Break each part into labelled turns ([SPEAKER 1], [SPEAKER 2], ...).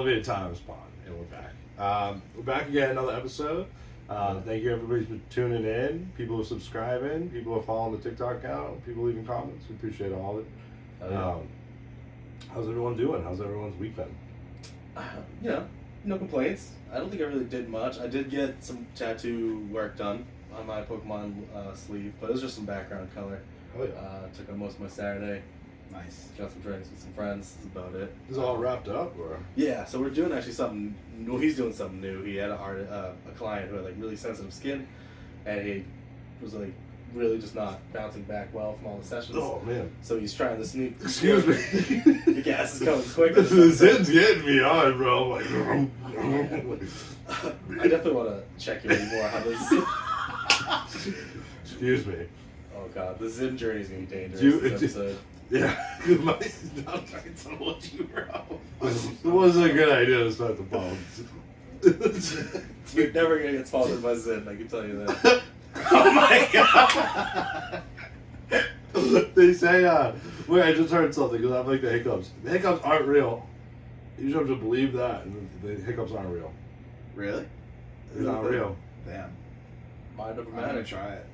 [SPEAKER 1] Elevated Time Spawn, and we're back. We're back again, another episode. Thank you everybody for tuning in. People are subscribing. People are following the TikTok account. People leaving comments. We appreciate all of it. How's everyone doing? How's everyone's week been?
[SPEAKER 2] No complaints. I don't think I really did much. I did get some tattoo work done on my Pokemon sleeve, but it was just some background color.
[SPEAKER 1] Oh yeah.
[SPEAKER 2] Took on most of my Saturday.
[SPEAKER 3] Nice.
[SPEAKER 2] Got some drinks with some friends. That's about it.
[SPEAKER 1] Is it all wrapped up or?
[SPEAKER 2] Yeah, so we're doing actually something. Well, he's doing something new. He had a client who had like really sensitive skin, and he was like really just not bouncing back well from all the sessions.
[SPEAKER 1] Oh man.
[SPEAKER 2] So he's trying this new.
[SPEAKER 1] Excuse me.
[SPEAKER 2] The gas is coming quick.
[SPEAKER 1] The Zin's getting me on, bro. Like,
[SPEAKER 2] I definitely want to check you more how this.
[SPEAKER 1] Excuse me.
[SPEAKER 2] Oh god, the Zin journey is gonna be dangerous.
[SPEAKER 1] You-
[SPEAKER 2] This episode.
[SPEAKER 1] Yeah.
[SPEAKER 3] I'm trying to hold you, bro.
[SPEAKER 1] It wasn't a good idea to start the phone.
[SPEAKER 2] You're never gonna get sponsored by Zin, I can tell you that.
[SPEAKER 3] Oh my god.
[SPEAKER 1] They say, wait, I just heard something because I have like the hiccups. The hiccups aren't real. You just have to believe that. And the hiccups aren't real.
[SPEAKER 3] Really?
[SPEAKER 1] They're not real.
[SPEAKER 3] Damn.
[SPEAKER 2] Mind over
[SPEAKER 3] I'm gonna
[SPEAKER 2] matter.
[SPEAKER 3] try it.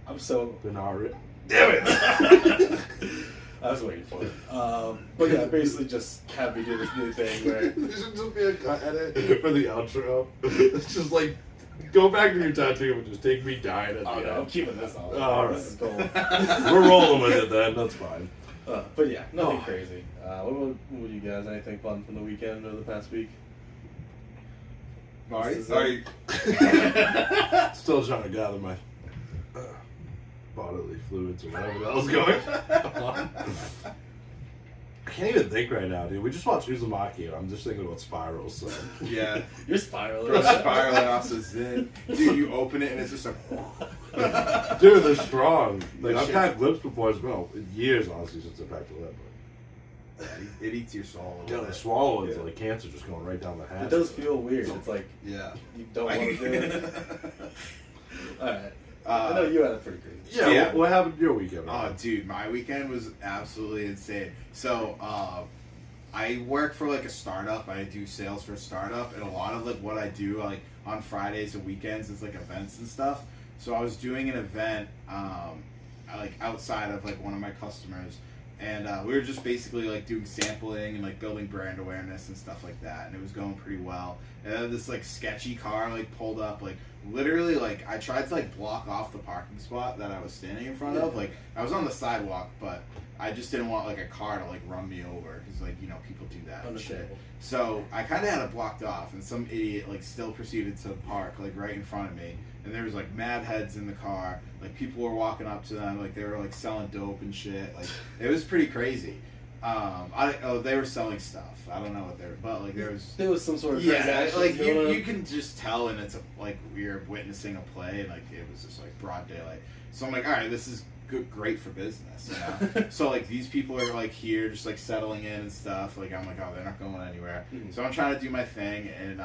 [SPEAKER 2] I'm so.
[SPEAKER 1] They're not real.
[SPEAKER 3] Damn it.
[SPEAKER 2] I was waiting for it. But yeah, basically just have me do this new thing where.
[SPEAKER 1] There should just be a cut edit for the outro. It's just like, go back to your tattoo and just take me dying at the
[SPEAKER 2] Oh no, I'm
[SPEAKER 1] end.
[SPEAKER 2] keeping this on.
[SPEAKER 1] All
[SPEAKER 2] This is cool.
[SPEAKER 1] We're rolling with it then. That's fine.
[SPEAKER 2] But yeah, nothing
[SPEAKER 1] Oh.
[SPEAKER 2] crazy. What about you guys? Anything fun from the weekend or the past week?
[SPEAKER 3] Marty?
[SPEAKER 2] Sorry.
[SPEAKER 1] Still trying to gather my bodily fluids or whatever the hell's going on. I can't even think right now, dude. We just watched Uzumaki and I'm just thinking about spirals. So.
[SPEAKER 3] Yeah.
[SPEAKER 2] You're spiraling.
[SPEAKER 3] Bro, spiraling off the Zin. Dude, you open it and it's just like.
[SPEAKER 1] Dude, they're strong. Like, I've packed lips before. It's been years, honestly, since I packed a lip.
[SPEAKER 3] It eats your soul.
[SPEAKER 1] Yeah, they swallow it. It's like cancer just going right down the hatch.
[SPEAKER 2] It does feel weird. It's like
[SPEAKER 3] Yeah.
[SPEAKER 2] you don't want to do it. Alright. I know you had it pretty crazy.
[SPEAKER 1] Yeah,
[SPEAKER 3] Yeah.
[SPEAKER 1] What happened your weekend?
[SPEAKER 3] Oh, dude, my weekend was absolutely insane. So, I work for like a startup. I do sales for a startup, and a lot of like what I do like on Fridays and weekends is like events and stuff. So I was doing an event, like outside of like one of my customers, and we were just basically like doing sampling and like building brand awareness and stuff like that, and it was going pretty well. And then this like sketchy car like pulled up, like literally like I tried to like block off the parking spot that I was standing in front of. Like I was on the sidewalk, but I just didn't want like a car to like run me over because like people do that and shit.
[SPEAKER 2] Understandable.
[SPEAKER 3] So I kind of had it blocked off, and some idiot like still proceeded to park like right in front of me. And there was like mad heads in the car. Like people were walking up to them, like they were like selling dope and shit. Like it was pretty crazy. They were selling stuff. I don't know what they were, but like there was
[SPEAKER 2] some sort of
[SPEAKER 3] yeah,
[SPEAKER 2] transaction
[SPEAKER 3] like
[SPEAKER 2] going on.
[SPEAKER 3] you can just tell, and it's like you're witnessing a play, and like it was just like broad daylight. So I'm like, all right, this is great for business. You know? So like these people are like here, just like settling in and stuff. Like I'm like, oh, they're not going anywhere.
[SPEAKER 2] Mhm.
[SPEAKER 3] So I'm trying to do my thing, and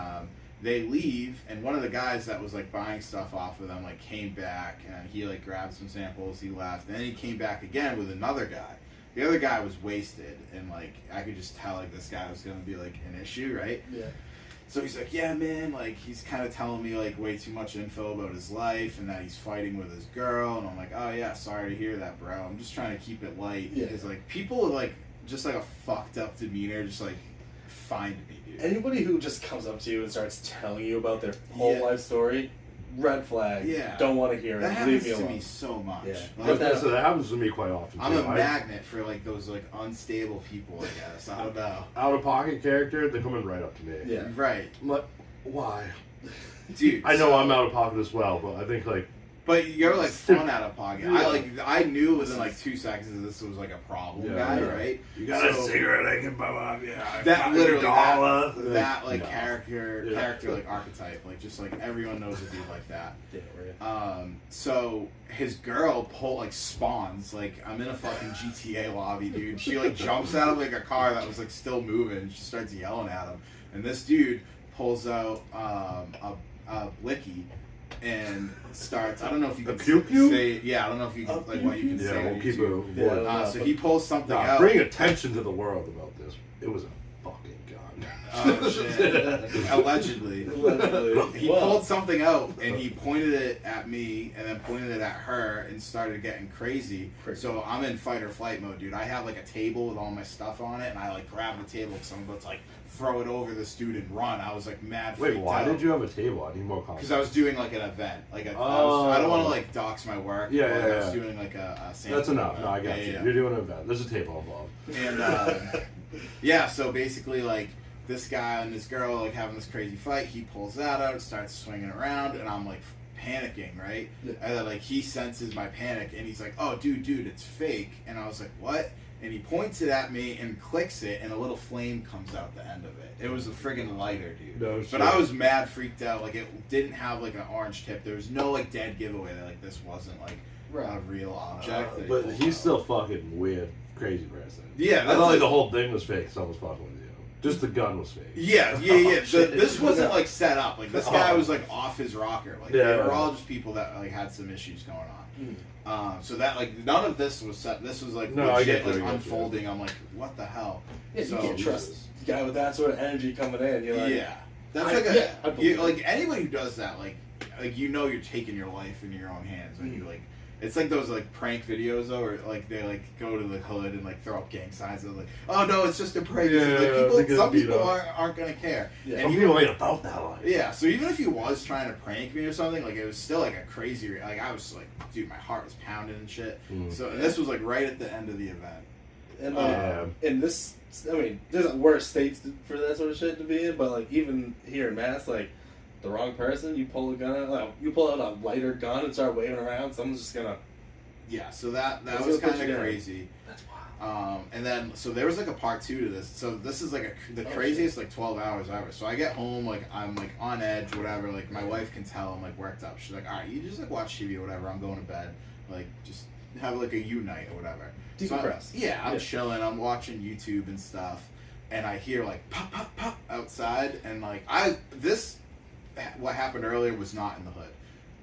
[SPEAKER 3] they leave, and one of the guys that was like buying stuff off of them like came back, and he like grabbed some samples. He left, and then he came back again with another guy. The other guy was wasted, and like I could just tell like this guy was gonna be like an issue, right?
[SPEAKER 2] Yeah.
[SPEAKER 3] So he's like, yeah, man, like he's kind of telling me like way too much info about his life and that he's fighting with his girl, and I'm like, oh yeah, sorry to hear that, bro. I'm just trying to keep it light because like people with like just like a fucked up demeanor just like find me, dude.
[SPEAKER 2] Anybody who just comes up to you and starts telling you about their whole
[SPEAKER 3] Yeah.
[SPEAKER 2] life story, red flag.
[SPEAKER 3] Yeah.
[SPEAKER 2] Don't want to hear
[SPEAKER 3] That
[SPEAKER 2] it.
[SPEAKER 3] happens
[SPEAKER 2] Leave me
[SPEAKER 3] to
[SPEAKER 2] alone.
[SPEAKER 3] me so much.
[SPEAKER 2] Yeah.
[SPEAKER 3] Like,
[SPEAKER 1] So that happens to me quite often.
[SPEAKER 3] I'm
[SPEAKER 1] too.
[SPEAKER 3] a magnet for like those like unstable people, I guess. I don't know.
[SPEAKER 1] Out of pocket character, they're coming right up to me.
[SPEAKER 2] Yeah.
[SPEAKER 3] Right,
[SPEAKER 1] I'm like, why?
[SPEAKER 3] dude.
[SPEAKER 1] I know
[SPEAKER 3] so-
[SPEAKER 1] I'm out of pocket as well, but I think like
[SPEAKER 3] But you're like fun out of pocket.
[SPEAKER 1] Yeah.
[SPEAKER 3] I knew within like 2 seconds that this was like a problem guy,
[SPEAKER 1] yeah.
[SPEAKER 3] right?
[SPEAKER 1] you got a
[SPEAKER 3] So-
[SPEAKER 1] cigarette I can buy off. Yeah,
[SPEAKER 3] That literally
[SPEAKER 1] dollar.
[SPEAKER 3] that like
[SPEAKER 1] No.
[SPEAKER 3] character
[SPEAKER 1] Yeah.
[SPEAKER 3] like archetype, like just like everyone knows a dude like that.
[SPEAKER 2] Yeah, right.
[SPEAKER 3] So his girl spawns, like I'm in a fucking GTA lobby, dude. She like jumps out of like a car that was like still moving. She starts yelling at him, and this dude pulls out a blicky and starts. I don't know if you
[SPEAKER 1] A
[SPEAKER 3] can
[SPEAKER 1] pew-pew?
[SPEAKER 3] say. Yeah, I don't know if you can like what you can
[SPEAKER 1] Yeah,
[SPEAKER 3] say.
[SPEAKER 1] we'll
[SPEAKER 3] on
[SPEAKER 1] keep
[SPEAKER 3] YouTube.
[SPEAKER 1] it.
[SPEAKER 2] Yeah.
[SPEAKER 3] So he pulls something
[SPEAKER 1] Nah,
[SPEAKER 3] out.
[SPEAKER 1] bring attention to the world about this. It was a fucking gun.
[SPEAKER 3] Oh shit! Allegedly. He pulled something out and he pointed it at me and then pointed it at her and started getting crazy. So I'm in fight or flight mode, dude. I have like a table with all my stuff on it, and I like grab the table because I'm about to like throw it over this dude and run. I was like mad.
[SPEAKER 1] Wait,
[SPEAKER 3] freaked
[SPEAKER 1] why
[SPEAKER 3] out.
[SPEAKER 1] did you have a table? I need more context.
[SPEAKER 3] Because I was doing like an event. Like I don't want to like dox my work.
[SPEAKER 1] Yeah,
[SPEAKER 3] but
[SPEAKER 1] yeah,
[SPEAKER 3] I was
[SPEAKER 1] yeah.
[SPEAKER 3] doing like a
[SPEAKER 1] That's enough.
[SPEAKER 3] event.
[SPEAKER 1] No, I got
[SPEAKER 3] Yeah,
[SPEAKER 1] you.
[SPEAKER 3] yeah.
[SPEAKER 1] You're doing an event. There's a table involved.
[SPEAKER 3] And yeah, so basically like this guy and this girl like having this crazy fight. He pulls that out, starts swinging around, and I'm like panicking, right?
[SPEAKER 2] Yeah.
[SPEAKER 3] And then like he senses my panic, and he's like, "Oh, dude, it's fake." And I was like, "What?" And he points it at me and clicks it, and a little flame comes out the end of it. It was a friggin' lighter, dude.
[SPEAKER 1] No
[SPEAKER 3] But
[SPEAKER 1] shit.
[SPEAKER 3] I was mad freaked out. Like it didn't have like an orange tip. There was no like dead giveaway that like this wasn't like a real object. that he
[SPEAKER 1] But
[SPEAKER 3] pulled
[SPEAKER 1] he's
[SPEAKER 3] out.
[SPEAKER 1] still fucking weird, crazy person.
[SPEAKER 3] Yeah,
[SPEAKER 1] I
[SPEAKER 3] that's
[SPEAKER 1] thought like
[SPEAKER 3] like-
[SPEAKER 1] the whole thing was fake. Someone was fucking with you. Just the gun was fake.
[SPEAKER 3] Yeah. This wasn't like set up. Like this guy
[SPEAKER 1] Oh.
[SPEAKER 3] was like off his rocker. Like
[SPEAKER 1] Yeah.
[SPEAKER 3] they were all just people that like had some issues going on. So that like none of this was set. This was like
[SPEAKER 1] No, I
[SPEAKER 3] legit
[SPEAKER 1] get you,
[SPEAKER 3] like
[SPEAKER 1] I get you.
[SPEAKER 3] unfolding. I'm like, what the hell?
[SPEAKER 2] Yeah,
[SPEAKER 3] So-
[SPEAKER 2] you can't trust a guy with that sort of energy coming in. You're like,
[SPEAKER 3] Yeah, that's
[SPEAKER 2] I-
[SPEAKER 3] like
[SPEAKER 2] yeah, I believe it.
[SPEAKER 3] like anybody who does that, like you know you're taking your life in your own hands when you like. It's like those like prank videos though, where like they like go to the hood and like throw up gang signs and like, oh no, it's just a prank.
[SPEAKER 1] Yeah,
[SPEAKER 3] Like,
[SPEAKER 1] they
[SPEAKER 3] people,
[SPEAKER 1] get
[SPEAKER 3] some
[SPEAKER 1] beat
[SPEAKER 3] people
[SPEAKER 1] up.
[SPEAKER 3] aren't gonna care.
[SPEAKER 2] Yeah.
[SPEAKER 3] And
[SPEAKER 1] Some
[SPEAKER 3] he-
[SPEAKER 1] people ain't about that life.
[SPEAKER 3] yeah, so even if he was trying to prank me or something, like it was still like a crazy. Like I was like, dude, my heart was pounding and shit. So and this was like right at the end of the event.
[SPEAKER 2] And
[SPEAKER 1] Yeah.
[SPEAKER 2] in this, I mean, there's worse states for that sort of shit to be in, but like even here in Mass, like the wrong person, you pull a gun out, like, you pull out a lighter gun and start waving around, someone's just gonna.
[SPEAKER 3] Yeah, so that
[SPEAKER 2] Let's
[SPEAKER 3] was
[SPEAKER 2] go put
[SPEAKER 3] kind
[SPEAKER 2] you
[SPEAKER 3] of
[SPEAKER 2] down.
[SPEAKER 3] crazy.
[SPEAKER 2] That's wild.
[SPEAKER 3] And then so there was like a part 2 to this. So this is like the
[SPEAKER 2] Oh,
[SPEAKER 3] craziest like 12 hours ever. So I get home like I'm like on edge, whatever. Like my wife can tell I'm like worked up. She's like, all right, you just like watch TV or whatever. I'm going to bed. Like just have like a U night or whatever. So
[SPEAKER 2] Decompress.
[SPEAKER 3] I'm chilling. I'm watching YouTube and stuff, and I hear like pop pop pop outside, and like what happened earlier was not in the hood.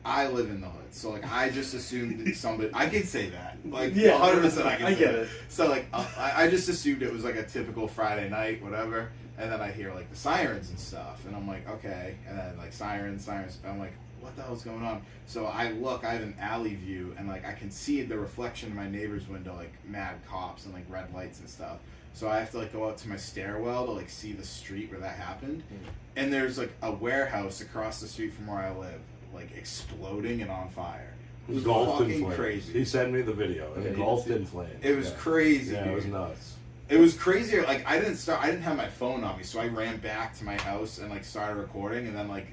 [SPEAKER 3] I live in the hood, so like I just assumed that somebody. I can say that, like 100%. I can.
[SPEAKER 2] I
[SPEAKER 3] say
[SPEAKER 2] get
[SPEAKER 3] that.
[SPEAKER 2] it.
[SPEAKER 3] So like I just assumed it was like a typical Friday night, whatever. And then I hear like the sirens and stuff, and I'm like, okay. And then like sirens. I'm like, what the hell's going on? So I look. I have an alley view, and like I can see the reflection in my neighbor's window, like mad cops and like red lights and stuff. So I have to like go out to my stairwell to like see the street where that happened. And there's like a warehouse across the street from where I live, like exploding and on fire. It was
[SPEAKER 1] Engulfed in
[SPEAKER 3] fucking
[SPEAKER 1] flames.
[SPEAKER 3] crazy.
[SPEAKER 1] He sent me the video.
[SPEAKER 2] Okay,
[SPEAKER 1] Engulfed
[SPEAKER 2] you can
[SPEAKER 1] in flames.
[SPEAKER 3] It was
[SPEAKER 1] Yeah.
[SPEAKER 3] crazy.
[SPEAKER 1] Yeah,
[SPEAKER 3] dude.
[SPEAKER 1] it was nuts.
[SPEAKER 3] It was crazier. Like I didn't have my phone on me, so I ran back to my house and like started recording, and then like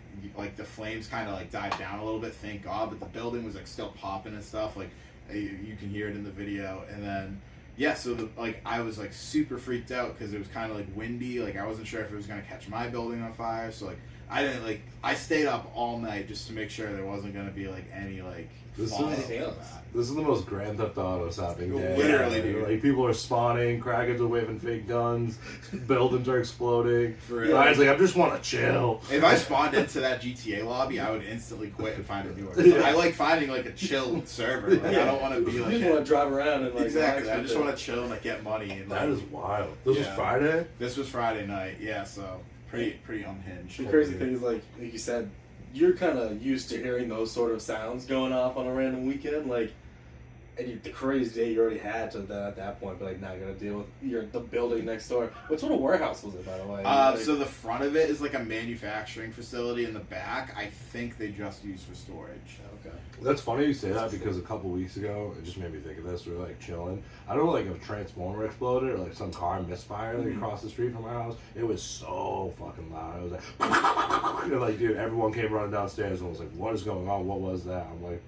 [SPEAKER 3] the flames kind of like died down a little bit, thank God. But the building was like still popping and stuff. Like you can hear it in the video, and then yeah, so like I was like super freaked out because it was kind of like windy. Like I wasn't sure if it was gonna catch my building on fire, so like I stayed up all night just to make sure there wasn't gonna be like any like
[SPEAKER 1] This
[SPEAKER 3] fallout
[SPEAKER 1] is-
[SPEAKER 3] from that.
[SPEAKER 1] This is the most Grand Theft Auto sounding day.
[SPEAKER 3] Literally, dude.
[SPEAKER 1] Like people are spawning, crackers are waving fake guns, buildings are exploding.
[SPEAKER 3] For real.
[SPEAKER 1] Ryan's like, I just want to chill.
[SPEAKER 3] If I spawned into that GTA lobby, I would instantly quit and find a new one.
[SPEAKER 1] Yeah.
[SPEAKER 3] I like finding like a chill server. Like, I don't want to be
[SPEAKER 2] You
[SPEAKER 3] like
[SPEAKER 2] just want to drive around and like
[SPEAKER 3] exactly. I
[SPEAKER 2] relax
[SPEAKER 3] just
[SPEAKER 2] with
[SPEAKER 3] want to chill and like get money. And
[SPEAKER 1] That
[SPEAKER 3] like,
[SPEAKER 1] is wild. This was
[SPEAKER 3] Yeah.
[SPEAKER 1] Friday?
[SPEAKER 3] This was Friday night, yeah. So pretty unhinged.
[SPEAKER 2] The crazy thing is, like you said, you're kind of used to hearing those sort of sounds going off on a random weekend, like, and the crazy day you already had to that at that point, but like now you gotta deal with the building next door. What sort of warehouse was it, by the way? Like,
[SPEAKER 3] So the front of it is like a manufacturing facility. In the back, I think they just use for storage.
[SPEAKER 2] okay.
[SPEAKER 1] That's funny you say that because a couple weeks ago, it just made me think of this. We were like chilling. I don't know, like if a transformer exploded or like some car misfired like, across the street from my house. It was so fucking loud. It was like, and, like, dude, everyone came running downstairs and was like, what is going on? What was that? I'm like,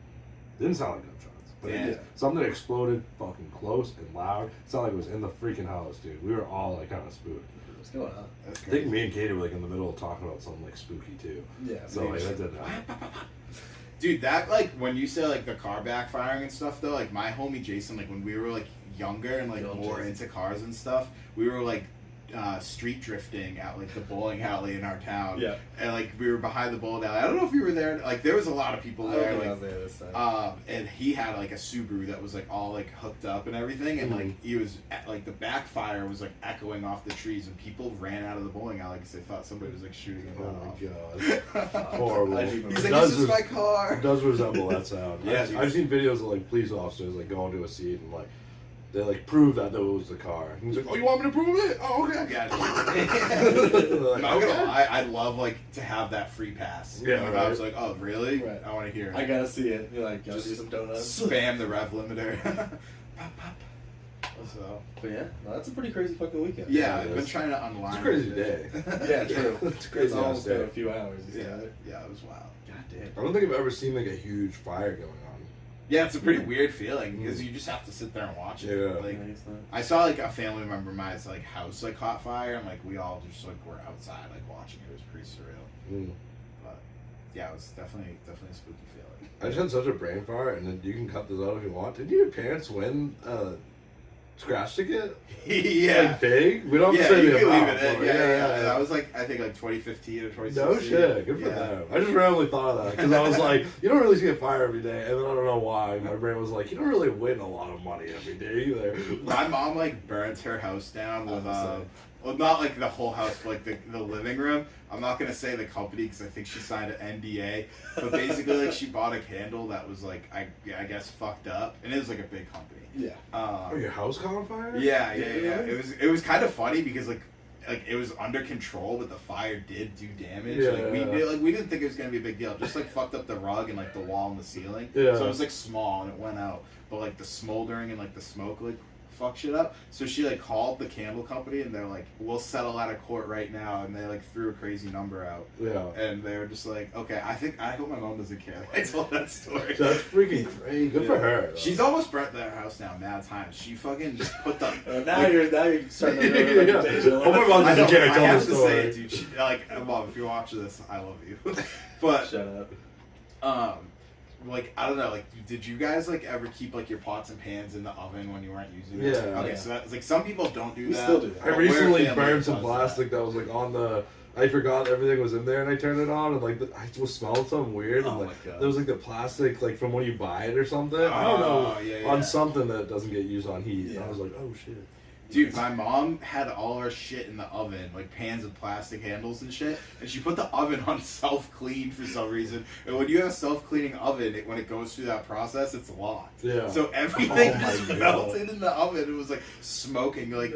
[SPEAKER 1] didn't sound like gunshots. But
[SPEAKER 3] Yeah.
[SPEAKER 1] something exploded fucking close and loud. It sounded like it was in the freaking house, dude. We were all like kind of spooked.
[SPEAKER 2] What's going on?
[SPEAKER 3] That's
[SPEAKER 1] I
[SPEAKER 3] crazy.
[SPEAKER 1] think me and Katie were like in the middle of talking about something like spooky too.
[SPEAKER 2] Yeah.
[SPEAKER 1] So like that didn't happen.
[SPEAKER 3] Dude, that like when you say like the car backfiring and stuff though, like my homie Jason, like when we were like younger and like
[SPEAKER 2] Yo,
[SPEAKER 3] more
[SPEAKER 2] Jason.
[SPEAKER 3] into cars and stuff, we were like street drifting at like the bowling alley in our town.
[SPEAKER 2] Yeah.
[SPEAKER 3] And like we were behind the bowling alley. I don't know if you were there. Like there was a lot of people
[SPEAKER 2] I don't
[SPEAKER 3] there.
[SPEAKER 2] think I
[SPEAKER 3] Like,
[SPEAKER 2] was there this time.
[SPEAKER 3] and he had like a Subaru that was like all like hooked up and everything, and like he was like the backfire was like echoing off the trees, and people ran out of the bowling alley because they thought somebody was like shooting them
[SPEAKER 1] Oh
[SPEAKER 3] off.
[SPEAKER 1] my god. Horrible.
[SPEAKER 2] I do remember.
[SPEAKER 3] He's like,
[SPEAKER 1] Does
[SPEAKER 3] "This is
[SPEAKER 1] res-
[SPEAKER 3] my car."
[SPEAKER 1] It does resemble that sound.
[SPEAKER 3] Yeah,
[SPEAKER 1] I've seen videos of like police officers like going to a scene and like they like prove that that was the car. And he's like, "Oh, you want me to prove it? Oh, okay."
[SPEAKER 3] Yeah.
[SPEAKER 1] They're like,
[SPEAKER 3] I'm not gonna
[SPEAKER 1] "Okay."
[SPEAKER 3] lie, I'd love like to have that free pass.
[SPEAKER 1] Yeah,
[SPEAKER 3] Like,
[SPEAKER 1] right.
[SPEAKER 3] I was like, "Oh, really?
[SPEAKER 2] Right.
[SPEAKER 3] I want to hear it."
[SPEAKER 2] I gotta see it. You're like, gotta
[SPEAKER 3] Just
[SPEAKER 2] do some donuts.
[SPEAKER 3] Spam the rev limiter. Pop, pop. So,
[SPEAKER 2] But yeah, no, that's a pretty crazy fucking weekend.
[SPEAKER 3] yeah,
[SPEAKER 1] Yeah,
[SPEAKER 3] I've
[SPEAKER 1] it
[SPEAKER 3] been
[SPEAKER 1] is.
[SPEAKER 3] trying to unwind.
[SPEAKER 1] It's a crazy
[SPEAKER 3] it.
[SPEAKER 1] day.
[SPEAKER 2] Yeah, true.
[SPEAKER 1] It's crazy.
[SPEAKER 2] It's almost been a
[SPEAKER 1] day.
[SPEAKER 2] few hours. You
[SPEAKER 3] Yeah,
[SPEAKER 2] said.
[SPEAKER 3] yeah, it was wild. God damn.
[SPEAKER 1] I don't think I've ever seen like a huge fire going on.
[SPEAKER 3] Yeah, it's a pretty weird feeling because you just have to sit there and watch it.
[SPEAKER 1] Yeah.
[SPEAKER 3] Like,
[SPEAKER 2] Nice, nice.
[SPEAKER 3] I saw like a family member of mine's like house like caught fire, and like we all just like were outside like watching it. It was pretty surreal.
[SPEAKER 1] Mm.
[SPEAKER 3] But yeah, it was definitely a spooky feeling.
[SPEAKER 1] I just had such a brain fart, and then you can cut this out if you want. Did your parents win scratch ticket?
[SPEAKER 3] Yeah.
[SPEAKER 1] Like big? We don't have
[SPEAKER 3] Yeah,
[SPEAKER 1] to say
[SPEAKER 3] you
[SPEAKER 1] the
[SPEAKER 3] can leave
[SPEAKER 1] amount.
[SPEAKER 3] it in.
[SPEAKER 1] but
[SPEAKER 3] Yeah. That was like I think like 2015 or 2016.
[SPEAKER 1] No shit. Good for
[SPEAKER 3] Yeah.
[SPEAKER 1] them. I just randomly thought of that because I was like, you don't really see a fire every day, and then I don't know why. My brain was like, you don't really win a lot of money every day either.
[SPEAKER 3] My mom like burnt her house down with
[SPEAKER 2] Awesome.
[SPEAKER 3] well, not like the whole house, but like the living room. I'm not gonna say the company because I think she signed an NDA. But basically, like she bought a candle that was like I guess fucked up, and it was like a big company.
[SPEAKER 2] Yeah.
[SPEAKER 1] Oh, your house caught on fire?
[SPEAKER 3] Yeah. It was kind of funny because like it was under control, but the fire did do damage.
[SPEAKER 1] Yeah.
[SPEAKER 3] We didn't think it was gonna be a big deal. Just like fucked up the rug and like the wall and the ceiling.
[SPEAKER 1] Yeah.
[SPEAKER 3] So it was like small and it went out, but like the smoldering and like the smoke like fuck shit up. So she like called the candle company and they're like, "We'll settle out of court right now," and they like threw a crazy number out.
[SPEAKER 1] Yeah.
[SPEAKER 3] And they were just like, "Okay, I hope my mom doesn't care." I told that story.
[SPEAKER 1] That's freaking crazy. Good for her. though.
[SPEAKER 3] She's almost burnt their house down mad times. She fucking just put the
[SPEAKER 2] Now
[SPEAKER 3] like,
[SPEAKER 2] you're starting to ruin
[SPEAKER 1] Yeah.
[SPEAKER 2] reputation.
[SPEAKER 1] Oh my God,
[SPEAKER 3] I
[SPEAKER 1] doesn't care.
[SPEAKER 3] I
[SPEAKER 1] Tell
[SPEAKER 3] have
[SPEAKER 1] the
[SPEAKER 3] to
[SPEAKER 1] story.
[SPEAKER 3] say it, dude. She, like, Mom, if you watch this, I love you. But
[SPEAKER 2] Shut up.
[SPEAKER 3] like I don't know, like did you guys like ever keep like your pots and pans in the oven when you weren't using it?
[SPEAKER 1] Yeah.
[SPEAKER 3] Okay,
[SPEAKER 2] Yeah.
[SPEAKER 3] so that's like some people don't do
[SPEAKER 2] We
[SPEAKER 3] that.
[SPEAKER 2] still do that.
[SPEAKER 1] I
[SPEAKER 3] but we're a
[SPEAKER 1] recently
[SPEAKER 3] family
[SPEAKER 1] burned
[SPEAKER 3] that
[SPEAKER 1] some
[SPEAKER 3] does
[SPEAKER 1] plastic that was like on the. I forgot everything was in there, and I turned it on, and like I was smelling something weird. And,
[SPEAKER 2] Oh
[SPEAKER 1] like,
[SPEAKER 2] my God.
[SPEAKER 1] there was like the plastic, like from when you buy it or something. I don't know,
[SPEAKER 3] Oh, yeah,
[SPEAKER 1] on
[SPEAKER 3] yeah.
[SPEAKER 1] something that doesn't get used on heat. And
[SPEAKER 2] Yeah.
[SPEAKER 1] I was like, oh shit.
[SPEAKER 3] Dude, my mom had all her shit in the oven, like pans and plastic handles and shit, and she put the oven on self-clean for some reason. And when you have a self-cleaning oven, when it goes through that process, it's locked.
[SPEAKER 1] Yeah.
[SPEAKER 3] So everything
[SPEAKER 1] Oh my
[SPEAKER 3] just
[SPEAKER 1] God.
[SPEAKER 3] melted in the oven. It was like smoking. Like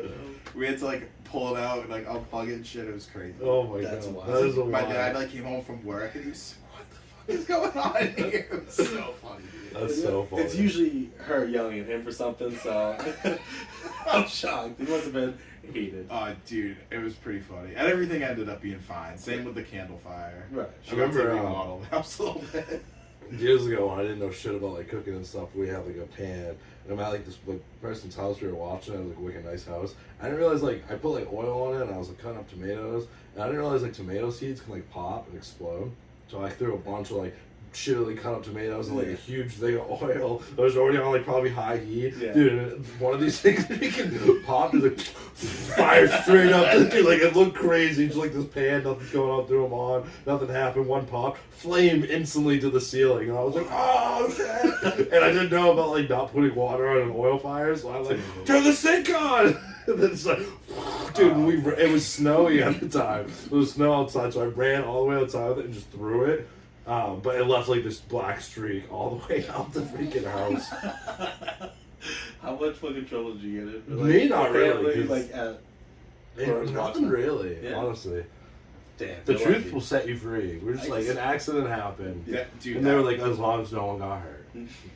[SPEAKER 3] we had to like pull it out and like unplug it and shit. It was crazy.
[SPEAKER 1] Oh my
[SPEAKER 2] That's
[SPEAKER 1] god.
[SPEAKER 2] wild.
[SPEAKER 1] That is a
[SPEAKER 3] My
[SPEAKER 1] wild.
[SPEAKER 3] dad like came home from work and he was like, "What the fuck is going on here?" It was so funny, dude.
[SPEAKER 1] That's so funny.
[SPEAKER 2] It's usually her yelling at him for something, so I'm shocked. He must have been heated.
[SPEAKER 3] Dude, it was pretty funny, and everything ended up being fine. Same with the candle fire.
[SPEAKER 2] Right.
[SPEAKER 3] She
[SPEAKER 1] I remember,
[SPEAKER 3] got to remodel the house a little bit.
[SPEAKER 1] Years ago when I didn't know shit about like cooking and stuff, we had like a pan. And I'm at like this like person's house we were watching. It was like a wicked nice house. I didn't realize like I put like oil on it and I was like cutting up tomatoes. And I didn't realize like tomato seeds can like pop and explode. So I threw a bunch of like shittily cut up tomatoes and like a huge thing of oil that was already on like probably high heat.
[SPEAKER 2] Yeah.
[SPEAKER 1] Dude, and one of these things freaking popped and like fire straight up. Dude, like it looked crazy. Just like this pan, nothing's going on, threw them on, nothing happened, one popped, flame instantly to the ceiling. And I was like, oh shit. And I didn't know about like not putting water on an oil fire, so I was like, turn the sink on. And then it's like, dude, it was snowy at the time. It was snow outside, so I ran all the way outside with it and just threw it. But it left like this black streak all the way out the freaking house.
[SPEAKER 2] How much fucking trouble did you get in? For,
[SPEAKER 1] Me, not
[SPEAKER 2] your
[SPEAKER 1] really,
[SPEAKER 2] family,
[SPEAKER 1] 'cause-
[SPEAKER 2] like at
[SPEAKER 1] It was nothing really,
[SPEAKER 2] Yeah.
[SPEAKER 1] honestly.
[SPEAKER 2] damn.
[SPEAKER 1] The
[SPEAKER 2] they're
[SPEAKER 1] truth
[SPEAKER 2] lucky.
[SPEAKER 1] will set you free. We're just
[SPEAKER 2] I
[SPEAKER 1] like,
[SPEAKER 2] guess-
[SPEAKER 1] an accident happened.
[SPEAKER 3] Yeah, dude.
[SPEAKER 1] And they were like, as long as no one got hurt.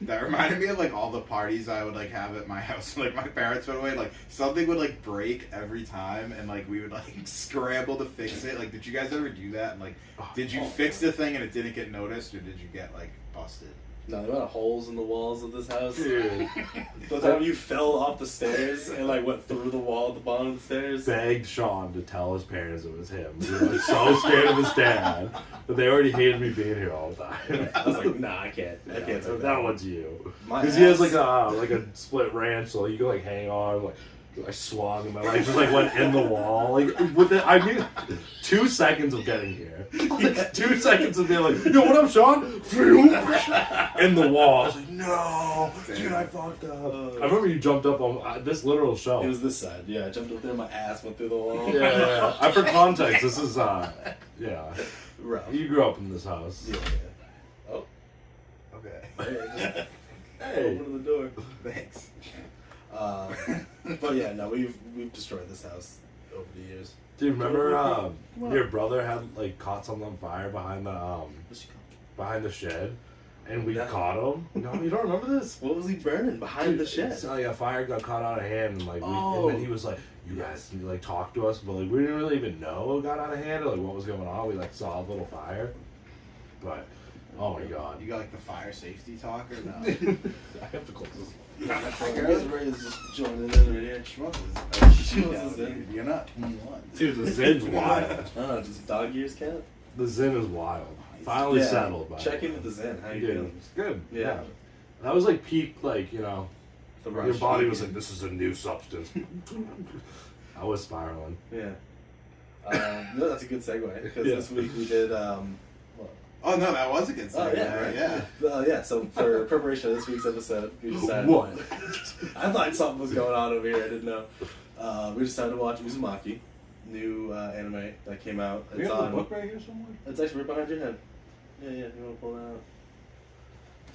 [SPEAKER 3] That reminded me of like all the parties I would like have at my house. Like my parents went away, like something would like break every time, and like we would like scramble to fix it. Like, did you guys ever do that? And like, did you fix the thing and it didn't get noticed, or did you get like busted?
[SPEAKER 2] No, the amount of holes in the walls of this house.
[SPEAKER 1] Dude,
[SPEAKER 2] The time you fell off the stairs and like went through the wall at the bottom of the stairs.
[SPEAKER 1] begged Sean to tell his parents it was him. He was like, so scared of his dad, but they already hated me being here all the time.
[SPEAKER 2] I was like, nah, I can't. I can't.
[SPEAKER 1] So
[SPEAKER 2] take
[SPEAKER 1] that one's you.
[SPEAKER 2] My
[SPEAKER 1] Because he has
[SPEAKER 2] ass-
[SPEAKER 1] like a split ranch, so you can like hang on. Like I swung and my leg just like went in the wall. Like with it, I need 2 seconds of getting here. Like 2 seconds of being like, yo, what up, Sean? In the wall. I was like, no, dude, I fucked up. I remember you jumped up on this literal shelf.
[SPEAKER 2] It was this side. Yeah, I jumped up there. My ass went through the wall.
[SPEAKER 1] Yeah. For context, this is yeah.
[SPEAKER 2] Rough.
[SPEAKER 1] You grew up in this house.
[SPEAKER 2] Yeah. Oh.
[SPEAKER 3] Okay.
[SPEAKER 1] Hey.
[SPEAKER 2] Open the door.
[SPEAKER 3] Thanks.
[SPEAKER 2] But yeah, no, we've destroyed this house over the years.
[SPEAKER 1] Dude, remember your brother had like caught something on fire behind the shed, and we caught him. No, you don't remember this?
[SPEAKER 2] What was he burning behind the shed?
[SPEAKER 1] So, like a fire got caught out of hand, and like and then he was like, "You guys need to like talk to us," but like we didn't really even know what got out of hand or like what was going on. We like saw a little fire, but oh my god,
[SPEAKER 3] You got like the fire safety talk or no?
[SPEAKER 1] I have to close this.
[SPEAKER 2] Girls ready to just join in right here.
[SPEAKER 3] You're not 21.
[SPEAKER 1] Dude, the Zin's wild.
[SPEAKER 2] Oh, does dog ears count?
[SPEAKER 1] The Zin is wild. Finally settled. By
[SPEAKER 2] Check in with the Zen. How you
[SPEAKER 1] Dude,
[SPEAKER 2] feeling?
[SPEAKER 1] it's good.
[SPEAKER 2] Yeah.
[SPEAKER 1] That was like peak, like
[SPEAKER 2] The
[SPEAKER 1] your
[SPEAKER 2] rush.
[SPEAKER 1] body was like, this is a new substance. I was spiraling.
[SPEAKER 2] Yeah. No, that's a good segue because
[SPEAKER 1] Yeah.
[SPEAKER 2] this week we did.
[SPEAKER 3] Oh no, that was a good
[SPEAKER 2] Oh
[SPEAKER 3] segue.
[SPEAKER 2] yeah, right.
[SPEAKER 3] Yeah.
[SPEAKER 2] Yeah. So for preparation of this week's episode, we decided.
[SPEAKER 1] What?
[SPEAKER 2] I thought something was going on over here. I didn't know. We decided to watch Uzumaki, new anime that came out.
[SPEAKER 1] You
[SPEAKER 2] It's
[SPEAKER 1] have the
[SPEAKER 2] on.
[SPEAKER 1] book right here somewhere?
[SPEAKER 2] It's actually right behind your head. Yeah. You want to pull that out?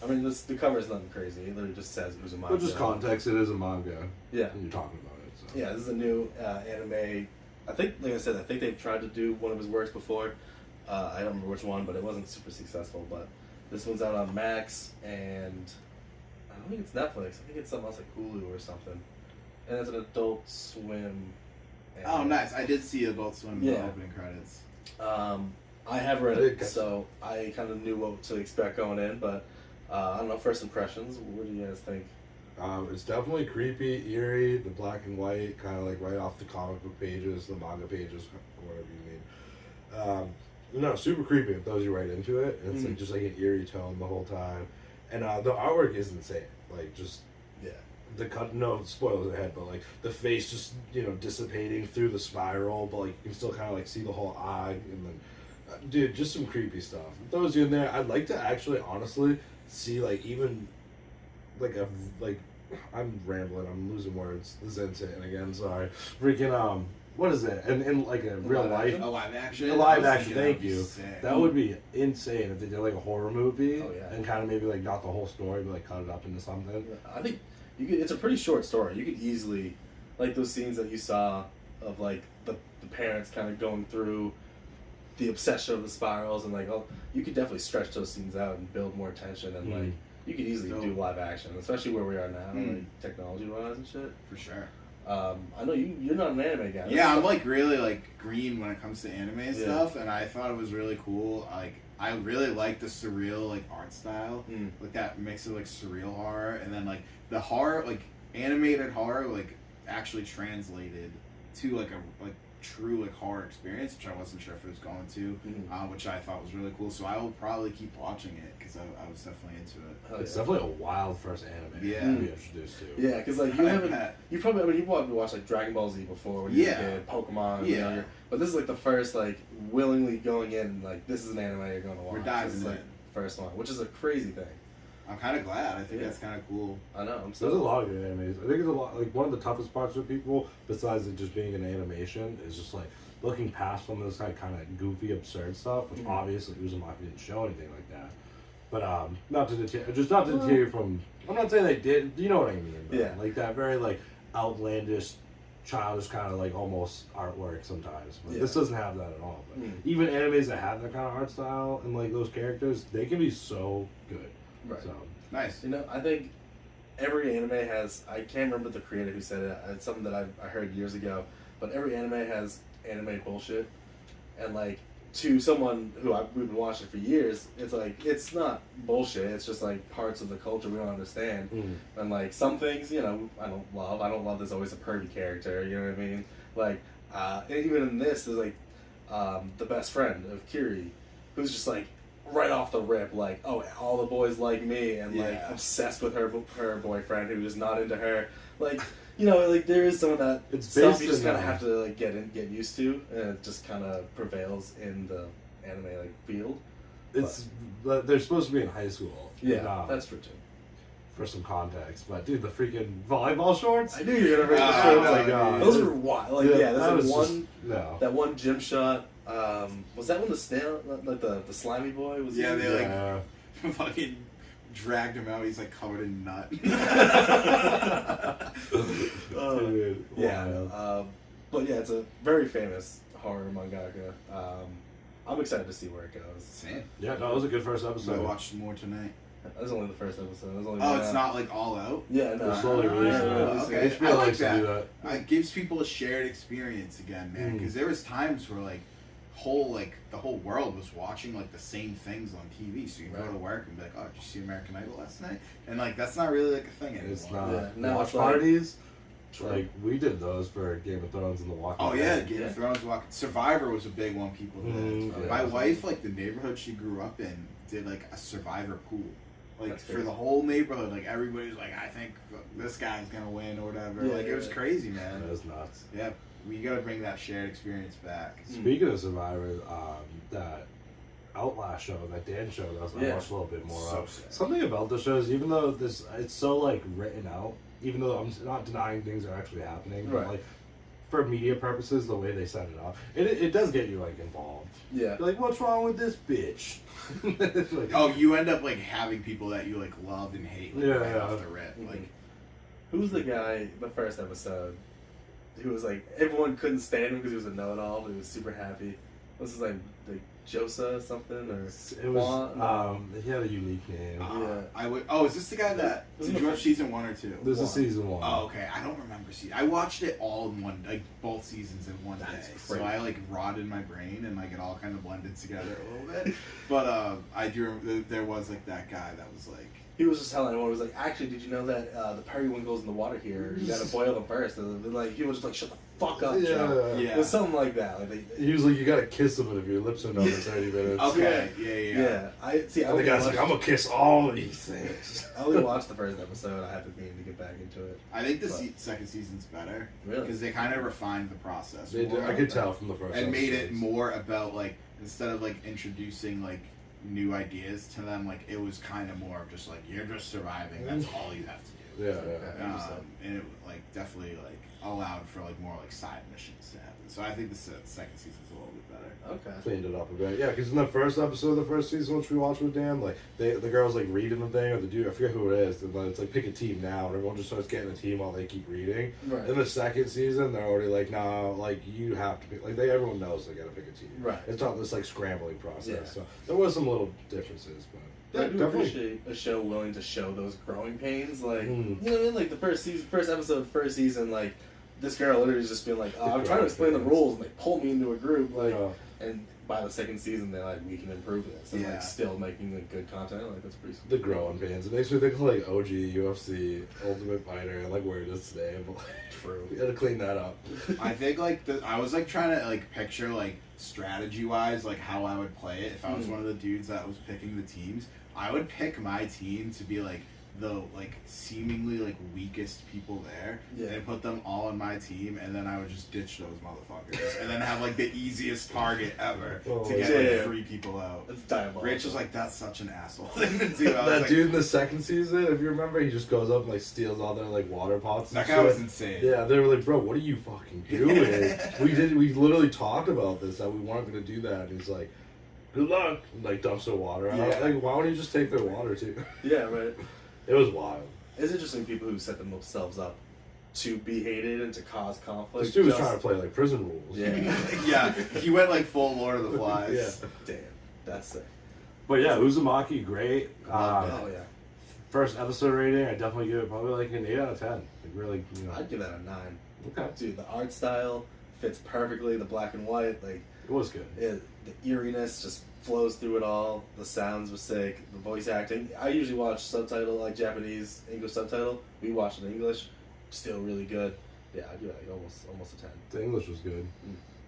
[SPEAKER 2] I mean, the cover is nothing crazy. It literally just says Uzumaki.
[SPEAKER 1] But just context, it is a manga.
[SPEAKER 2] Yeah.
[SPEAKER 1] And you're talking about it. So.
[SPEAKER 2] Yeah, this is a new anime. I think, like I said, I think they've tried to do one of his works before. I don't remember which one, but it wasn't super successful. But this one's out on Max, and I don't think it's Netflix. I think it's something else like Hulu or something. And it's an Adult Swim.
[SPEAKER 3] Oh, nice. I did see Adult Swim in the
[SPEAKER 2] Yeah.
[SPEAKER 3] opening credits.
[SPEAKER 2] I have read it, so I kind of knew what to expect going in. But I don't know. First impressions. What do you guys think?
[SPEAKER 1] It's definitely creepy, eerie, the black and white, kind of like right off the comic book pages, the manga pages, whatever you mean. No, super creepy. It throws you right into it. And it's like just like an eerie tone the whole time, and the artwork is insane. Like just the cut. No spoilers ahead, but like the face just dissipating through the spiral, but like you can still kind of like see the whole eye, and then dude, just some creepy stuff. It throws you in there. I'd like to actually, honestly, see like even like I'm rambling. I'm losing words. The Zen's hitting again. Sorry. Freaking what is it? And like a real life.
[SPEAKER 3] A live action.
[SPEAKER 1] A live
[SPEAKER 3] I was
[SPEAKER 1] action.
[SPEAKER 3] thinking
[SPEAKER 1] Thank
[SPEAKER 3] that'd be
[SPEAKER 1] you.
[SPEAKER 3] sick.
[SPEAKER 1] That would be insane if they did like a horror movie.
[SPEAKER 2] Oh, yeah.
[SPEAKER 1] And kind of maybe like got the whole story, but like cut it up into something.
[SPEAKER 2] I think you could. It's a pretty short story. You could easily, like those scenes that you saw of like the parents kind of going through the obsession of the spirals and like you could definitely stretch those scenes out and build more tension and like you could easily do live action, especially where we are now, like technology wise and shit.
[SPEAKER 3] For sure.
[SPEAKER 2] I know you're not an anime guy.
[SPEAKER 3] Yeah, I'm like really like green when it comes to anime and stuff, and I thought it was really cool. Like I really like the surreal like art style, like that mix of like surreal horror and then like the horror, like animated horror, like actually translated to like a true like horror experience, which I wasn't sure if it was going to, which I thought was really cool. So I will probably keep watching it because I was definitely into it.
[SPEAKER 1] It's definitely a wild first anime to be introduced to.
[SPEAKER 2] Yeah, because like you probably watched like Dragon Ball Z before when you were a kid, Pokemon, younger, but this is like the first like willingly going in like this is an anime you're going to watch.
[SPEAKER 3] We're diving
[SPEAKER 2] this is like
[SPEAKER 3] in.
[SPEAKER 2] first one, which is a crazy thing.
[SPEAKER 3] I'm kind of glad. I think that's kind of cool.
[SPEAKER 2] I know.
[SPEAKER 1] There's a lot of good animes. I think it's a lot like one of the toughest parts for people, besides it just being an animation, is just like looking past some of this kind of goofy, absurd stuff, which obviously Uzumaki didn't show anything like that. But not to deter you from. I'm not saying they did. You know what I mean? But, like that very like outlandish, childish kind of like almost artwork sometimes. But this doesn't have that at all. But even animes that have that kind of art style and like those characters, they can be so good.
[SPEAKER 2] Right.
[SPEAKER 1] So
[SPEAKER 3] Nice.
[SPEAKER 2] You know, I think every anime has. I can't remember the creator who said it. It's something that I heard years ago. But every anime has anime bullshit, and like to someone who we've been watching for years, it's like it's not bullshit. It's just like parts of the culture we don't understand, and like some things, I don't love. I don't love there's always a pervy character. You know what I mean? Like even in this, there's like the best friend of Kiri, who's just like right off the rip, like, oh, all the boys like me, and like obsessed with her boyfriend who is not into her. Like you know, like there is some of that
[SPEAKER 1] It's
[SPEAKER 2] stuff
[SPEAKER 1] based
[SPEAKER 2] you just
[SPEAKER 1] in,
[SPEAKER 2] kind of have to like get used to, and it just kind of prevails in the anime like field.
[SPEAKER 1] They're supposed to be in high school.
[SPEAKER 2] Yeah,
[SPEAKER 1] and,
[SPEAKER 2] that's true too.
[SPEAKER 1] for some context. But dude, the freaking volleyball shorts.
[SPEAKER 2] I knew you were gonna bring the
[SPEAKER 3] Oh
[SPEAKER 2] shorts.
[SPEAKER 3] my
[SPEAKER 2] Like,
[SPEAKER 1] God.
[SPEAKER 2] those were wild. Like, yeah,
[SPEAKER 1] that
[SPEAKER 2] there's
[SPEAKER 1] was
[SPEAKER 2] like
[SPEAKER 1] just-
[SPEAKER 2] one
[SPEAKER 1] no.
[SPEAKER 2] that one gym shot. Was that when the snail, like the slimy boy was?
[SPEAKER 3] Yeah,
[SPEAKER 2] in?
[SPEAKER 3] they like
[SPEAKER 1] Yeah.
[SPEAKER 3] fucking dragged him out. He's like covered in nut.
[SPEAKER 1] Dude,
[SPEAKER 2] Yeah,
[SPEAKER 1] wild.
[SPEAKER 2] but yeah, it's a very famous horror mangaka. I'm excited to see where it goes.
[SPEAKER 3] Same.
[SPEAKER 1] Yeah, no, it was a good first
[SPEAKER 3] So I
[SPEAKER 1] episode.
[SPEAKER 3] watched more tonight.
[SPEAKER 2] That was only the first episode. That was only
[SPEAKER 3] Oh,
[SPEAKER 2] one
[SPEAKER 3] it's
[SPEAKER 2] out.
[SPEAKER 3] not like all out.
[SPEAKER 2] Yeah, no.
[SPEAKER 1] They're slowly releasing
[SPEAKER 2] yeah,
[SPEAKER 1] it.
[SPEAKER 2] releasing
[SPEAKER 3] Okay.
[SPEAKER 1] HBO
[SPEAKER 3] I like
[SPEAKER 1] likes to do
[SPEAKER 3] that.
[SPEAKER 1] that.
[SPEAKER 3] It gives people a shared experience again, man.
[SPEAKER 1] Mm.
[SPEAKER 3] Because there was times where the whole world was watching like the same things on TV. So you go to work and be like, "Oh, did you see American Idol last night?" And like that's not really like a thing anymore.
[SPEAKER 1] It's not.
[SPEAKER 2] Yeah, no,
[SPEAKER 1] Watch
[SPEAKER 2] it's like-
[SPEAKER 1] parties.
[SPEAKER 2] True.
[SPEAKER 1] Like we did those for Game of Thrones and The Walking
[SPEAKER 3] Oh yeah,
[SPEAKER 1] Dead.
[SPEAKER 3] Game
[SPEAKER 2] Yeah.
[SPEAKER 3] of Thrones, Survivor was a big one. People did.
[SPEAKER 1] Mm,
[SPEAKER 3] My
[SPEAKER 2] yeah.
[SPEAKER 3] wife, like the neighborhood she grew up in, did like a Survivor pool. Like
[SPEAKER 2] That's
[SPEAKER 3] for
[SPEAKER 2] crazy.
[SPEAKER 3] the whole neighborhood, like everybody was like, I think this guy's gonna win or whatever.
[SPEAKER 2] Yeah,
[SPEAKER 3] like it was
[SPEAKER 2] yeah.
[SPEAKER 3] crazy, man.
[SPEAKER 1] That was nuts.
[SPEAKER 3] Yeah, we gotta bring that shared experience back.
[SPEAKER 1] Speaking of Survivor, that Outlast show, that Dan show, that I
[SPEAKER 2] Yeah.
[SPEAKER 1] watched a little bit more
[SPEAKER 3] So
[SPEAKER 1] of.
[SPEAKER 3] sick.
[SPEAKER 1] Something about the shows, even though it's so like written out, even though I'm not denying things are actually happening, but
[SPEAKER 2] Right.
[SPEAKER 1] like for media purposes, the way they set it up, it does get you like involved.
[SPEAKER 2] Yeah.
[SPEAKER 1] You're like, what's wrong with this bitch? It's like,
[SPEAKER 3] Oh, you end up like having people that you like love and hate like,
[SPEAKER 1] Yeah,
[SPEAKER 3] right
[SPEAKER 1] yeah.
[SPEAKER 3] off the rip.
[SPEAKER 2] Mhm.
[SPEAKER 3] Like,
[SPEAKER 2] Who's the guy? The first episode, who was like everyone couldn't stand him because he was a know-it-all, but he was super happy. What's his name? Like Josa something or
[SPEAKER 1] it was.
[SPEAKER 2] Juan?
[SPEAKER 1] He had a unique name.
[SPEAKER 2] Yeah.
[SPEAKER 3] I would. Oh, is this the guy that?
[SPEAKER 2] Isn't
[SPEAKER 3] Did
[SPEAKER 2] it
[SPEAKER 3] you watch season 1 or 2?
[SPEAKER 1] This is
[SPEAKER 2] Juan.
[SPEAKER 1] season 1.
[SPEAKER 3] Oh, okay. I don't remember season. I watched it all in one, like both seasons in one
[SPEAKER 2] That's
[SPEAKER 3] day.
[SPEAKER 2] crazy.
[SPEAKER 3] So I like rotted my brain and like it all kind of blended together a little bit. But I do remember there was like that guy that was like.
[SPEAKER 2] He was just telling everyone, he was like, actually, did you know that the periwinkles in the water here, you gotta boil them first? And then, like, he was just like, shut the fuck up, Joe.
[SPEAKER 3] Yeah.
[SPEAKER 2] It was something like that. Like,
[SPEAKER 1] He was like, you gotta kiss him if your lips are numb for 30 minutes.
[SPEAKER 3] Okay. Yeah.
[SPEAKER 2] yeah. I see. I
[SPEAKER 1] And the
[SPEAKER 2] only
[SPEAKER 1] guy's like,
[SPEAKER 2] watched-
[SPEAKER 1] I'm gonna kiss all of these things.
[SPEAKER 2] I only watched the first episode. I haven't been to get back into it.
[SPEAKER 3] I think the
[SPEAKER 2] But-
[SPEAKER 3] second season's better.
[SPEAKER 2] Really?
[SPEAKER 3] Because they kind of refined the process.
[SPEAKER 1] They
[SPEAKER 3] more
[SPEAKER 1] did, I could tell from the first
[SPEAKER 3] and made it
[SPEAKER 1] episodes.
[SPEAKER 3] more about like instead of like introducing like new ideas to them, like it was kind of more of just like you're just surviving. That's all you have to do.
[SPEAKER 1] Yeah, yeah.
[SPEAKER 3] And it like definitely like allowed for like more like side missions to happen. So I think the second season's a little bit better.
[SPEAKER 2] Okay.
[SPEAKER 1] Cleaned it up a bit. Yeah, because in the first episode of the first season, which we watched with Dan, like the girl's like reading the thing, or the dude, I forget who it is, and then it's like pick a team now, and everyone just starts getting a team while they keep reading.
[SPEAKER 2] Right.
[SPEAKER 1] In the second season, they're already like, no, like you have to pick. Like everyone knows they gotta pick a team.
[SPEAKER 2] Right.
[SPEAKER 1] It's not this like scrambling process.
[SPEAKER 2] Yeah.
[SPEAKER 1] So there was some little differences, but
[SPEAKER 2] I
[SPEAKER 1] yeah,
[SPEAKER 2] do
[SPEAKER 1] definitely.
[SPEAKER 2] appreciate a show willing to show those growing pains. Like,
[SPEAKER 1] Mm.
[SPEAKER 2] you know what I mean? Like the first episode, first season, like this girl literally is just being like,
[SPEAKER 1] The
[SPEAKER 2] I'm trying to
[SPEAKER 1] growing
[SPEAKER 2] explain the
[SPEAKER 1] pains.
[SPEAKER 2] rules, and they pull me into a group, like,
[SPEAKER 1] Yeah.
[SPEAKER 2] and by the second season, they're like, we can improve this, and
[SPEAKER 3] Yeah.
[SPEAKER 2] like still making like, good content. Like that's pretty.
[SPEAKER 1] The growing pains. It makes me think of like OG, UFC, Ultimate Fighter, and like where it is today. But like,
[SPEAKER 2] True.
[SPEAKER 1] we gotta clean that up.
[SPEAKER 3] I think like I was like trying to like picture like strategy wise like how I would play it if I was one of the dudes that was picking the teams. I would pick my team to be like the like seemingly like weakest people there
[SPEAKER 2] Yeah.
[SPEAKER 3] and put them all on my team, and then I would just ditch those motherfuckers and then have like the easiest target ever
[SPEAKER 1] Oh,
[SPEAKER 3] to get
[SPEAKER 2] yeah.
[SPEAKER 3] like 3 people out.
[SPEAKER 2] It's diabolical.
[SPEAKER 3] Rachel's like, that's such an asshole thing to do. I was
[SPEAKER 1] That
[SPEAKER 3] like,
[SPEAKER 1] dude in the second season, if you remember, he just goes up and like steals all their like water pots.
[SPEAKER 3] that
[SPEAKER 1] and
[SPEAKER 3] guy was
[SPEAKER 1] shit.
[SPEAKER 3] insane.
[SPEAKER 1] Yeah, they were like, bro, what are you fucking doing? We literally talked about this, that we weren't gonna do that. And he's like, good luck. And, like dumps their water out.
[SPEAKER 3] Yeah.
[SPEAKER 1] Like, why don't you just take their water too?
[SPEAKER 2] Yeah, right.
[SPEAKER 1] It was wild.
[SPEAKER 2] It's interesting people who set themselves up to be hated and to cause conflict.
[SPEAKER 1] This dude was
[SPEAKER 2] just-
[SPEAKER 1] trying to play like prison rules.
[SPEAKER 2] Yeah.
[SPEAKER 3] Yeah, he went like full Lord of the Flies.
[SPEAKER 1] Yeah.
[SPEAKER 2] Damn, that's sick.
[SPEAKER 1] But yeah, Uzumaki, great.
[SPEAKER 2] Oh yeah.
[SPEAKER 1] First episode rating, I definitely give it probably like an 8 out of 10. Like really, you know.
[SPEAKER 2] I'd give that a 9.
[SPEAKER 1] Okay.
[SPEAKER 2] Dude, the art style fits perfectly. The black and white, like
[SPEAKER 1] It was good.
[SPEAKER 2] the eeriness just flows through it all. The sounds were sick. The voice acting. I usually watch subtitle, like Japanese, English subtitle. We watched it in English. Still really good. Yeah, I'd give it like almost a 10.
[SPEAKER 1] The English was good.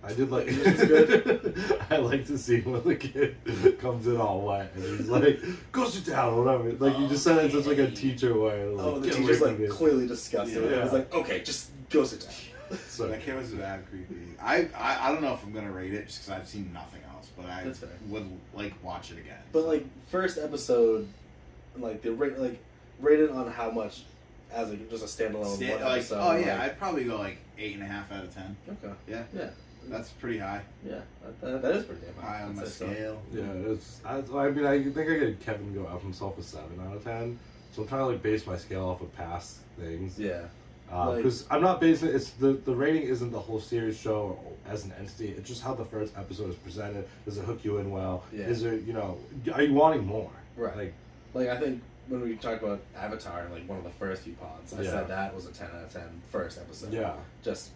[SPEAKER 1] I did like.
[SPEAKER 2] It's good.
[SPEAKER 1] I like to see when the kid comes in all wet and he's like, "Go sit down," or whatever. Like you just said it in such like a teacher way. Like,
[SPEAKER 2] Oh, the
[SPEAKER 1] "Get
[SPEAKER 2] teacher's
[SPEAKER 1] away
[SPEAKER 2] like
[SPEAKER 1] from me."
[SPEAKER 2] clearly disgusted. with it.
[SPEAKER 1] Yeah.
[SPEAKER 2] He's like, okay, just go sit down.
[SPEAKER 1] So
[SPEAKER 3] That kid was bad creepy. I don't know if I'm gonna rate it just because I've seen nothing else, but I
[SPEAKER 2] That's fair.
[SPEAKER 3] would like watch it again.
[SPEAKER 2] But like first episode, like the rated on how much as like just a standalone one
[SPEAKER 3] like,
[SPEAKER 2] episode.
[SPEAKER 3] oh yeah,
[SPEAKER 2] like,
[SPEAKER 3] I'd probably go like 8.5 out of 10.
[SPEAKER 2] okay,
[SPEAKER 3] Yeah,
[SPEAKER 2] yeah,
[SPEAKER 3] that's pretty high.
[SPEAKER 2] yeah, that is pretty damn
[SPEAKER 3] High on
[SPEAKER 2] I'd
[SPEAKER 3] my
[SPEAKER 2] say so.
[SPEAKER 3] scale.
[SPEAKER 1] yeah, it's. I mean, I think I get Kevin go up himself a 7 out of 10. So I'm trying to like base my scale off of past things.
[SPEAKER 2] Yeah,
[SPEAKER 1] Because I'm not basing it's the rating isn't the whole series show as an entity. It's just how the first episode is presented. Does it hook you in well?
[SPEAKER 2] Yeah.
[SPEAKER 1] Is it are you wanting more?
[SPEAKER 2] Right. Like I think when we talked about Avatar, like one of the first few pods, I
[SPEAKER 1] Yeah.
[SPEAKER 2] said that was a 10 out of 10 first episode.
[SPEAKER 1] Yeah.
[SPEAKER 2] Just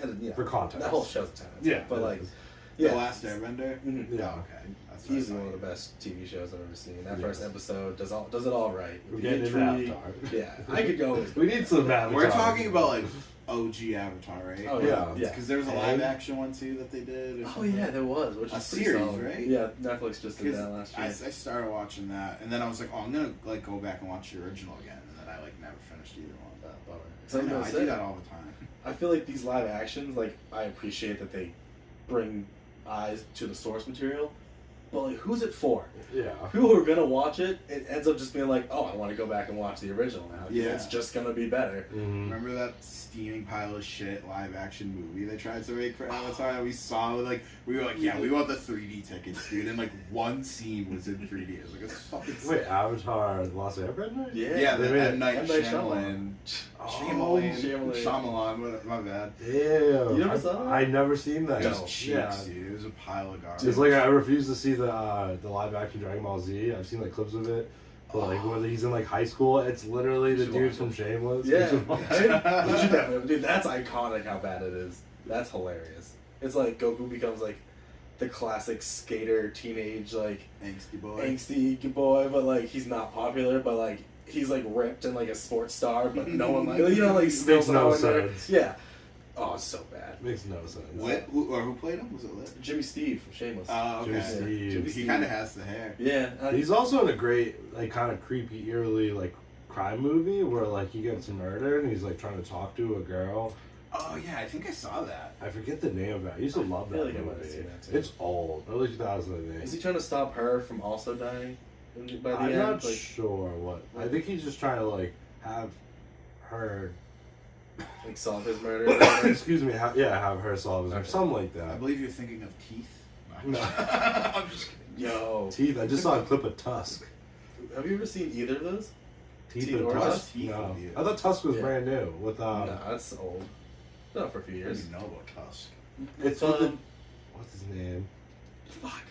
[SPEAKER 2] and,
[SPEAKER 1] For context.
[SPEAKER 2] that whole show's a 10 out of 10.
[SPEAKER 1] Yeah,
[SPEAKER 2] but
[SPEAKER 1] it
[SPEAKER 2] like,
[SPEAKER 1] is.
[SPEAKER 3] The
[SPEAKER 2] yeah,
[SPEAKER 3] Last Airbender.
[SPEAKER 2] Mhm.
[SPEAKER 1] Yeah.
[SPEAKER 3] Oh, okay. That's what I
[SPEAKER 2] easily
[SPEAKER 3] thought.
[SPEAKER 2] one of the best TV shows I've ever seen. That
[SPEAKER 1] Yes.
[SPEAKER 2] first episode does it all right.
[SPEAKER 1] We're
[SPEAKER 2] The
[SPEAKER 1] getting into
[SPEAKER 2] intrigue-
[SPEAKER 1] Avatar.
[SPEAKER 2] Yeah, I could go.
[SPEAKER 1] We need some Avatar.
[SPEAKER 3] We're talking about like OG Avatar, right?
[SPEAKER 2] Oh
[SPEAKER 1] Yeah.
[SPEAKER 2] yeah.
[SPEAKER 3] Because there was a live action one too that they did. or
[SPEAKER 2] Oh
[SPEAKER 3] something.
[SPEAKER 2] yeah, there was, which
[SPEAKER 3] A
[SPEAKER 2] is pretty
[SPEAKER 3] series,
[SPEAKER 2] solid.
[SPEAKER 3] right?
[SPEAKER 2] Yeah, Netflix just did
[SPEAKER 3] 'Cause
[SPEAKER 2] that last year.
[SPEAKER 3] I started watching that, and then I was like, oh, I'm gonna like go back and watch the original again, and then I like never finished either one.
[SPEAKER 2] Bummer.
[SPEAKER 3] So
[SPEAKER 2] I was gonna
[SPEAKER 3] I
[SPEAKER 2] say,
[SPEAKER 3] do that all the time.
[SPEAKER 2] I feel like these live actions, like I appreciate that they bring eyes to the source material, but like who's it for?
[SPEAKER 1] Yeah.
[SPEAKER 2] People who are gonna watch it, it ends up just being like, oh, I want to go back and watch the original now. 'Cause
[SPEAKER 3] Yeah.
[SPEAKER 2] it's just gonna be better.
[SPEAKER 1] Mhm.
[SPEAKER 3] Remember that steaming pile of shit live action movie they tried to make for Avatar that we saw? Like we were like, yeah, we want the 3D tickets, dude, and like one scene was in 3D. It was like, it's fucking
[SPEAKER 1] Wait, Avatar: The Last Airbender?
[SPEAKER 3] Yeah,
[SPEAKER 1] they
[SPEAKER 3] the
[SPEAKER 1] made
[SPEAKER 3] M.
[SPEAKER 1] it.
[SPEAKER 3] Night
[SPEAKER 2] M. Night
[SPEAKER 3] Shyamalan.
[SPEAKER 1] Oh,
[SPEAKER 3] Shyamalan, my bad.
[SPEAKER 1] Damn.
[SPEAKER 2] You never saw that?
[SPEAKER 1] I never seen that.
[SPEAKER 3] It
[SPEAKER 2] No.
[SPEAKER 3] was cheeks,
[SPEAKER 1] Yeah.
[SPEAKER 3] dude. It was a pile of garbage.
[SPEAKER 1] It's like I refuse to see the live action Dragon Ball Z. I've seen like clips of it, but like when he's in like high school, it's literally the
[SPEAKER 2] should
[SPEAKER 1] dudes
[SPEAKER 2] watch
[SPEAKER 1] from Shameless. You
[SPEAKER 2] Yeah,
[SPEAKER 1] should watch
[SPEAKER 2] right?
[SPEAKER 1] it.
[SPEAKER 2] You should definitely, dude. That's iconic. How bad it is. That's hilarious. It's like Goku becomes like the classic skater, teenage, like
[SPEAKER 3] Angsty boy.
[SPEAKER 2] angsty boy, but like he's not popular, but like he's like ripped and like a sports star, but no one like like still
[SPEAKER 1] Makes no
[SPEAKER 2] in there.
[SPEAKER 1] sense.
[SPEAKER 2] Yeah. Oh, it's so bad.
[SPEAKER 1] Makes no sense.
[SPEAKER 3] Lit? Who played him? Was it Lit?
[SPEAKER 2] Jimmy Steve from Shameless.
[SPEAKER 3] Oh,
[SPEAKER 1] Jimmy
[SPEAKER 3] okay.
[SPEAKER 1] Steve.
[SPEAKER 2] Jimmy
[SPEAKER 3] He
[SPEAKER 2] Steve.
[SPEAKER 3] kind of has the hair.
[SPEAKER 2] Yeah.
[SPEAKER 1] He's also in a great, like, kind of creepy, eerily, like, crime movie where, like, he gets murdered and he's, like, trying to talk to a girl.
[SPEAKER 3] Oh yeah, I think I saw that.
[SPEAKER 1] I forget the name of it. I used to love
[SPEAKER 2] feel
[SPEAKER 1] that
[SPEAKER 2] like I might have
[SPEAKER 1] movie.
[SPEAKER 2] seen that too.
[SPEAKER 1] It's old, early 2000s, I
[SPEAKER 2] Is
[SPEAKER 1] think.
[SPEAKER 2] he trying to stop her from also dying by the
[SPEAKER 1] I'm
[SPEAKER 2] end?
[SPEAKER 1] not
[SPEAKER 2] Like,
[SPEAKER 1] sure what. I think he's just trying to, like, have her.
[SPEAKER 2] like solve his murder.
[SPEAKER 1] Excuse me. Have her solve his
[SPEAKER 2] Okay.
[SPEAKER 1] something like
[SPEAKER 3] I
[SPEAKER 1] that.
[SPEAKER 3] believe you're thinking of Teeth.
[SPEAKER 1] No.
[SPEAKER 3] I'm just kidding.
[SPEAKER 2] Yo.
[SPEAKER 1] Teeth. I just saw a clip of Tusk.
[SPEAKER 2] Have you ever seen either of those?
[SPEAKER 1] Teeth
[SPEAKER 2] Teeth
[SPEAKER 1] and
[SPEAKER 2] or
[SPEAKER 1] Tusk.
[SPEAKER 3] Tusk? Teeth
[SPEAKER 1] No,
[SPEAKER 3] with you.
[SPEAKER 1] I thought Tusk was
[SPEAKER 2] Yeah.
[SPEAKER 1] brand new. With
[SPEAKER 2] No, that's old. Been out for a few
[SPEAKER 3] I don't
[SPEAKER 2] years.
[SPEAKER 3] even know about Tusk.
[SPEAKER 1] it's with the, what's his name?
[SPEAKER 2] Fuck.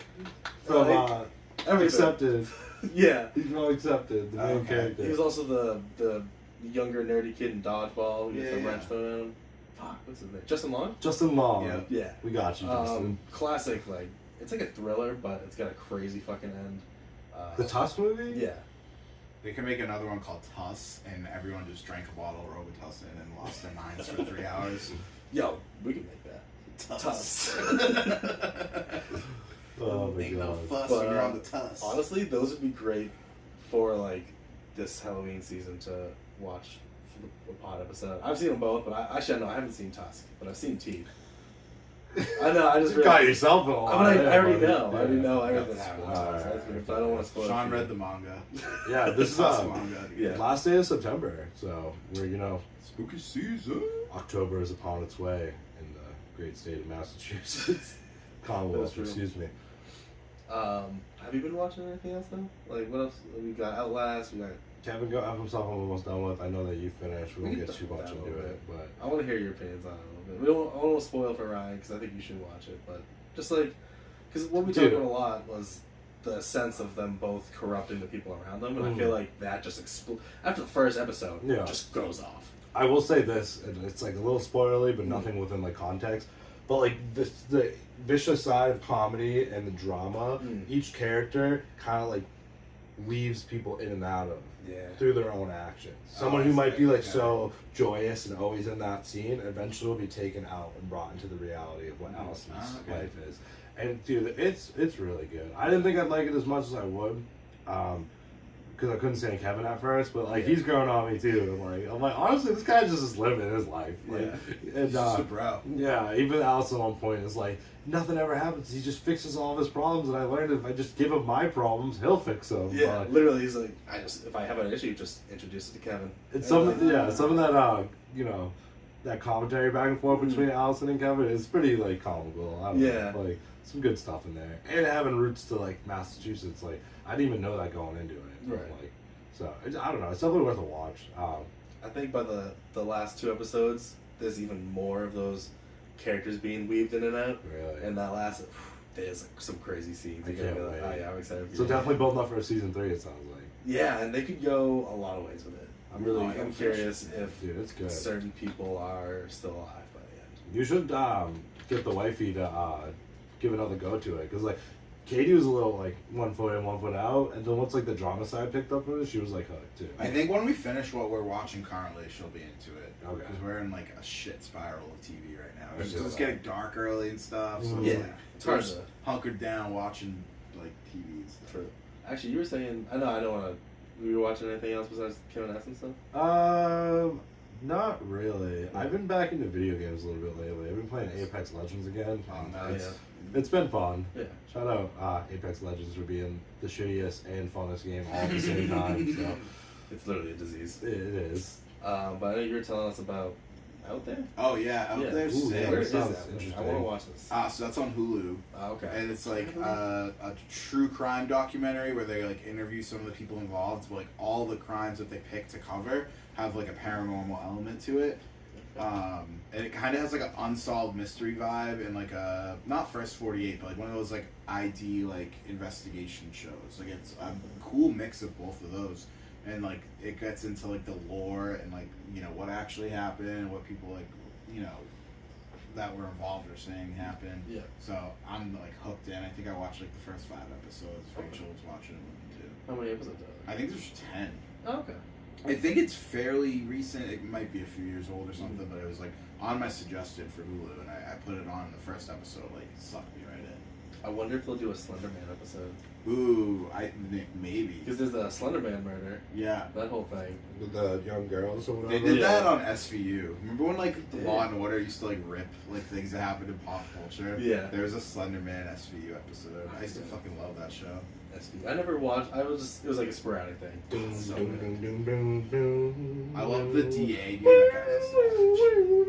[SPEAKER 1] From
[SPEAKER 2] Everything.
[SPEAKER 1] Accepted.
[SPEAKER 2] Yeah.
[SPEAKER 1] He's from Accepted. The main
[SPEAKER 3] Okay.
[SPEAKER 1] character.
[SPEAKER 2] He was also the younger nerdy kid in Dodgeball. He
[SPEAKER 3] Yeah,
[SPEAKER 2] gets the
[SPEAKER 3] yeah.
[SPEAKER 2] wrench thrown at him. Fuck, what's his name? Justin Long?
[SPEAKER 1] Justin Long.
[SPEAKER 3] Yeah.
[SPEAKER 2] Yeah.
[SPEAKER 1] We got you, Justin.
[SPEAKER 2] Classic, like, it's like a thriller, but it's got a crazy fucking end.
[SPEAKER 1] The Tusk movie?
[SPEAKER 2] Yeah.
[SPEAKER 3] They could make another one called Tuss, and everyone just drank a bottle of Robitussin and lost their minds for 3 hours.
[SPEAKER 2] Yo, we can make that.
[SPEAKER 3] Tuss.
[SPEAKER 1] Oh my
[SPEAKER 3] Make no
[SPEAKER 1] god.
[SPEAKER 3] fuss
[SPEAKER 2] But,
[SPEAKER 3] when you're on the Tuss.
[SPEAKER 2] Honestly, those would be great for, like, this Halloween season to watch for the pod episode. I've seen them both, but I haven't seen Tusk, but I've seen Teeth. I know, I just
[SPEAKER 1] You got yourself in a lot.
[SPEAKER 2] I
[SPEAKER 1] there,
[SPEAKER 2] already
[SPEAKER 1] buddy.
[SPEAKER 2] know. I already
[SPEAKER 1] Yeah.
[SPEAKER 2] know
[SPEAKER 3] Yeah,
[SPEAKER 2] everything
[SPEAKER 3] that's
[SPEAKER 2] happens.
[SPEAKER 1] alright,
[SPEAKER 2] That's weird, but I don't want to spoil it.
[SPEAKER 3] Sean
[SPEAKER 2] for you.
[SPEAKER 3] read the manga.
[SPEAKER 1] Yeah, this is
[SPEAKER 3] Tuss manga.
[SPEAKER 2] Yeah.
[SPEAKER 1] last day of September, so we're
[SPEAKER 3] Spooky season.
[SPEAKER 1] October is upon its way in the great state of Massachusetts, Commonwealth.
[SPEAKER 2] That's true.
[SPEAKER 1] Excuse me.
[SPEAKER 2] Have you been watching anything else though? Like what else? We got Outlast. We got.
[SPEAKER 1] Kevin, go have himself almost done with. I know that you finished. We
[SPEAKER 2] We
[SPEAKER 1] won't
[SPEAKER 2] can
[SPEAKER 1] get too
[SPEAKER 2] talk
[SPEAKER 1] much
[SPEAKER 2] about
[SPEAKER 1] into
[SPEAKER 2] that a
[SPEAKER 1] it, but
[SPEAKER 2] I want to hear your opinions on it a little bit. I don't want to spoil for Ryan because I think you should watch it. But just like, because what we talked
[SPEAKER 1] Dude.
[SPEAKER 2] about a lot was the sense of them both corrupting the people around them, and I feel like that just after the first episode,
[SPEAKER 1] Yeah.
[SPEAKER 2] it just goes off.
[SPEAKER 1] I will say this, and it's like a little spoilerly, but nothing within like context. But like the vicious side of comedy and the drama,
[SPEAKER 2] Mm.
[SPEAKER 1] each character kind of like weaves people in and out of
[SPEAKER 2] Yeah.
[SPEAKER 1] through their own actions. Someone
[SPEAKER 3] I
[SPEAKER 1] who might
[SPEAKER 3] see,
[SPEAKER 1] be like
[SPEAKER 3] okay.
[SPEAKER 1] so joyous and always in that scene eventually will be taken out and brought into the reality of what Allison's
[SPEAKER 3] okay.
[SPEAKER 1] life is. And dude, it's really good. I didn't think I'd like it as much as I would, because I couldn't stand Kevin at first. But like he's growing on me too. I'm like honestly, this guy just is living his life. Like,
[SPEAKER 2] Yeah.
[SPEAKER 1] and
[SPEAKER 3] Just a bro.
[SPEAKER 1] yeah, even Allison at one point is like, nothing ever happens. He just fixes all of his problems, and I learned if I just give him my problems, he'll fix them.
[SPEAKER 2] Yeah,
[SPEAKER 1] But
[SPEAKER 2] literally, he's like, if I have an issue, just introduce it to Kevin.
[SPEAKER 1] it's some of that that commentary back and forth between Allison and Kevin is pretty like comical. I don't
[SPEAKER 2] Yeah.
[SPEAKER 1] know, like some good stuff in there, and having roots to like Massachusetts. Like I didn't even know that going into it.
[SPEAKER 2] Right.
[SPEAKER 1] Like, so I don't know. It's definitely worth a watch.
[SPEAKER 2] I think by the last 2 episodes, there's even more of those characters being weaved in and out.
[SPEAKER 1] Really.
[SPEAKER 2] And that last, there's like some crazy scenes.
[SPEAKER 1] I
[SPEAKER 2] You're gonna
[SPEAKER 1] can't
[SPEAKER 2] be like,
[SPEAKER 1] wait.
[SPEAKER 2] oh yeah, I'm excited for
[SPEAKER 1] So
[SPEAKER 2] you.
[SPEAKER 1] definitely building up for a season 3. It sounds like.
[SPEAKER 2] Yeah, and they could go a lot of ways with it. I'm curious if
[SPEAKER 1] Dude, it's good.
[SPEAKER 2] certain people are still alive by the end.
[SPEAKER 1] You should get the wifey to give another go to it, because like Katie was a little like 1 foot in, 1 foot out, and then once like the drama side picked up on it, she was like hooked too.
[SPEAKER 3] I think when we finish what we're watching currently, she'll be into it.
[SPEAKER 1] Okay.
[SPEAKER 3] Because we're in like a shit spiral of TV right now.
[SPEAKER 1] I
[SPEAKER 3] It's
[SPEAKER 1] feel
[SPEAKER 3] just
[SPEAKER 1] that.
[SPEAKER 3] getting dark early and stuff. So
[SPEAKER 1] Mhm.
[SPEAKER 3] it's
[SPEAKER 2] Yeah,
[SPEAKER 3] like,
[SPEAKER 2] it's
[SPEAKER 3] we're
[SPEAKER 2] hard
[SPEAKER 3] just
[SPEAKER 2] to.
[SPEAKER 3] hunkered down watching like TV and stuff.
[SPEAKER 2] For, actually, you were saying, I don't want to. Were you watching anything else besides Kevin S and stuff?
[SPEAKER 1] Not really. I've been back into video games a little bit lately. I've been playing Apex Legends again.
[SPEAKER 3] Oh,
[SPEAKER 1] and
[SPEAKER 3] nice.
[SPEAKER 1] It's been fun.
[SPEAKER 2] Yeah.
[SPEAKER 1] Shout out Apex Legends for being the shittiest and funnest game all at the same time. So
[SPEAKER 2] It's literally a disease.
[SPEAKER 1] it is.
[SPEAKER 2] But I know you were telling us about Out There.
[SPEAKER 3] Oh yeah, out
[SPEAKER 2] Yeah.
[SPEAKER 3] there.
[SPEAKER 1] Ooh,
[SPEAKER 3] sick.
[SPEAKER 1] yeah.
[SPEAKER 2] Where is
[SPEAKER 1] sounds
[SPEAKER 2] that?
[SPEAKER 1] interesting.
[SPEAKER 2] I want to watch this.
[SPEAKER 3] So that's on Hulu.
[SPEAKER 2] Okay.
[SPEAKER 3] And it's like a true crime documentary where they like interview some of the people involved, but like all the crimes that they pick to cover have like a paranormal element to it. And it kind of has like an unsolved mystery vibe and like a not First 48, but like one of those like ID like investigation shows. Like it's a cool mix of both of those, and like it gets into like the lore and like what actually happened, what people like that were involved are saying happened.
[SPEAKER 2] Yeah.
[SPEAKER 3] So I'm like hooked in. I think I watched like the first 5 episodes. Rachel was watching it with me too.
[SPEAKER 2] How many episodes are there?
[SPEAKER 3] I think there's 10.
[SPEAKER 2] Oh, okay.
[SPEAKER 3] I think it's fairly recent. It might be a few years old or something, but it was like on my suggested for Hulu, and I put it on the first episode. Like sucked me right in.
[SPEAKER 2] I wonder if they'll do a Slender Man episode.
[SPEAKER 3] Ooh, maybe.
[SPEAKER 2] Because there's the Slender Man murder.
[SPEAKER 3] Yeah.
[SPEAKER 2] That whole thing.
[SPEAKER 1] With the young girls or whatever.
[SPEAKER 3] They did
[SPEAKER 2] Yeah.
[SPEAKER 3] that on SVU. Remember when like
[SPEAKER 2] They did.
[SPEAKER 3] Law and Order used to like rip like things that happened in pop culture?
[SPEAKER 2] Yeah.
[SPEAKER 3] There was a Slender Man SVU episode. I used to fucking love that show.
[SPEAKER 2] SV. I never watched. It was like a sporadic thing.
[SPEAKER 1] Doom,
[SPEAKER 3] So
[SPEAKER 1] doom,
[SPEAKER 3] good.
[SPEAKER 1] doom, doom, doom,
[SPEAKER 3] I love the DA. Dude, that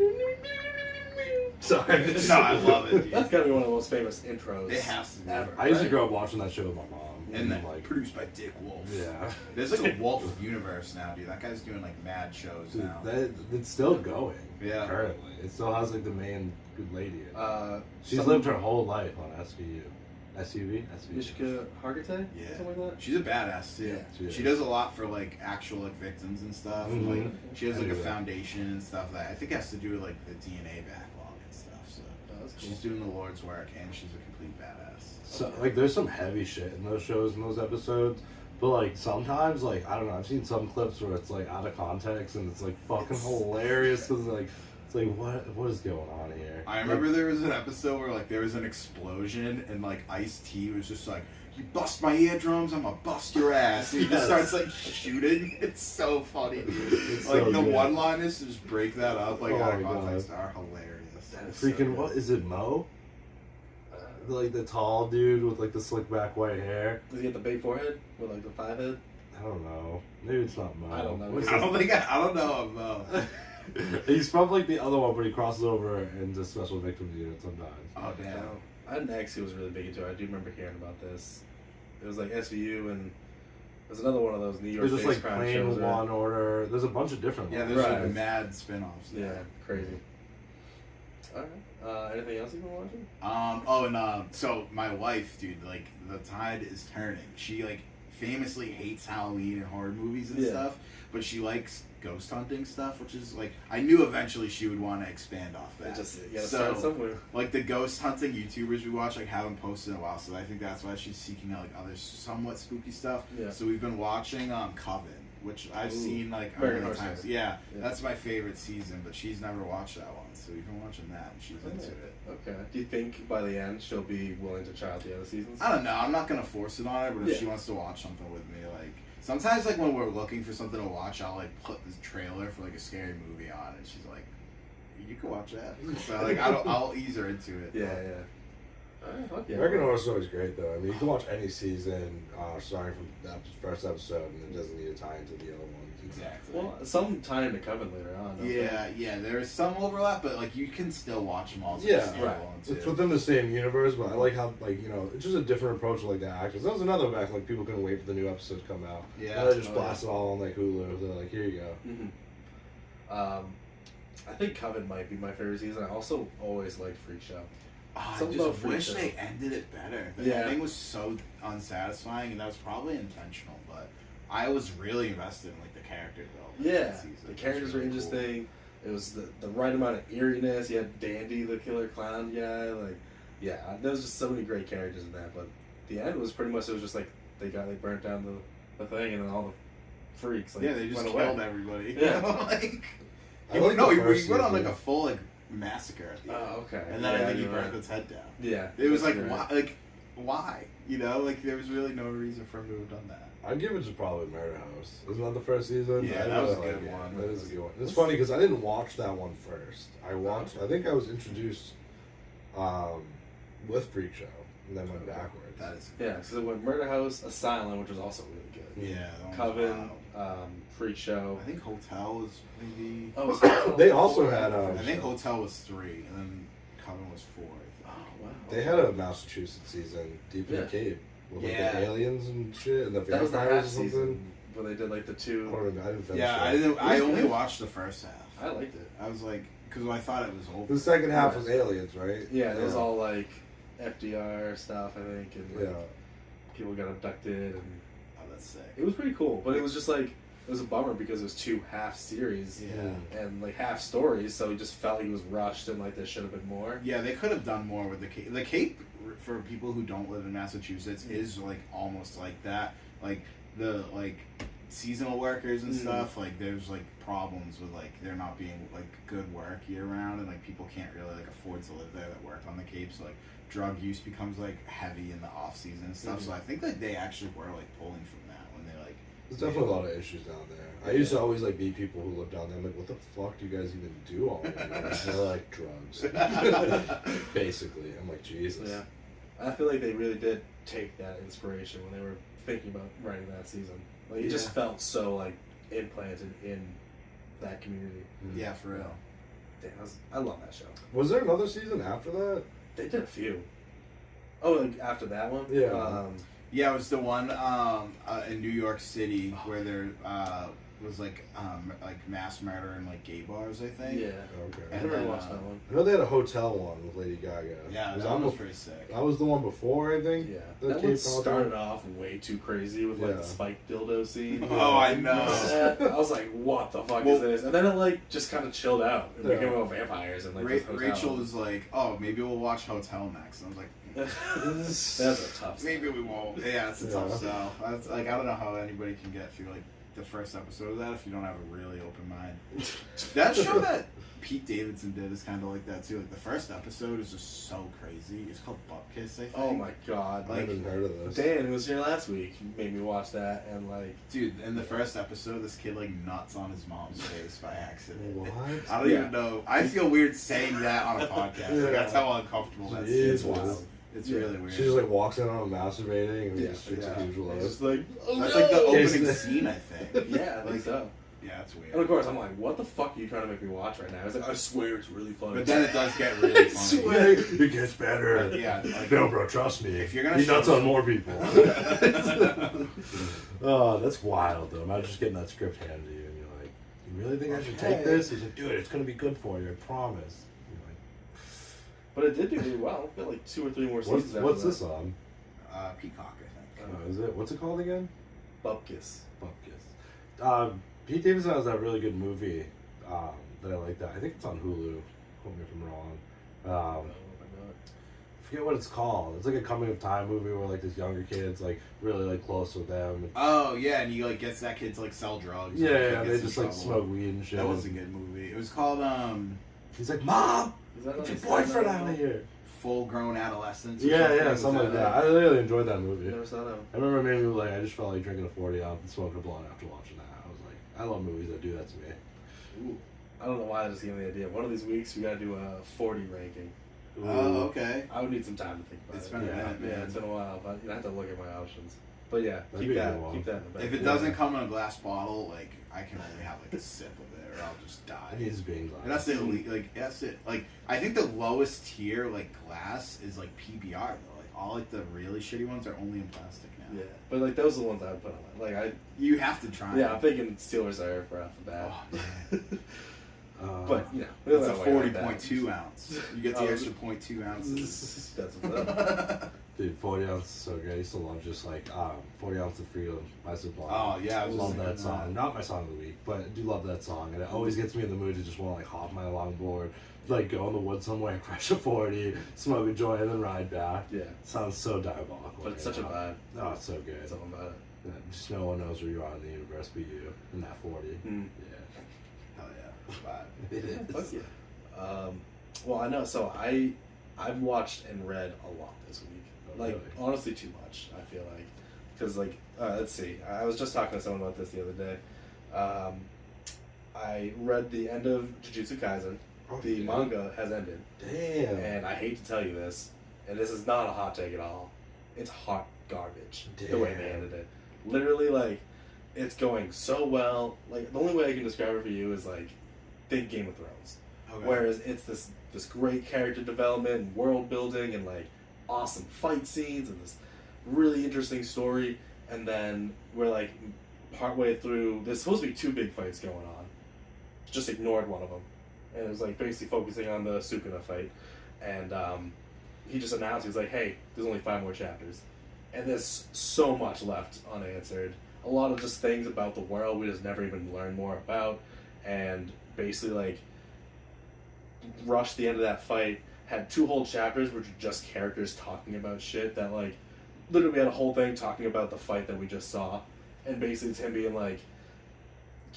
[SPEAKER 1] Sorry.
[SPEAKER 3] guy's no, I love it, dude.
[SPEAKER 2] That's gotta be one of the most famous intros.
[SPEAKER 3] It has to be.
[SPEAKER 2] ever.
[SPEAKER 1] I used to
[SPEAKER 2] right?
[SPEAKER 1] grow up watching that show with my mom.
[SPEAKER 3] And then
[SPEAKER 1] like,
[SPEAKER 3] produced by Dick Wolf.
[SPEAKER 1] yeah.
[SPEAKER 3] There's like a Wolf universe now, dude. That guy's doing like mad shows
[SPEAKER 1] Dude,
[SPEAKER 3] now.
[SPEAKER 1] it's still going.
[SPEAKER 3] Yeah.
[SPEAKER 1] Currently, it still has like the main good lady. In it. She's
[SPEAKER 2] some-
[SPEAKER 1] lived her whole life on SVU. SUV?
[SPEAKER 2] Mishka Hargitay?
[SPEAKER 3] Yeah.
[SPEAKER 2] Something like that?
[SPEAKER 3] She's a badass too.
[SPEAKER 2] Yeah.
[SPEAKER 3] She does a lot for like actual like victims and stuff.
[SPEAKER 1] Mhm.
[SPEAKER 3] Like she has
[SPEAKER 1] I
[SPEAKER 3] like a
[SPEAKER 1] knew that.
[SPEAKER 3] foundation and stuff that I think has to do with like the DNA backlog and stuff. So
[SPEAKER 2] Oh, that's cool.
[SPEAKER 3] she's doing the Lord's work and she's a complete badass.
[SPEAKER 1] So like, there's some heavy shit in those shows and those episodes. But like sometimes, like I don't know, I've seen some clips where it's like out of context and it's like fucking hilarious because like it's like what is going on here?
[SPEAKER 3] I remember there was an episode where like there was an explosion and like Ice-T was just like, "You bust my eardrums, I'm gonna bust your ass." And he just
[SPEAKER 1] Yes.
[SPEAKER 3] starts like shooting. It's so funny.
[SPEAKER 1] It's
[SPEAKER 3] Like
[SPEAKER 1] so
[SPEAKER 3] the
[SPEAKER 1] good.
[SPEAKER 3] one-liners to just break that up like
[SPEAKER 1] Oh
[SPEAKER 3] out of
[SPEAKER 1] my
[SPEAKER 3] context are hilarious.
[SPEAKER 2] That is so
[SPEAKER 1] Freaking
[SPEAKER 2] good.
[SPEAKER 1] what is it, Mo? Like the tall dude with like the slick back white hair.
[SPEAKER 2] Does he get the big forehead with like the 5 head?
[SPEAKER 1] I don't know. Maybe it's not Mo.
[SPEAKER 2] I don't know.
[SPEAKER 1] What's
[SPEAKER 3] I
[SPEAKER 1] his-
[SPEAKER 3] don't know him though.
[SPEAKER 1] He's from like the other one, but he crosses over into special victims unit sometimes.
[SPEAKER 3] Oh damn.
[SPEAKER 2] No. I had an ex who was really big into it. I do remember hearing about this. It was like SVU and there's another one of those New York
[SPEAKER 1] There's just
[SPEAKER 2] based
[SPEAKER 1] like
[SPEAKER 2] crime
[SPEAKER 1] plain
[SPEAKER 2] shows. right?
[SPEAKER 1] Law and Order. There's a bunch of different
[SPEAKER 3] Yeah,
[SPEAKER 1] ones.
[SPEAKER 3] there's
[SPEAKER 2] Right.
[SPEAKER 3] like mad spin-offs.
[SPEAKER 2] Yeah, crazy. Alright. Anything else you've been watching?
[SPEAKER 3] So my wife, dude, like the tide is turning. She like famously hates Halloween and horror movies and stuff, but she likes ghost hunting stuff, which is like, I knew eventually she would want to expand off that.
[SPEAKER 2] You gotta start somewhere.
[SPEAKER 3] Like the ghost hunting YouTubers we watch like haven't posted in a while, so I think that's why she's seeking out like other somewhat spooky stuff.
[SPEAKER 2] Yeah.
[SPEAKER 3] So we've been watching Coven, which I've seen like a
[SPEAKER 2] Very
[SPEAKER 3] million times.
[SPEAKER 2] nice.
[SPEAKER 3] Yeah, that's my favorite season, but she's never watched that one, so we've been watching that and she's into it.
[SPEAKER 2] Okay. Do you think by the end she'll be willing to try out the other seasons?
[SPEAKER 3] I don't know. I'm not gonna force it on her, but if she wants to watch something with me, like sometimes like when we're looking for something to watch, I'll like put this trailer for like a scary movie on, and she's like, "You can watch that." So like I'll ease her into it.
[SPEAKER 2] Yeah. Alright,
[SPEAKER 1] American Horror Story is great though. I mean, you can watch any season starting from the first episode, and it doesn't need to tie into the other ones.
[SPEAKER 3] Exactly.
[SPEAKER 2] Well, some tie into Coven later on.
[SPEAKER 3] Yeah. There is some overlap, but like you can still watch them all.
[SPEAKER 1] Right. It's within the same universe, but I like how it's just a different approach to like the actors. That was another back like people couldn't wait for the new episode to come out.
[SPEAKER 3] Yeah.
[SPEAKER 1] Now they just blast it all on like Hulu. They're like, here you go.
[SPEAKER 2] Mm-hmm. I think Coven might be my favorite season. I also always liked Freak Show.
[SPEAKER 3] I just wish they ended it better. The ending was so unsatisfying, and that was probably intentional. But I was really invested in like the character development.
[SPEAKER 2] Yeah, the characters were interesting. Cool. It was the right amount of eeriness. You had Dandy, the killer clown guy. Like, there was just so many great characters in that. But the end was pretty much, it was just like they burnt down the thing, and then all the freaks. Like,
[SPEAKER 3] they just killed everybody.
[SPEAKER 2] Yeah,
[SPEAKER 3] he went on like a full like massacre at the end.
[SPEAKER 2] Oh, okay.
[SPEAKER 3] And then I think he burnt his head down.
[SPEAKER 2] Yeah.
[SPEAKER 3] It was like, why? You know, like there was really no reason for him to have done that.
[SPEAKER 1] I'd give it to probably Murder House. Isn't that the first season?
[SPEAKER 3] Yeah, that was a good one.
[SPEAKER 1] That is a good one. It's funny because I didn't watch that one first. I think I was introduced with Freak Show and then went backwards.
[SPEAKER 3] That is
[SPEAKER 2] so it went Murder House, Asylum, which was also really good.
[SPEAKER 3] Yeah.
[SPEAKER 2] Coven, Freak Show.
[SPEAKER 3] I think Hotel was maybe.
[SPEAKER 2] Oh, was Hotel
[SPEAKER 1] they also had.
[SPEAKER 3] I think Hotel was 3, and then Coven was 4.
[SPEAKER 2] Oh wow.
[SPEAKER 1] They had a Massachusetts season, Deep in the Cave, with like the aliens and shit, and the
[SPEAKER 2] that was the half
[SPEAKER 1] vampires or something.
[SPEAKER 2] season where they did like the two.
[SPEAKER 1] I didn't finish
[SPEAKER 3] I only watched the first half.
[SPEAKER 2] I liked it.
[SPEAKER 3] I was like, because I thought it was over.
[SPEAKER 1] The second half was aliens, right?
[SPEAKER 2] Yeah, it was all like FDR stuff, I think, and like, people got abducted, and
[SPEAKER 3] that's sick.
[SPEAKER 2] It was pretty cool, but it was just like, it was a bummer because it was 2 half series and like half stories, so he just felt like he was rushed and like there should have been more.
[SPEAKER 3] Yeah, they could have done more with the Cape. The Cape, for people who don't live in Massachusetts, is like almost like that. Like the seasonal workers and stuff, like there's like problems with like there not being like good work year round, and like people can't really like afford to live there that work on the Cape, so like drug use becomes like heavy in the off season and stuff. So I think like they actually were like pulling from that when they like.
[SPEAKER 1] There's definitely a lot of issues down there. I used to always like meet people who live down there. I'm like, what the fuck do you guys even do all day? They're like drugs, basically. I'm like, Jesus.
[SPEAKER 2] Yeah, I feel like they really did take that inspiration when they were thinking about writing that season. Like it just felt so like implanted in that community.
[SPEAKER 3] Yeah, for real.
[SPEAKER 2] Damn, I love that show.
[SPEAKER 1] Was there another season after that?
[SPEAKER 2] They did a few. Oh, like after that one?
[SPEAKER 1] Yeah.
[SPEAKER 3] Yeah, it was the one in New York City where there was like mass murder in like gay bars, I think.
[SPEAKER 2] Yeah.
[SPEAKER 1] Okay.
[SPEAKER 2] I never watched that one.
[SPEAKER 1] I know they had a hotel one with Lady Gaga.
[SPEAKER 3] Yeah, that one was pretty sick.
[SPEAKER 1] That was the one before, I think.
[SPEAKER 2] Yeah.
[SPEAKER 1] That
[SPEAKER 2] one started off way too crazy with like the spiked dildo scene.
[SPEAKER 3] Oh, I know.
[SPEAKER 2] I was like, what the fuck is this? And then it like just kind of chilled out. It became about vampires and like
[SPEAKER 3] Rachel was like, oh, maybe we'll watch Hotel next. And I was like,
[SPEAKER 2] that's a tough sell.
[SPEAKER 3] Maybe we won't. Yeah, it's a tough sell. That's, like, I don't know how anybody can get through like the first episode of that if you don't have a really open mind. That show that Pete Davidson did is kind of like that too. Like the first episode is just so crazy. It's called Butt Kiss, I think.
[SPEAKER 2] Oh my god!
[SPEAKER 1] I haven't heard of this.
[SPEAKER 2] Dan, who was here last week, made me watch that, and like,
[SPEAKER 3] dude, in the first episode, this kid like nuts on his mom's face by accident.
[SPEAKER 1] What?
[SPEAKER 3] I don't even know. I feel weird saying that on a podcast. Like, that's how uncomfortable that is. It's wild. It's really weird.
[SPEAKER 1] She just like walks in on him masturbating and just shoots a huge load.
[SPEAKER 2] It's like,
[SPEAKER 3] that's like the opening scene, I think.
[SPEAKER 2] Yeah, I think so.
[SPEAKER 3] Yeah, it's weird.
[SPEAKER 2] And of course, I'm like, what the fuck are you trying to make me watch right now? It's like, I swear it's really funny.
[SPEAKER 3] But then it does get really funny.
[SPEAKER 1] It gets better.
[SPEAKER 3] But yeah, like,
[SPEAKER 1] no, bro, trust me.
[SPEAKER 3] If you're gonna
[SPEAKER 1] he nuts on more people. Oh, that's wild, though. Imagine just getting that script handed to you and you're like, you really think I should take this? He's like, dude, it's gonna be good for you, I promise.
[SPEAKER 2] But it did do really well. It got like 2 or 3 more seasons.
[SPEAKER 1] What's this on?
[SPEAKER 3] Peacock, I think.
[SPEAKER 1] Is it? What's it called again?
[SPEAKER 2] Bupkis.
[SPEAKER 1] Bupkis. Pete Davidson has that really good movie that I like. That I think it's on Hulu. Quote me if I'm wrong. I forget what it's called. It's like a coming of time movie where like this younger kid's like really like close with them.
[SPEAKER 3] Oh yeah, and he like gets that kid to like sell drugs.
[SPEAKER 1] Yeah,
[SPEAKER 3] and the
[SPEAKER 1] yeah,
[SPEAKER 3] kid
[SPEAKER 1] they
[SPEAKER 3] gets
[SPEAKER 1] just
[SPEAKER 3] in
[SPEAKER 1] like
[SPEAKER 3] trouble.
[SPEAKER 1] smoke weed and shit.
[SPEAKER 3] That was a good movie. It was called
[SPEAKER 1] He's like, Mom,
[SPEAKER 2] Is that
[SPEAKER 1] get your
[SPEAKER 2] like
[SPEAKER 1] boyfriend
[SPEAKER 2] stand-up?
[SPEAKER 1] out of here.
[SPEAKER 3] Full Grown Adolescence. or
[SPEAKER 1] Yeah,
[SPEAKER 3] Was
[SPEAKER 1] something like that.
[SPEAKER 3] it?
[SPEAKER 1] I really enjoyed that movie.
[SPEAKER 2] Never saw that.
[SPEAKER 1] I remember maybe like I just felt like drinking a 40 ounce and smoking a blunt after watching that. I was like, I love movies that do that to me.
[SPEAKER 2] Ooh. I don't know why I just gave me the idea. One of these weeks we gotta do a 40 ranking.
[SPEAKER 3] Oh, okay.
[SPEAKER 2] I would need some time to think about
[SPEAKER 3] It's
[SPEAKER 2] it.
[SPEAKER 3] been a minute, man.
[SPEAKER 2] Yeah, it's been a while, but I have to look at my options. But yeah,
[SPEAKER 1] That'd be
[SPEAKER 2] keep
[SPEAKER 1] a
[SPEAKER 2] that
[SPEAKER 1] good one.
[SPEAKER 2] in the back.
[SPEAKER 3] If it doesn't come in a glass bottle, like I can only have like a sip of it, or I'll just die.
[SPEAKER 1] It needs being glass.
[SPEAKER 3] And that's the elite, like that's it. Like I think the lowest tier like glass is like PBR though. Like all like the really shitty ones are only in plastic now.
[SPEAKER 2] Yeah, but like those are the ones I would put on. Like
[SPEAKER 3] You have to try.
[SPEAKER 2] yeah, I'm thinking Steel Reserve right off the bat.
[SPEAKER 3] Oh, man.
[SPEAKER 2] But you know,
[SPEAKER 3] It's a
[SPEAKER 2] that way like
[SPEAKER 3] 40.2 ounce. You get the
[SPEAKER 2] Oh,
[SPEAKER 3] extra 0.2 ounces.
[SPEAKER 2] That's what's up.
[SPEAKER 1] Dude, 40 ounce is so good. I used to love just like 40 ounce of freedom by Sublime.
[SPEAKER 3] Oh yeah, I
[SPEAKER 1] I
[SPEAKER 3] was
[SPEAKER 1] love
[SPEAKER 3] just
[SPEAKER 1] that
[SPEAKER 3] thinking
[SPEAKER 1] song. Not my song of the week, but I do love that song, and it always gets me in the mood to just want to like hop my longboard, like go in the woods somewhere, crash a 40, smoke a joint, and then ride back.
[SPEAKER 2] Yeah,
[SPEAKER 1] Sounds so diabolical.
[SPEAKER 2] but it's such a vibe.
[SPEAKER 1] Oh, it's so good.
[SPEAKER 2] Something about it.
[SPEAKER 1] Yeah, just no one knows where you are in the universe but you in that 40.
[SPEAKER 2] Mm.
[SPEAKER 1] Yeah.
[SPEAKER 3] Hell yeah, vibe.
[SPEAKER 1] It is.
[SPEAKER 2] Fuck yeah. Well, I know. So I've watched and read a lot this week.
[SPEAKER 1] Oh,
[SPEAKER 2] Like
[SPEAKER 1] really?
[SPEAKER 2] honestly, too much. I feel like because like let's see. I was just talking to someone about this the other day. I read the end of Jujutsu Kaisen.
[SPEAKER 1] Oh,
[SPEAKER 2] The
[SPEAKER 1] damn.
[SPEAKER 2] manga has ended,
[SPEAKER 1] Damn.
[SPEAKER 2] and I hate to tell you this, and this is not a hot take at all. It's hot garbage the way they
[SPEAKER 1] Damn.
[SPEAKER 2] ended it. Literally, like it's going so well. Like the only way I can describe it for you is like think Game of Thrones.
[SPEAKER 3] Okay.
[SPEAKER 2] Whereas it's this great character development and world building and like awesome fight scenes and this really interesting story, and then we're like partway through. There's supposed to be two big fights going on. Just ignored one of them, and it was like basically focusing on the Sukuna fight, and he just announced he was like, "Hey, there's only 5 more chapters," and there's so much left unanswered. A lot of just things about the world we just never even learned more about, and basically like rushed the end of that fight, had 2 whole chapters which were just characters talking about shit that like literally had a whole thing talking about the fight that we just saw, and basically it's him being like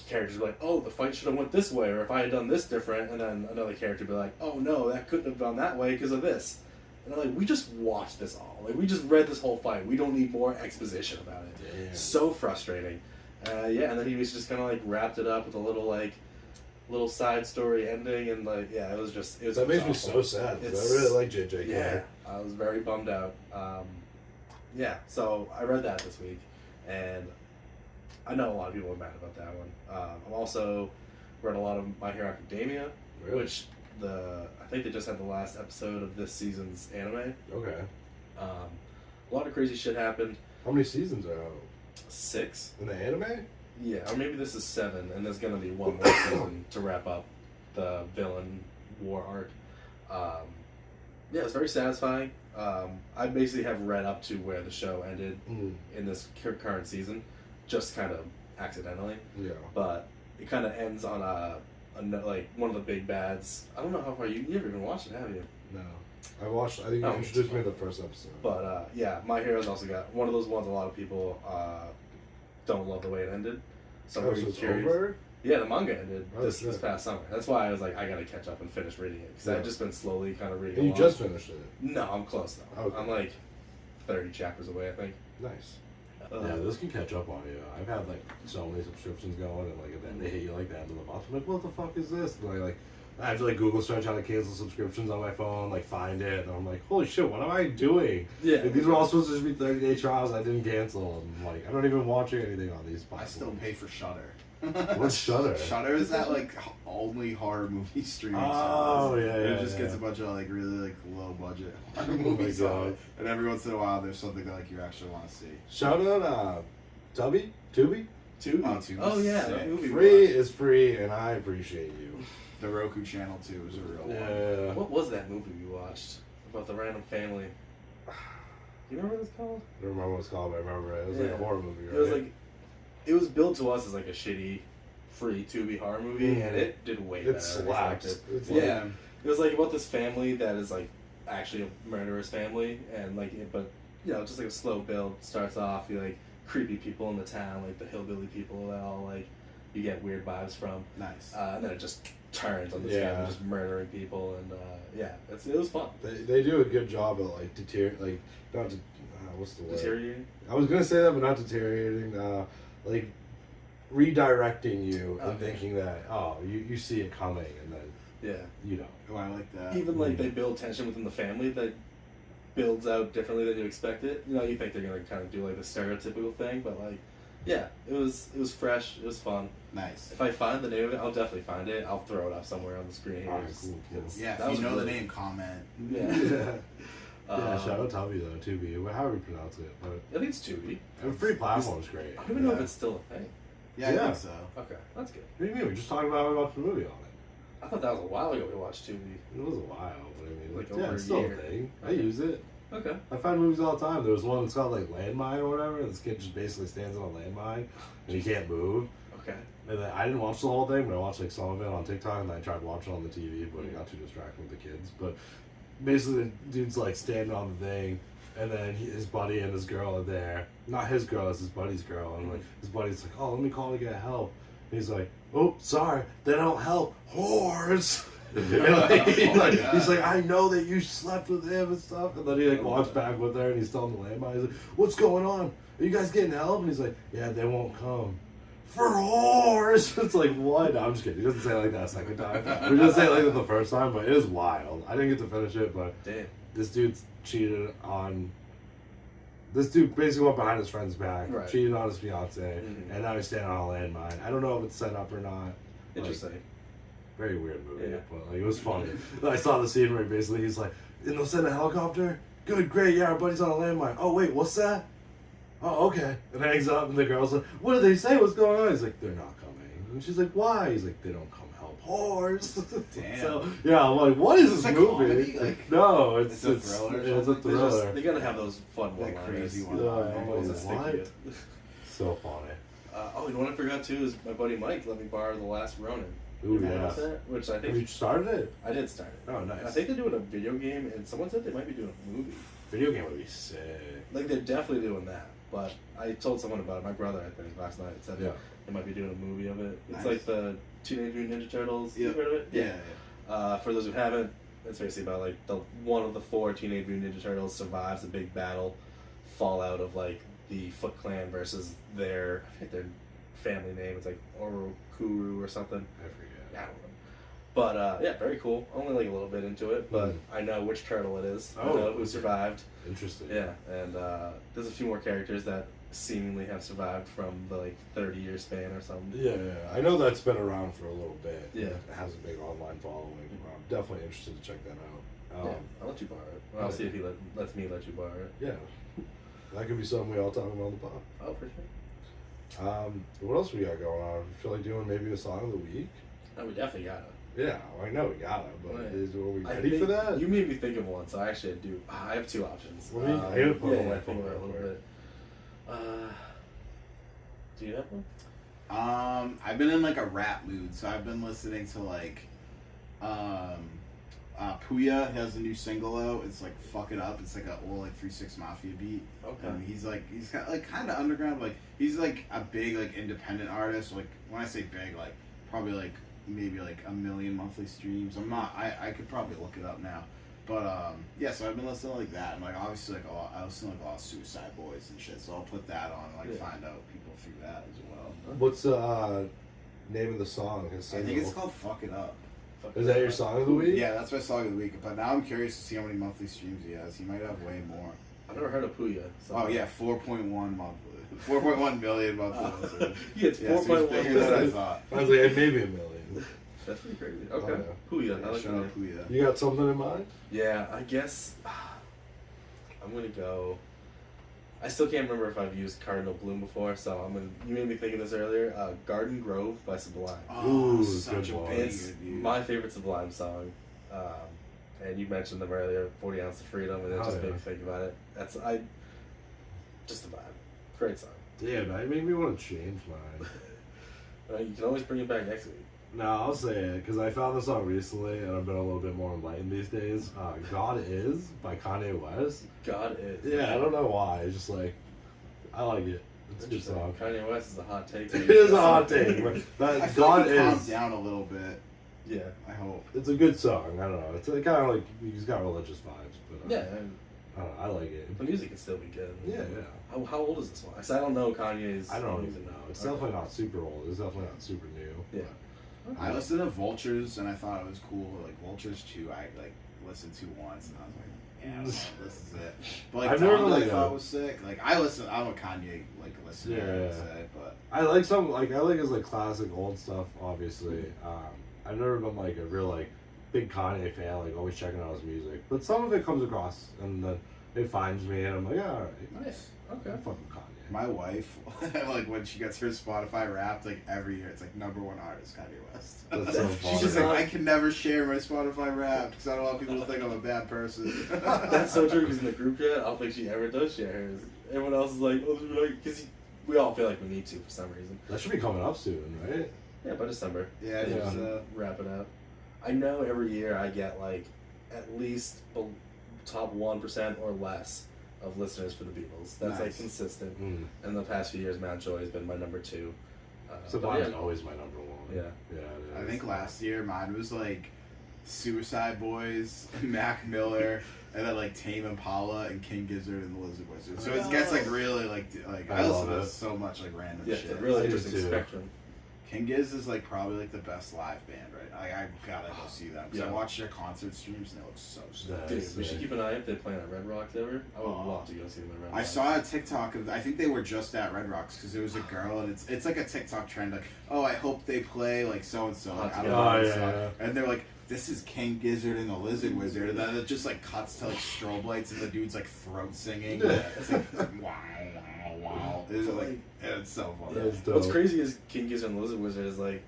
[SPEAKER 2] characters be like, oh, the fight should have went this way, or if I had done this different, and then another character be like, oh no, that couldn't have gone that way because of this. And I'm like, we just watched this all. Like we just read this whole fight. We don't need more exposition about it.
[SPEAKER 1] Damn.
[SPEAKER 2] So frustrating. Yeah, and then he was just kind of like wrapped it up with a little side story ending, and like yeah, it was
[SPEAKER 1] That makes me
[SPEAKER 2] awful.
[SPEAKER 1] so sad. 'Cause
[SPEAKER 2] It's-
[SPEAKER 1] I really like JJ.
[SPEAKER 2] Yeah, I was very bummed out. Yeah, so I read that this week, and I know a lot of people are mad about that one. I'm also read a lot of My Hero Academia,
[SPEAKER 1] Really?
[SPEAKER 2] which I think they just had the last episode of this season's anime.
[SPEAKER 1] Okay.
[SPEAKER 2] A lot of crazy shit happened.
[SPEAKER 1] How many seasons are out
[SPEAKER 2] 6.
[SPEAKER 1] in the anime?
[SPEAKER 2] Yeah, or maybe this is 7, and there's gonna be one more season to wrap up the villain war arc. Yeah, it's very satisfying. I basically have read up to where the show ended in this current season, just kind of accidentally.
[SPEAKER 1] Yeah.
[SPEAKER 2] But it kind of ends on like one of the big bads. I don't know how far you never even watched it, have you?
[SPEAKER 1] No. I watched. I think you
[SPEAKER 2] Oh.
[SPEAKER 1] introduced me to the first episode.
[SPEAKER 2] But yeah, My Hero's also got one of those ones. A lot of people don't love the way it ended. So I'm
[SPEAKER 1] Oh,
[SPEAKER 2] very
[SPEAKER 1] so it's
[SPEAKER 2] curious.
[SPEAKER 1] over?
[SPEAKER 2] Yeah, the manga ended
[SPEAKER 1] Oh,
[SPEAKER 2] this
[SPEAKER 1] shit.
[SPEAKER 2] past summer. That's why I was like, I gotta catch up and finish reading it because
[SPEAKER 1] Yeah.
[SPEAKER 2] I've just been slowly kind of reading.
[SPEAKER 1] And you
[SPEAKER 2] along.
[SPEAKER 1] just finished it.
[SPEAKER 2] No, I'm close though.
[SPEAKER 1] Okay.
[SPEAKER 2] I'm like 30 chapters away, I think.
[SPEAKER 1] Nice. Yeah, this can catch up on you. I've had like so many subscriptions going, and like and then they hit you like the end of the month. I'm like, what the fuck is this? And I have to like Google search how to cancel subscriptions on my phone, like find it, and I'm like, holy shit, what am I doing?
[SPEAKER 2] Yeah.
[SPEAKER 1] Like, these were all supposed to just be 30-day trials. I didn't cancel, and like I'm not even watching anything on these
[SPEAKER 3] I
[SPEAKER 1] platforms.
[SPEAKER 3] still pay for Shudder.
[SPEAKER 1] What's Shudder?
[SPEAKER 3] Shudder is that like only horror movie streaming
[SPEAKER 1] Oh,
[SPEAKER 3] service.
[SPEAKER 1] yeah,
[SPEAKER 3] It
[SPEAKER 1] yeah,
[SPEAKER 3] just
[SPEAKER 1] yeah.
[SPEAKER 3] gets a bunch of like really like low budget horror
[SPEAKER 1] Oh my
[SPEAKER 3] movies on
[SPEAKER 1] God.
[SPEAKER 3] it, and every once in a while there's something that like you actually want to see.
[SPEAKER 1] Shout out, Tubi.
[SPEAKER 2] Tubi?
[SPEAKER 3] Tubi's
[SPEAKER 2] Oh yeah,
[SPEAKER 3] sick.
[SPEAKER 2] that movie.
[SPEAKER 1] Free
[SPEAKER 2] was.
[SPEAKER 1] is free, and I appreciate you.
[SPEAKER 3] The Roku channel too is a real one.
[SPEAKER 1] Yeah.
[SPEAKER 2] What was that movie we watched about the random family? you remember what it's called?
[SPEAKER 1] I don't remember what it's called, but I remember it. It was like a horror movie, right?
[SPEAKER 2] It was like, it was billed to us as like a shitty, free Tubi horror movie, and it did way better.
[SPEAKER 1] It slaps.
[SPEAKER 2] It.
[SPEAKER 3] Yeah.
[SPEAKER 2] It was like about this family that is like actually a murderous family, and like, but you know, just like a slow build. Starts off, you like creepy people in the town, like the hillbilly people that all like you get weird vibes from.
[SPEAKER 3] Nice.
[SPEAKER 2] And then it just turns on this family just murdering people, and it was fun.
[SPEAKER 1] They do a good job of like what's the word?
[SPEAKER 2] Deteriorating.
[SPEAKER 1] I was gonna say that, but not deteriorating. Like redirecting you and thinking that you see it coming, and then you know.
[SPEAKER 3] Oh, I like that.
[SPEAKER 2] Even like they build tension within the family that builds out differently than you expect it. You know, you think they're gonna kind of do like the stereotypical thing, but like, yeah, it was fresh. It was fun.
[SPEAKER 3] Nice.
[SPEAKER 2] If I find the name of it, I'll definitely find it. I'll throw it up somewhere on the screen here.
[SPEAKER 1] Alright, cool.
[SPEAKER 3] Yeah,
[SPEAKER 2] that
[SPEAKER 3] if you know
[SPEAKER 2] really
[SPEAKER 3] the name, comment.
[SPEAKER 2] Yeah.
[SPEAKER 1] Yeah, shout out Tubby though, Tubi, however you pronounce it. But
[SPEAKER 2] I think it's Tubi.
[SPEAKER 1] a free platform's great.
[SPEAKER 2] I don't even know if it's still a thing.
[SPEAKER 3] Yeah, I think so.
[SPEAKER 2] Okay, that's good.
[SPEAKER 1] What do you mean? We just talked about how we watched the movie on it.
[SPEAKER 2] I thought that was a while ago we watched Tubi.
[SPEAKER 1] It was a while, but I mean,
[SPEAKER 2] Like
[SPEAKER 1] yeah,
[SPEAKER 2] over
[SPEAKER 1] it's
[SPEAKER 2] a
[SPEAKER 1] still
[SPEAKER 2] year.
[SPEAKER 1] a thing. I
[SPEAKER 2] Okay.
[SPEAKER 1] use it.
[SPEAKER 2] Okay.
[SPEAKER 1] I find movies all the time. There was one that's called like Landmine or whatever, and this kid just basically stands on a landmine and he can't move.
[SPEAKER 2] Okay.
[SPEAKER 1] And then I didn't watch the whole thing, but I watched like some of it on TikTok, and then I tried watching it on the TV, but it got too distracting with the kids. But basically, the dude's like standing on the thing, and then his buddy and his girl are there. Not his girl, it's his buddy's girl. And like his buddy's like, "Oh, let me call to get help." And he's like, "Oh, sorry, they don't help whores." And he's like, "I know that you slept with him and stuff." And then he like walks back with her, and he's telling the landmine, he's like, "What's going on? Are you guys getting help?" And he's like, "Yeah, they won't come." For whores! It's like, what? No, I'm just kidding. He doesn't say it like that a second time. We just say it like that the first time, but it is wild. I didn't get to finish it, but
[SPEAKER 2] Damn.
[SPEAKER 1] this dude's cheated on. This dude basically went behind his friend's back,
[SPEAKER 2] Right.
[SPEAKER 1] cheated on his fiance, and now he's standing on a landmine. I don't know if it's set up or not.
[SPEAKER 2] Interesting.
[SPEAKER 1] Like, very weird movie,
[SPEAKER 2] Yeah.
[SPEAKER 1] but like it was funny. I saw the scene where basically he's like, "And they'll send a helicopter? Good, great, yeah, our buddy's on a landmine. Oh wait, what's that? Oh, okay." And hangs up, and the girl's like, "What did they say? What's going on?" He's like, "They're not coming." And she's like, "Why?" He's like, "They don't come help whores."
[SPEAKER 3] Damn.
[SPEAKER 1] So yeah, I'm like, what is
[SPEAKER 3] Is
[SPEAKER 1] this
[SPEAKER 3] this a
[SPEAKER 1] movie?
[SPEAKER 3] comedy? Like,
[SPEAKER 1] no,
[SPEAKER 3] it's a thriller or
[SPEAKER 1] It's a
[SPEAKER 3] something?
[SPEAKER 1] thriller.
[SPEAKER 2] They gotta have those fun
[SPEAKER 3] That
[SPEAKER 2] one-liners.
[SPEAKER 3] crazy one.
[SPEAKER 2] Always a
[SPEAKER 1] What?
[SPEAKER 2] sticky.
[SPEAKER 1] So funny.
[SPEAKER 2] You know what I forgot too is my buddy Mike let me borrow The Last Ronin.
[SPEAKER 1] Ooh,
[SPEAKER 2] You
[SPEAKER 1] yeah.
[SPEAKER 2] notice that? Which I
[SPEAKER 1] Have you
[SPEAKER 2] think
[SPEAKER 1] started it?
[SPEAKER 2] I did start it.
[SPEAKER 1] Oh,
[SPEAKER 2] And I
[SPEAKER 1] nice.
[SPEAKER 2] think they're doing a video game, and someone said they might be doing a movie.
[SPEAKER 1] Video game would be sick.
[SPEAKER 2] Like they're definitely doing that. But I told someone about it. My brother, I think, last night said
[SPEAKER 1] Yeah.
[SPEAKER 2] they might be doing a movie of it. It's
[SPEAKER 3] Nice.
[SPEAKER 2] like the Teenage Mutant Ninja Turtles.
[SPEAKER 3] Yeah.
[SPEAKER 2] You heard of it?
[SPEAKER 3] Yeah.
[SPEAKER 2] For those who haven't, it's basically about like the one of the 4 Teenage Mutant Ninja Turtles survives a big battle, fallout of like the Foot Clan versus their I think their family name. It's like Orokuru or something.
[SPEAKER 1] I forget.
[SPEAKER 2] I don't know. But yeah, very cool. Only like a little bit into it, but I know which turtle it is. I
[SPEAKER 1] Oh,
[SPEAKER 2] know who
[SPEAKER 1] okay.
[SPEAKER 2] survived.
[SPEAKER 1] Interesting.
[SPEAKER 2] Yeah, and there's a few more characters that seemingly have survived from the like 30-year span or something.
[SPEAKER 1] Yeah, I know that's been around for a little bit.
[SPEAKER 2] Yeah.
[SPEAKER 1] It has a big online following. I'm definitely interested to check that out.
[SPEAKER 2] Yeah, I'll let you borrow it. I'll see if he lets me let you borrow it.
[SPEAKER 1] Yeah. That could be something we all talk about on the pod.
[SPEAKER 2] Oh, for sure.
[SPEAKER 1] What else we got going on? Feel like doing maybe a song of the week?
[SPEAKER 2] Oh, we definitely gotta.
[SPEAKER 1] Yeah, I know we got it, but
[SPEAKER 2] Right.
[SPEAKER 1] are we
[SPEAKER 2] I
[SPEAKER 1] ready for
[SPEAKER 2] think
[SPEAKER 1] that?
[SPEAKER 2] You made me think of one, so I actually do. I have 2 options.
[SPEAKER 1] Well, I gotta put it on my
[SPEAKER 2] I think
[SPEAKER 1] phone
[SPEAKER 2] about it a
[SPEAKER 1] real
[SPEAKER 2] little bit. Do you have one?
[SPEAKER 3] I've been in like a rap mood, so I've been listening to like, Puya has a new single out. It's like "Fuck It Up." It's like a old like 3-6 Mafia beat.
[SPEAKER 2] Okay.
[SPEAKER 3] And he's got like kind of underground. Like he's like a big like independent artist. Like when I say big, like probably like maybe like 1 million monthly streams. I could probably look it up now. But yeah, so I've been listening to like that, and like obviously like I listen to like a lot of Suicide Boys and shit. So I'll put that on and like find out people through that as well.
[SPEAKER 1] What's the name of the song?
[SPEAKER 3] I think it's called "Fuck It Up."
[SPEAKER 1] Is that your song of the week?
[SPEAKER 3] Yeah, that's my song of the week. But now I'm curious to see how many monthly streams he has. He might have way more.
[SPEAKER 2] I've never heard of Puya. So.
[SPEAKER 3] Oh yeah, 4.1 monthly, 4.1 million monthly listeners.
[SPEAKER 2] Yeah, it's
[SPEAKER 3] Yeah, so
[SPEAKER 2] 4.1
[SPEAKER 3] he's bigger than I thought.
[SPEAKER 1] I was like, and maybe 1 million.
[SPEAKER 2] That's pretty crazy. Okay.
[SPEAKER 1] Oh,
[SPEAKER 2] Puya. I
[SPEAKER 3] Yeah,
[SPEAKER 2] like
[SPEAKER 3] shout
[SPEAKER 2] that.
[SPEAKER 3] out Puya.
[SPEAKER 1] You got something in mind?
[SPEAKER 2] Yeah, I guess I'm gonna go. I still can't remember if I've used Cardinal Bloom before, so I'm gonna. You made me think of this earlier. Garden Grove by Sublime.
[SPEAKER 3] Oh,
[SPEAKER 1] Ooh,
[SPEAKER 3] such
[SPEAKER 1] good
[SPEAKER 3] a
[SPEAKER 1] one.
[SPEAKER 3] banger,
[SPEAKER 2] It's
[SPEAKER 3] dude.
[SPEAKER 2] my favorite Sublime song, and you mentioned them earlier, 40 Ounce of Freedom, and it
[SPEAKER 1] Oh,
[SPEAKER 2] just
[SPEAKER 1] yeah.
[SPEAKER 2] made me think about it. Just a vibe. Great song.
[SPEAKER 1] Damn, that made me want to change mine.
[SPEAKER 2] You can always bring it back next week.
[SPEAKER 1] No, I'll say it, because I found this song recently, and I've been a little bit more enlightened these days. God Is by Kanye West.
[SPEAKER 2] God Is.
[SPEAKER 1] Yeah, I don't know why. It's just like, I like it. It's a good song.
[SPEAKER 2] Kanye West is a hot take.
[SPEAKER 1] It is a hot take, but
[SPEAKER 3] I feel
[SPEAKER 1] God
[SPEAKER 3] like he calmed
[SPEAKER 1] Is.
[SPEAKER 3] down a little bit.
[SPEAKER 2] Yeah.
[SPEAKER 3] I hope.
[SPEAKER 1] It's a good song. I don't know. It's kind of like, he's got religious vibes, but
[SPEAKER 2] Yeah.
[SPEAKER 1] I don't know. I like it.
[SPEAKER 2] The music can still be good.
[SPEAKER 1] Yeah, yeah.
[SPEAKER 2] How old is this one? 'Cause I don't know Kanye's.
[SPEAKER 1] I don't
[SPEAKER 2] music.
[SPEAKER 1] even know. It's definitely not super old. It's definitely not super new.
[SPEAKER 2] Yeah.
[SPEAKER 3] I listened to Vultures and I thought it was cool. Like Vultures 2, I like listened to once and I was like, yeah, well, this is it. But like
[SPEAKER 1] I've never
[SPEAKER 3] Donda,
[SPEAKER 1] really
[SPEAKER 3] I thought was sick. Like I'm a Kanye like listener.
[SPEAKER 1] Yeah.
[SPEAKER 3] I'd say, but
[SPEAKER 1] I like some, like, I like his, like, classic old stuff, obviously. I've never been, like, a real, like, big Kanye fan, like, always checking out his music. But some of it comes across, and then it finds me, and I'm like, yeah, alright.
[SPEAKER 3] nice.
[SPEAKER 2] Okay.
[SPEAKER 1] I'm fucking Kanye.
[SPEAKER 3] My wife, like when she gets her Spotify Wrapped, like every year, it's like #1 artist Kanye West.
[SPEAKER 1] That's so
[SPEAKER 3] She's
[SPEAKER 1] funny.
[SPEAKER 3] just like, I can never share my Spotify Wrapped because I don't want people to think I'm a bad person.
[SPEAKER 2] That's so true because in the group chat, I don't think she ever does share hers. Everyone else is like, oh, because we all feel like we need to for some reason.
[SPEAKER 1] That should be coming up soon, right?
[SPEAKER 2] Yeah, by December.
[SPEAKER 3] Yeah, it
[SPEAKER 1] Yeah.
[SPEAKER 3] was,
[SPEAKER 2] Wrap it up. I know every year I get like at least top 1% or less of listeners for the Beatles. That's like
[SPEAKER 3] Nice.
[SPEAKER 2] consistent.
[SPEAKER 1] Mm.
[SPEAKER 2] In the past few years, Mount Joy has been my number 2.
[SPEAKER 1] Sublime's
[SPEAKER 2] yeah.
[SPEAKER 1] always my number 1.
[SPEAKER 2] Yeah.
[SPEAKER 1] Yeah, it
[SPEAKER 3] I
[SPEAKER 1] is.
[SPEAKER 3] think last year mine was like Suicide Boys, Mac Miller, and then like Tame Impala and King Gizzard and the Lizard Wizard. So it gets like really like
[SPEAKER 1] I
[SPEAKER 3] I
[SPEAKER 1] love
[SPEAKER 3] listen to
[SPEAKER 1] it.
[SPEAKER 3] so much like random
[SPEAKER 2] Yeah,
[SPEAKER 3] shit.
[SPEAKER 2] it's a really
[SPEAKER 1] I do
[SPEAKER 2] interesting
[SPEAKER 1] too.
[SPEAKER 2] spectrum.
[SPEAKER 3] King Giz is like probably like the best live band right now. Like I gotta go see them because
[SPEAKER 2] Yeah.
[SPEAKER 3] I watched their concert streams and they look so sick.
[SPEAKER 1] Yeah.
[SPEAKER 2] Dude,
[SPEAKER 1] Nice,
[SPEAKER 2] we should
[SPEAKER 1] yeah.
[SPEAKER 2] keep an eye if they're playing at Red Rocks ever. I would
[SPEAKER 3] Oh.
[SPEAKER 2] love to go see them at Red
[SPEAKER 3] I
[SPEAKER 2] Rocks.
[SPEAKER 3] saw a TikTok of I think they were just at Red Rocks because there was a girl and it's like a TikTok trend like oh I hope they play like so and so like I don't know
[SPEAKER 1] Oh,
[SPEAKER 3] what
[SPEAKER 1] yeah,
[SPEAKER 3] song.
[SPEAKER 1] yeah.
[SPEAKER 3] And they're like this is King Gizzard and the Lizard Wizard and then it just like cuts to like strobe lights and the dude's like throat singing. It's like wow wow wow. It's like it's so funny.
[SPEAKER 1] That's dope.
[SPEAKER 2] What's crazy is King Gizzard and the Lizard Wizard is like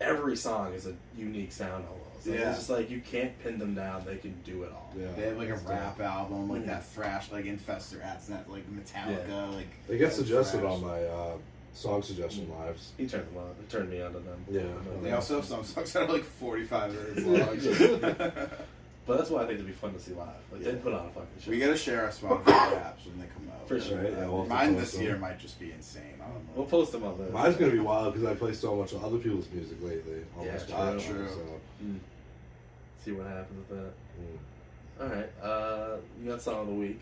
[SPEAKER 2] every song is a unique sound almost. Like,
[SPEAKER 3] Yeah.
[SPEAKER 2] It's just like you can't pin them down. They can do it all.
[SPEAKER 1] Yeah.
[SPEAKER 3] They have like a
[SPEAKER 1] That's
[SPEAKER 3] rap album, like
[SPEAKER 2] Mhm.
[SPEAKER 3] that thrash, like Infest Their Ads, that like Metallica, like.
[SPEAKER 1] They get
[SPEAKER 3] that
[SPEAKER 1] suggested
[SPEAKER 3] thrash.
[SPEAKER 1] on my song suggestion lives.
[SPEAKER 2] He turned them on. He turned me onto them.
[SPEAKER 1] Yeah.
[SPEAKER 3] They also have some songs that are like 45 minutes long.
[SPEAKER 2] But that's why I think it'd be fun to see live. Like they put on a fucking show.
[SPEAKER 3] We gotta share our Spotify apps when they come out.
[SPEAKER 2] For sure.
[SPEAKER 1] Right, yeah, we'll have to
[SPEAKER 3] Mine
[SPEAKER 1] post
[SPEAKER 3] this year
[SPEAKER 1] them.
[SPEAKER 3] might just be insane. I don't know.
[SPEAKER 2] We'll post them on there.
[SPEAKER 1] Mine's gonna be wild because I play so much of other people's music lately. On
[SPEAKER 2] Yeah,
[SPEAKER 1] my
[SPEAKER 2] true.
[SPEAKER 1] Spotify,
[SPEAKER 3] True.
[SPEAKER 1] So,
[SPEAKER 2] See what happens with that.
[SPEAKER 1] mm.
[SPEAKER 2] All right. You got song of the week.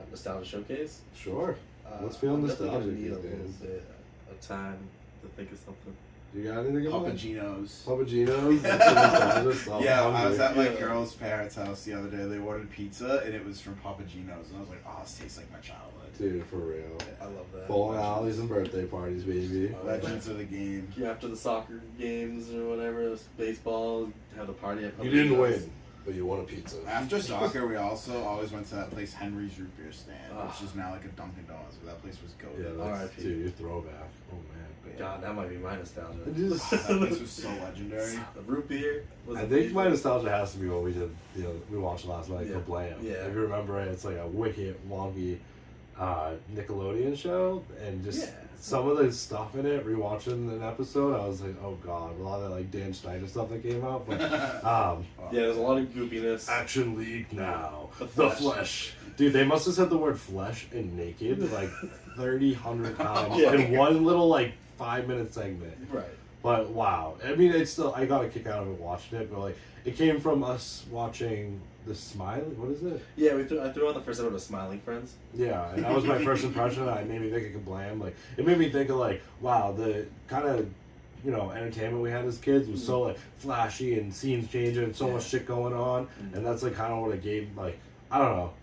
[SPEAKER 2] Nostalgia showcase.
[SPEAKER 1] Sure. Let's feel
[SPEAKER 2] I'm definitely gonna
[SPEAKER 1] nostalgic
[SPEAKER 2] need a
[SPEAKER 1] these
[SPEAKER 2] little
[SPEAKER 1] days.
[SPEAKER 2] bit of time to think of something.
[SPEAKER 1] You got anything about
[SPEAKER 3] Papagenos.
[SPEAKER 1] Papagenos?
[SPEAKER 3] Yeah, I was at my
[SPEAKER 2] Yeah.
[SPEAKER 3] girl's parents' house the other day. They ordered pizza and it was from Papagenos, and I was like, "Oh, this tastes like my childhood."
[SPEAKER 1] Dude, for real.
[SPEAKER 2] I love that.
[SPEAKER 1] Bowling alleys and birthday parties, baby.
[SPEAKER 3] Legends of the game.
[SPEAKER 2] Yeah, after the soccer games or whatever, baseball, have the party at
[SPEAKER 1] You didn't
[SPEAKER 2] Papagenos.
[SPEAKER 1] win, but you won a pizza.
[SPEAKER 3] After soccer, we also always went to that place, Henry's Root Beer Stand,
[SPEAKER 2] Ah.
[SPEAKER 3] which is now like a Dunkin' Donuts, but that place was
[SPEAKER 1] Yeah,
[SPEAKER 3] goated.
[SPEAKER 1] that's,
[SPEAKER 2] R.I.P.
[SPEAKER 1] dude, your throwback. Oh, man.
[SPEAKER 2] God, that might be my nostalgia.
[SPEAKER 1] It is.
[SPEAKER 3] That place was so legendary.
[SPEAKER 2] The root beer was
[SPEAKER 1] I think
[SPEAKER 2] amazing.
[SPEAKER 1] my nostalgia has to be what we did, we watched last night,
[SPEAKER 2] Yeah.
[SPEAKER 1] Kablam.
[SPEAKER 2] Yeah.
[SPEAKER 1] If you remember it, it's like a wicked, wonky Nickelodeon show, and just
[SPEAKER 2] Yeah.
[SPEAKER 1] some of the stuff in it, rewatching an episode, I was like, oh god, a lot of that like Dan Schneider stuff that came out, but
[SPEAKER 2] Yeah, there's a lot of goopiness.
[SPEAKER 1] Action League now.
[SPEAKER 2] The
[SPEAKER 1] The
[SPEAKER 2] Flesh.
[SPEAKER 1] Flesh. Dude, they must have said the word flesh and naked like 100 times
[SPEAKER 2] Yeah.
[SPEAKER 1] in one little like 5-minute segment.
[SPEAKER 2] Right.
[SPEAKER 1] But wow, I mean, it's still, I got a kick out of it watching it, but like, it came from us watching the Smiley, what is it?
[SPEAKER 2] Yeah, I threw on the first episode of Smiling Friends.
[SPEAKER 1] Yeah, and that was my first impression. It made me think of Kablam. Like, it made me think of like, wow, the kind of, entertainment we had as kids was so like flashy and scenes changing and so
[SPEAKER 2] Yeah.
[SPEAKER 1] much shit going on,
[SPEAKER 2] Mhm.
[SPEAKER 1] and that's like kind of what it gave. Like, I don't know,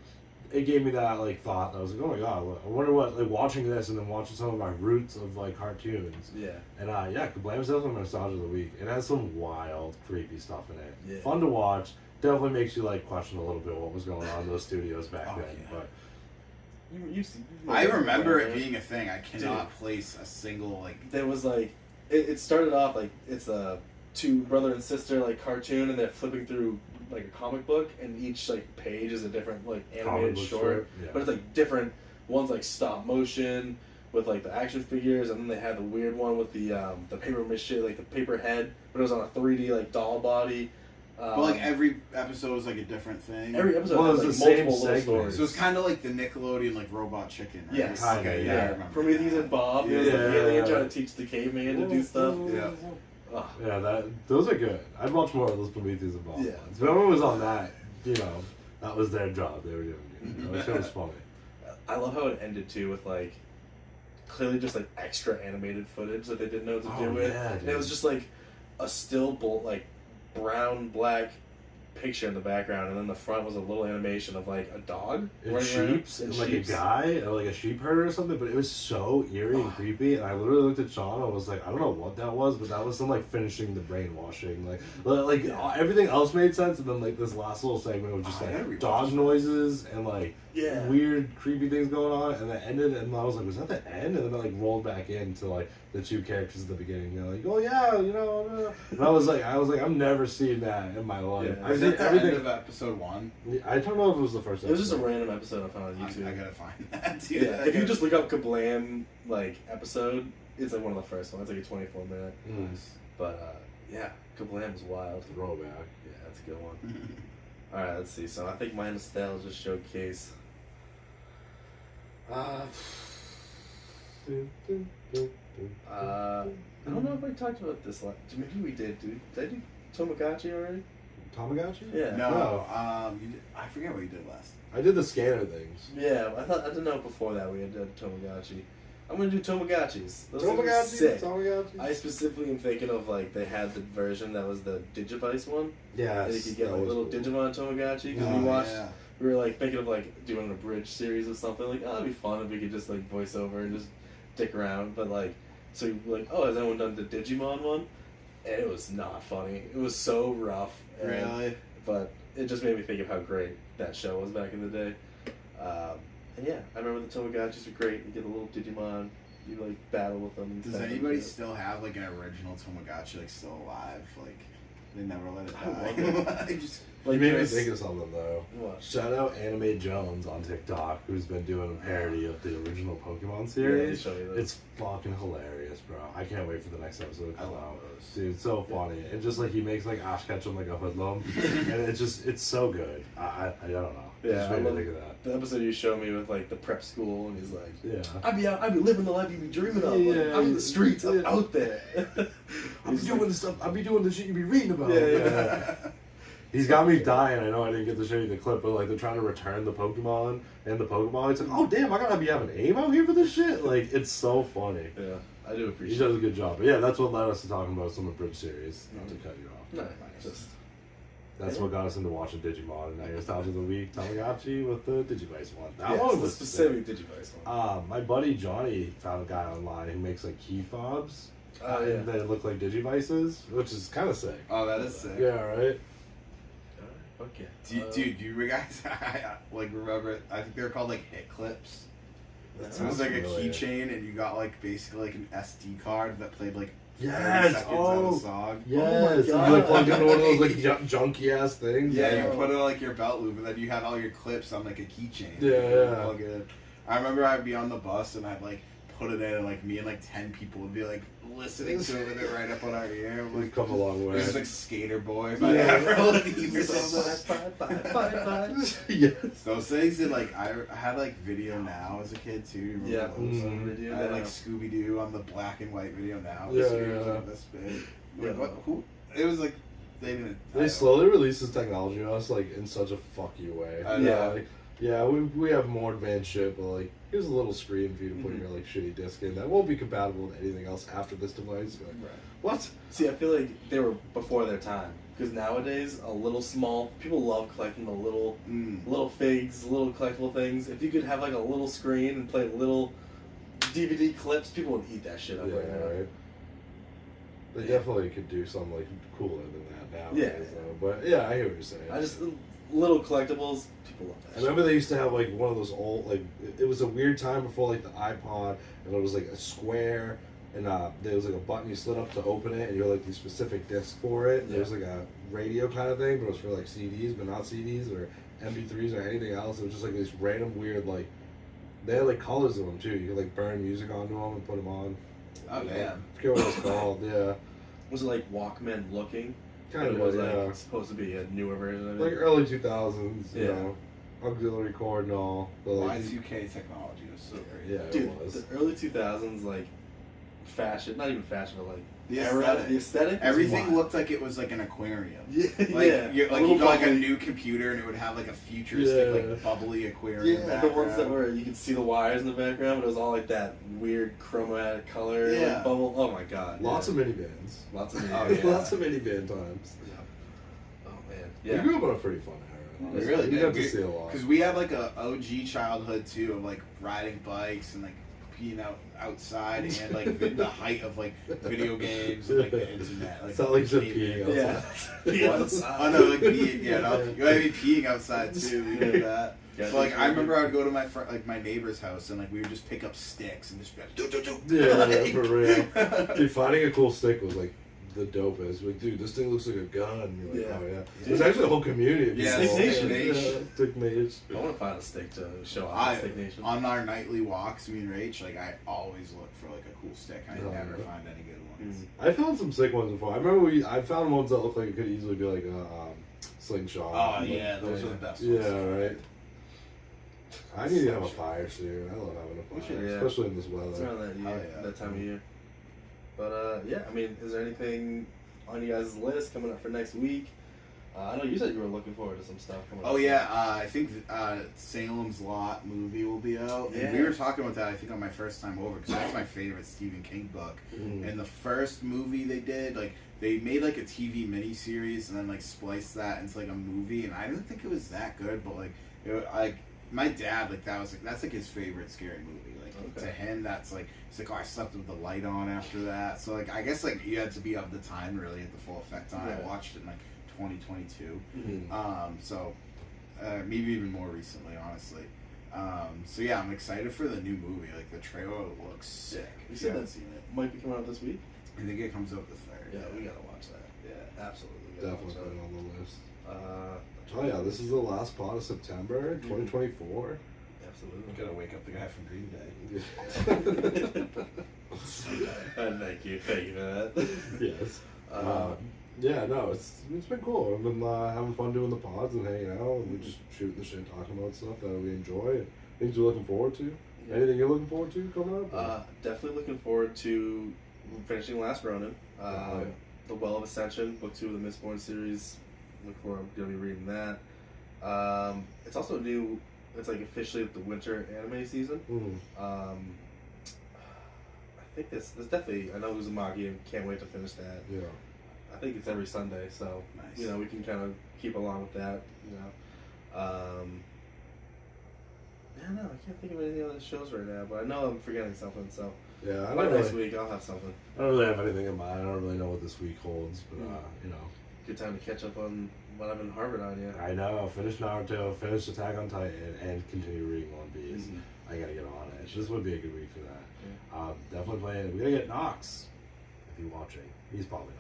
[SPEAKER 1] it gave me that like thought. I was like, oh my god, I wonder what like watching this and then watching some of my roots of like cartoons.
[SPEAKER 2] Yeah.
[SPEAKER 1] And yeah, Kablam's definitely my nostalgia of the week. It has some wild, creepy stuff in it.
[SPEAKER 2] Yeah.
[SPEAKER 1] Fun to watch. Definitely makes you like question a little bit what was going on in those studios back
[SPEAKER 3] Oh,
[SPEAKER 1] then.
[SPEAKER 3] yeah.
[SPEAKER 1] But
[SPEAKER 2] You've
[SPEAKER 3] I remember it
[SPEAKER 2] right?
[SPEAKER 3] being a thing. I cannot place a single like.
[SPEAKER 2] There was like, it started off like it's a two brother and sister like cartoon, and they're flipping through like a comic book, and each like page is a different like
[SPEAKER 1] comic
[SPEAKER 2] animated
[SPEAKER 1] book
[SPEAKER 2] short,
[SPEAKER 1] strip, yeah.
[SPEAKER 2] but it's like different one's like stop motion with like the action figures, and then they had the weird one with the paper mache, like the paper head, but it was on a 3D like doll body.
[SPEAKER 3] But like every episode was like a different thing.
[SPEAKER 2] Every episode
[SPEAKER 1] Well,
[SPEAKER 2] had
[SPEAKER 1] it was
[SPEAKER 2] like
[SPEAKER 1] the same
[SPEAKER 2] multiple little
[SPEAKER 1] segment.
[SPEAKER 2] stories.
[SPEAKER 3] So it's kind of like the Nickelodeon like Robot Chicken. Right?
[SPEAKER 2] Yes.
[SPEAKER 1] Kinda,
[SPEAKER 3] Okay,
[SPEAKER 1] yeah.
[SPEAKER 3] I remember.
[SPEAKER 2] Prometheus and Bob. It was the
[SPEAKER 1] Yeah.
[SPEAKER 2] alien trying to teach the caveman to do stuff.
[SPEAKER 3] Yeah.
[SPEAKER 2] Ugh.
[SPEAKER 1] Yeah, those are good. I'd watch more of those Prometheus and Bob
[SPEAKER 2] Yeah.
[SPEAKER 1] ones. Whoever was on that, that was their job. They were doing it. That shit was funny.
[SPEAKER 2] I love how it ended too with like clearly just like extra animated footage that they didn't know what to do with.
[SPEAKER 1] Yeah,
[SPEAKER 2] And it was just like a still like brown black picture in the background, and then the front was a little animation of like a dog
[SPEAKER 1] And
[SPEAKER 2] running around,
[SPEAKER 1] sheeps,
[SPEAKER 2] and
[SPEAKER 1] like
[SPEAKER 2] sheeps.
[SPEAKER 1] a guy, or like a sheep herder or something, but it was so eerie and creepy. And I literally looked at Sean and was like, I don't know what that was, but that was some like finishing the brainwashing. Like everything else made sense, and then like this last little segment was just
[SPEAKER 3] I never
[SPEAKER 1] like
[SPEAKER 3] rewatched
[SPEAKER 1] dog
[SPEAKER 3] that.
[SPEAKER 1] noises and like
[SPEAKER 2] Yeah.
[SPEAKER 1] weird, creepy things going on, and it ended, and I was like, was that the end? And then it like rolled back into like the two characters at the beginning. You're like, oh yeah, and I was like, I've never seen that in my life.
[SPEAKER 2] Yeah.
[SPEAKER 1] I've
[SPEAKER 3] Is
[SPEAKER 1] seen
[SPEAKER 3] that the
[SPEAKER 1] everything.
[SPEAKER 3] end of episode 1?
[SPEAKER 1] I don't know if it was the first.
[SPEAKER 2] It was just a
[SPEAKER 1] episode.
[SPEAKER 2] random episode I found on YouTube.
[SPEAKER 3] I gotta find that. Too.
[SPEAKER 2] Yeah, if you just look up Kablam like episode, it's like one of the first ones. It's like a 24-minute.
[SPEAKER 1] Mm.
[SPEAKER 2] But yeah, Kablam was wild.
[SPEAKER 1] Throwback.
[SPEAKER 2] Yeah, that's a good one. All right, let's see. So I think my nostalgia showcase. I don't know if I talked about this last. Maybe we did. Did I do Tamagotchi already?
[SPEAKER 1] Tamagotchi?
[SPEAKER 2] Yeah.
[SPEAKER 3] No, you did, I forget what you did last.
[SPEAKER 1] I did the scanner things.
[SPEAKER 2] Yeah, I didn't know before that we had done Tamagotchi. I'm gonna do Tamagotchis. Those things are
[SPEAKER 1] Tamagotchi?
[SPEAKER 2] sick.
[SPEAKER 1] Tamagotchi?
[SPEAKER 2] I specifically am thinking of like they had the version that was the Digivice one.
[SPEAKER 1] Yes.
[SPEAKER 2] And you could get
[SPEAKER 1] that
[SPEAKER 2] like
[SPEAKER 1] was
[SPEAKER 2] little
[SPEAKER 1] cool.
[SPEAKER 2] Digimon Tamagotchi because
[SPEAKER 3] Oh,
[SPEAKER 2] we watched.
[SPEAKER 3] yeah.
[SPEAKER 2] We were like thinking of like doing an abridged series of something like that'd be fun if we could just like voice over and just dick around. But like, so we're like, oh, has anyone done the Digimon one? And it was not funny. It was so rough. And,
[SPEAKER 3] Really?
[SPEAKER 2] But it just made me think of how great that show was back in the day. And yeah, I remember the Tamagotchis were great. You get a little Digimon, you like battle with them. And
[SPEAKER 3] Does
[SPEAKER 2] stuff.
[SPEAKER 3] anybody
[SPEAKER 2] Yeah.
[SPEAKER 3] still have like an original Tamagotchi like still alive? Like they never let it
[SPEAKER 2] I
[SPEAKER 3] die. I just
[SPEAKER 1] You
[SPEAKER 2] Like
[SPEAKER 1] made me
[SPEAKER 2] there's-
[SPEAKER 1] think of something though.
[SPEAKER 2] What?
[SPEAKER 1] Shout out Anime Jones on TikTok, who's been doing a parody of the original Pokemon
[SPEAKER 2] Yeah, they
[SPEAKER 1] series.
[SPEAKER 2] show you those.
[SPEAKER 1] It's fucking hilarious, bro. I can't wait for the next episode to
[SPEAKER 3] I
[SPEAKER 1] come
[SPEAKER 3] love
[SPEAKER 1] out.
[SPEAKER 3] those.
[SPEAKER 1] Dude, it's so funny. And just like he makes like Ash Ketchum like a hoodlum. And it's so good. I don't know. It
[SPEAKER 2] Yeah,
[SPEAKER 1] just
[SPEAKER 2] I
[SPEAKER 1] made me
[SPEAKER 2] love
[SPEAKER 1] think of that.
[SPEAKER 2] the episode you showed me with like the prep school, and he's like,
[SPEAKER 1] Yeah.
[SPEAKER 2] I'd be living the life you be dreaming of. Like,
[SPEAKER 1] Yeah,
[SPEAKER 2] I'm in the streets. I'm
[SPEAKER 1] yeah.
[SPEAKER 2] out there.
[SPEAKER 1] I'll be doing the stuff. I'll be doing the shit you be reading about.
[SPEAKER 2] Yeah.
[SPEAKER 1] He's got me dying. I know I didn't get to show you the clip, but like they're trying to return the Pokemon and the Pokemon. It's like, oh damn, I gotta be having aim out here for this shit. Like it's so funny.
[SPEAKER 2] Yeah, I do
[SPEAKER 1] He
[SPEAKER 2] appreciate
[SPEAKER 1] does a good job. But yeah, that's what led us to talking about some abridged series. Not to cut you off.
[SPEAKER 2] it. No, just
[SPEAKER 1] That's what got us into watching Digimon. And now your nostalgia of the week, Tamagotchi with the Digivice one. That
[SPEAKER 2] yeah,
[SPEAKER 1] one
[SPEAKER 2] it's
[SPEAKER 1] was
[SPEAKER 2] the
[SPEAKER 1] sick.
[SPEAKER 2] specific Digivice one.
[SPEAKER 1] My buddy Johnny found a guy online who makes like key fobs.
[SPEAKER 2] Oh, yeah.
[SPEAKER 1] That look like Digivices, which is kind of sick.
[SPEAKER 3] Oh, that is sick.
[SPEAKER 1] Yeah, right.
[SPEAKER 2] Okay.
[SPEAKER 3] Dude, you guys like remember? I think they were called like hit clips.
[SPEAKER 1] That
[SPEAKER 3] It was
[SPEAKER 1] sounds
[SPEAKER 3] like a
[SPEAKER 1] familiar.
[SPEAKER 3] keychain, and you got like basically like an SD card that played like 30
[SPEAKER 1] Yes!
[SPEAKER 3] seconds
[SPEAKER 1] Oh!
[SPEAKER 3] of a song.
[SPEAKER 1] Yes,
[SPEAKER 2] God.
[SPEAKER 1] you like plugged into one of those like junky ass things.
[SPEAKER 3] Yeah,
[SPEAKER 2] Yeah.
[SPEAKER 3] you put it on like your belt loop, and then you had all your clips on like a keychain.
[SPEAKER 1] Yeah,
[SPEAKER 3] You could
[SPEAKER 1] yeah.
[SPEAKER 3] plug it in. I remember I'd be on the bus, and I'd like put it in, and like me and like 10 people would be like listening to it with it right up on our ear.
[SPEAKER 1] We've
[SPEAKER 3] Like,
[SPEAKER 1] come a long way.
[SPEAKER 3] this is like Skater Boy by
[SPEAKER 1] Yeah.
[SPEAKER 3] Avril Lavigne or something.
[SPEAKER 2] Bye.
[SPEAKER 1] yes.
[SPEAKER 3] Those things, and like I had like Video Now as a kid too. Remember
[SPEAKER 2] Yeah.
[SPEAKER 3] those?
[SPEAKER 1] Mm.
[SPEAKER 3] I had like Scooby Doo on the black and white Video Now.
[SPEAKER 1] Yeah,
[SPEAKER 3] The screen was
[SPEAKER 1] yeah.
[SPEAKER 3] like this big.
[SPEAKER 2] Yeah.
[SPEAKER 3] Like, what? Who? It was like they didn't. I
[SPEAKER 1] They
[SPEAKER 3] don't-
[SPEAKER 1] slowly release this technology on us like in such a fuck you way.
[SPEAKER 3] I
[SPEAKER 2] know.
[SPEAKER 1] Like, yeah, we have more advanced shit, but like here's a little screen for you to put
[SPEAKER 2] Mhm.
[SPEAKER 1] your like shitty disc in that won't be compatible with anything else after this device. You're like,
[SPEAKER 2] Right.
[SPEAKER 1] what?
[SPEAKER 2] See, I feel like they were before their time because nowadays a little small people love collecting the little figs, little collectible things. If you could have like a little screen and play little DVD clips, people would eat that shit up
[SPEAKER 1] Yeah,
[SPEAKER 2] right now.
[SPEAKER 1] right. They
[SPEAKER 2] Yeah.
[SPEAKER 1] definitely could do something like cooler than that nowadays.
[SPEAKER 2] Yeah.
[SPEAKER 1] Though. But yeah, I hear what you're saying.
[SPEAKER 2] I just little collectibles, people love that.
[SPEAKER 1] I remember they used to have like one of those old like it was a weird time before like the iPod, and it was like a square, and there was like a button you slid up to open it, and you had like the specific disc for it.
[SPEAKER 2] Yeah.
[SPEAKER 1] There was like a radio kind of thing, but it was for like CDs, but not CDs or MP3s or anything else. It was just like this random weird like They had like colors in them too. You could like burn music onto them and put them on.
[SPEAKER 3] Oh yeah.
[SPEAKER 1] I forget what it's called. Yeah.
[SPEAKER 2] Was it like Walkman looking?
[SPEAKER 1] Kind
[SPEAKER 2] It
[SPEAKER 1] of,
[SPEAKER 2] was
[SPEAKER 1] yeah.
[SPEAKER 2] like supposed to be a newer version of it.
[SPEAKER 1] Like early 2000s, you
[SPEAKER 2] Yeah.
[SPEAKER 1] know, auxiliary cord and all. But like,
[SPEAKER 3] Y2K technology was so great.
[SPEAKER 1] yeah,
[SPEAKER 2] Dude,
[SPEAKER 1] it was.
[SPEAKER 2] the early 2000s, like, fashion, not even fashion, but like,
[SPEAKER 3] The
[SPEAKER 2] era,
[SPEAKER 3] aesthetic.
[SPEAKER 2] the aesthetic. was
[SPEAKER 3] Everything
[SPEAKER 2] wild.
[SPEAKER 3] looked like it was like an aquarium.
[SPEAKER 2] Yeah,
[SPEAKER 3] Like
[SPEAKER 2] yeah.
[SPEAKER 3] you
[SPEAKER 2] little
[SPEAKER 3] got like a
[SPEAKER 2] bubbly-
[SPEAKER 3] new computer and it would have like a futuristic
[SPEAKER 1] Yeah.
[SPEAKER 3] like bubbly aquarium.
[SPEAKER 2] Yeah, the ones that
[SPEAKER 3] background.
[SPEAKER 2] were you could see the wires in the background, but it was all like that weird chromatic color,
[SPEAKER 3] Yeah.
[SPEAKER 2] like bubble. Oh my god!
[SPEAKER 1] Lots
[SPEAKER 2] yeah.
[SPEAKER 1] of minivans.
[SPEAKER 2] lots of
[SPEAKER 3] Oh,
[SPEAKER 2] yeah.
[SPEAKER 3] yeah.
[SPEAKER 1] Lots of minivan times.
[SPEAKER 2] Oh man,
[SPEAKER 1] We
[SPEAKER 2] yeah.
[SPEAKER 1] grew up in a pretty fun era.
[SPEAKER 3] We
[SPEAKER 1] honestly.
[SPEAKER 3] really
[SPEAKER 1] We
[SPEAKER 3] did.
[SPEAKER 1] got to see a lot.
[SPEAKER 3] Because we had like a OG childhood too of like riding bikes and like peeing outside and like the height of like video games and like the internet. Like,
[SPEAKER 1] It's not like just
[SPEAKER 3] gaming.
[SPEAKER 1] peeing
[SPEAKER 2] Yeah.
[SPEAKER 1] outside.
[SPEAKER 2] Pee
[SPEAKER 3] Oh
[SPEAKER 2] outside.
[SPEAKER 3] no, like peeing, yeah, no,
[SPEAKER 1] Yeah.
[SPEAKER 3] you gotta be peeing outside too. We did that.
[SPEAKER 2] Yeah,
[SPEAKER 3] So like I
[SPEAKER 2] yeah.
[SPEAKER 3] remember I would go to my my neighbor's house and like we would just pick up sticks and just be like, do.
[SPEAKER 1] Yeah, for real. Dude, finding a cool stick was like the dopest. Like, dude, this thing looks like a gun. And you're like,
[SPEAKER 2] Yeah.
[SPEAKER 1] oh yeah.
[SPEAKER 3] Yeah.
[SPEAKER 1] There's actually a whole community of
[SPEAKER 3] Yeah,
[SPEAKER 1] people.
[SPEAKER 2] Stick Nation.
[SPEAKER 1] Yeah, Stick Nation.
[SPEAKER 2] I want to find a stick to show off
[SPEAKER 3] I,
[SPEAKER 2] the Stick Nation.
[SPEAKER 3] on our nightly walks, me and Rach, like I always look for like a cool stick. I
[SPEAKER 1] Oh,
[SPEAKER 3] never
[SPEAKER 1] yeah.
[SPEAKER 3] find any good ones.
[SPEAKER 1] I found some sick ones before. I remember I found ones that looked like it could easily be like a slingshot.
[SPEAKER 3] Oh
[SPEAKER 1] Like,
[SPEAKER 3] yeah, those are the best ones.
[SPEAKER 1] Yeah, right. I need to have a fire soon. I love having a
[SPEAKER 2] We
[SPEAKER 1] fire,
[SPEAKER 2] should, yeah.
[SPEAKER 1] especially in this
[SPEAKER 2] It's
[SPEAKER 1] weather.
[SPEAKER 2] around that year,
[SPEAKER 3] Oh, yeah.
[SPEAKER 2] that time of year. But yeah, I mean, is there anything on you guys' list coming up for next week? I know you said you were looking forward to some stuff coming up.
[SPEAKER 3] Oh yeah, I think Salem's Lot movie will be out. And we
[SPEAKER 2] Yeah.
[SPEAKER 3] were talking about that I think on my first time over because that's my favorite Stephen King book.
[SPEAKER 1] Mm.
[SPEAKER 3] And the first movie they did, like they made like a TV miniseries and then like spliced that into like a movie, and I didn't think it was that good, but like my dad that's like his favorite scary movie. Like
[SPEAKER 2] Okay.
[SPEAKER 3] to him, that's like he's like, oh, I slept with the light on after that. So like I guess like you had to be of the time to really get the full effect on.
[SPEAKER 2] Right.
[SPEAKER 3] I watched it in like 2022.
[SPEAKER 2] Mhm.
[SPEAKER 3] So maybe even more recently, honestly. So yeah, I'm excited for the new movie. Like the trailer looks sick.
[SPEAKER 2] You
[SPEAKER 3] If
[SPEAKER 2] said
[SPEAKER 3] you haven't
[SPEAKER 2] that
[SPEAKER 3] seen it,
[SPEAKER 2] might be coming out this week.
[SPEAKER 3] I think it comes out the 3rd.
[SPEAKER 2] Yeah, we gotta watch that.
[SPEAKER 3] Yeah.
[SPEAKER 2] Absolutely. We gotta
[SPEAKER 1] Definitely put it on the list.
[SPEAKER 2] watch
[SPEAKER 1] Oh yeah, this is the last pod of September, 2024.
[SPEAKER 2] absolutely.
[SPEAKER 3] Gotta wake up the guy from Green Day.
[SPEAKER 2] Thank you for that.
[SPEAKER 1] Yes.
[SPEAKER 2] Uh,
[SPEAKER 1] Yeah, no, it's been cool. I've been having fun doing the pods and hanging out, and we just shooting the shit, talking about stuff that we enjoy, and things we're looking forward to.
[SPEAKER 2] Yeah.
[SPEAKER 1] Anything you're looking forward to coming up?
[SPEAKER 2] Definitely looking forward to finishing Last Ronin.
[SPEAKER 1] Yeah.
[SPEAKER 2] The Well of Ascension, book 2 of the Mistborn series. I'm gonna be reading that. It's also new. It's like officially the winter anime season. I think this definitely. I know Uzumaki and can't wait to finish that.
[SPEAKER 1] Yeah.
[SPEAKER 2] I think it's every Sunday, so
[SPEAKER 3] Nice.
[SPEAKER 2] you know we can kind of keep along with that. You know. Yeah, no, I can't think of any other shows right now, but I know I'm forgetting something. So
[SPEAKER 1] Yeah, I
[SPEAKER 2] by
[SPEAKER 1] don't
[SPEAKER 2] next
[SPEAKER 1] really,
[SPEAKER 2] week I'll have something.
[SPEAKER 1] I don't really have anything in mind. I don't really know what this week holds, but you know.
[SPEAKER 2] Good time to catch up on what I've been harboring on you.
[SPEAKER 1] I know. Finish Naruto, finish Attack on Titan, and continue reading One Piece.
[SPEAKER 2] Mhm.
[SPEAKER 1] I gotta get on it. This would be a good week for that. Definitely playing. We gotta get Knox. If he's watching, he's probably not.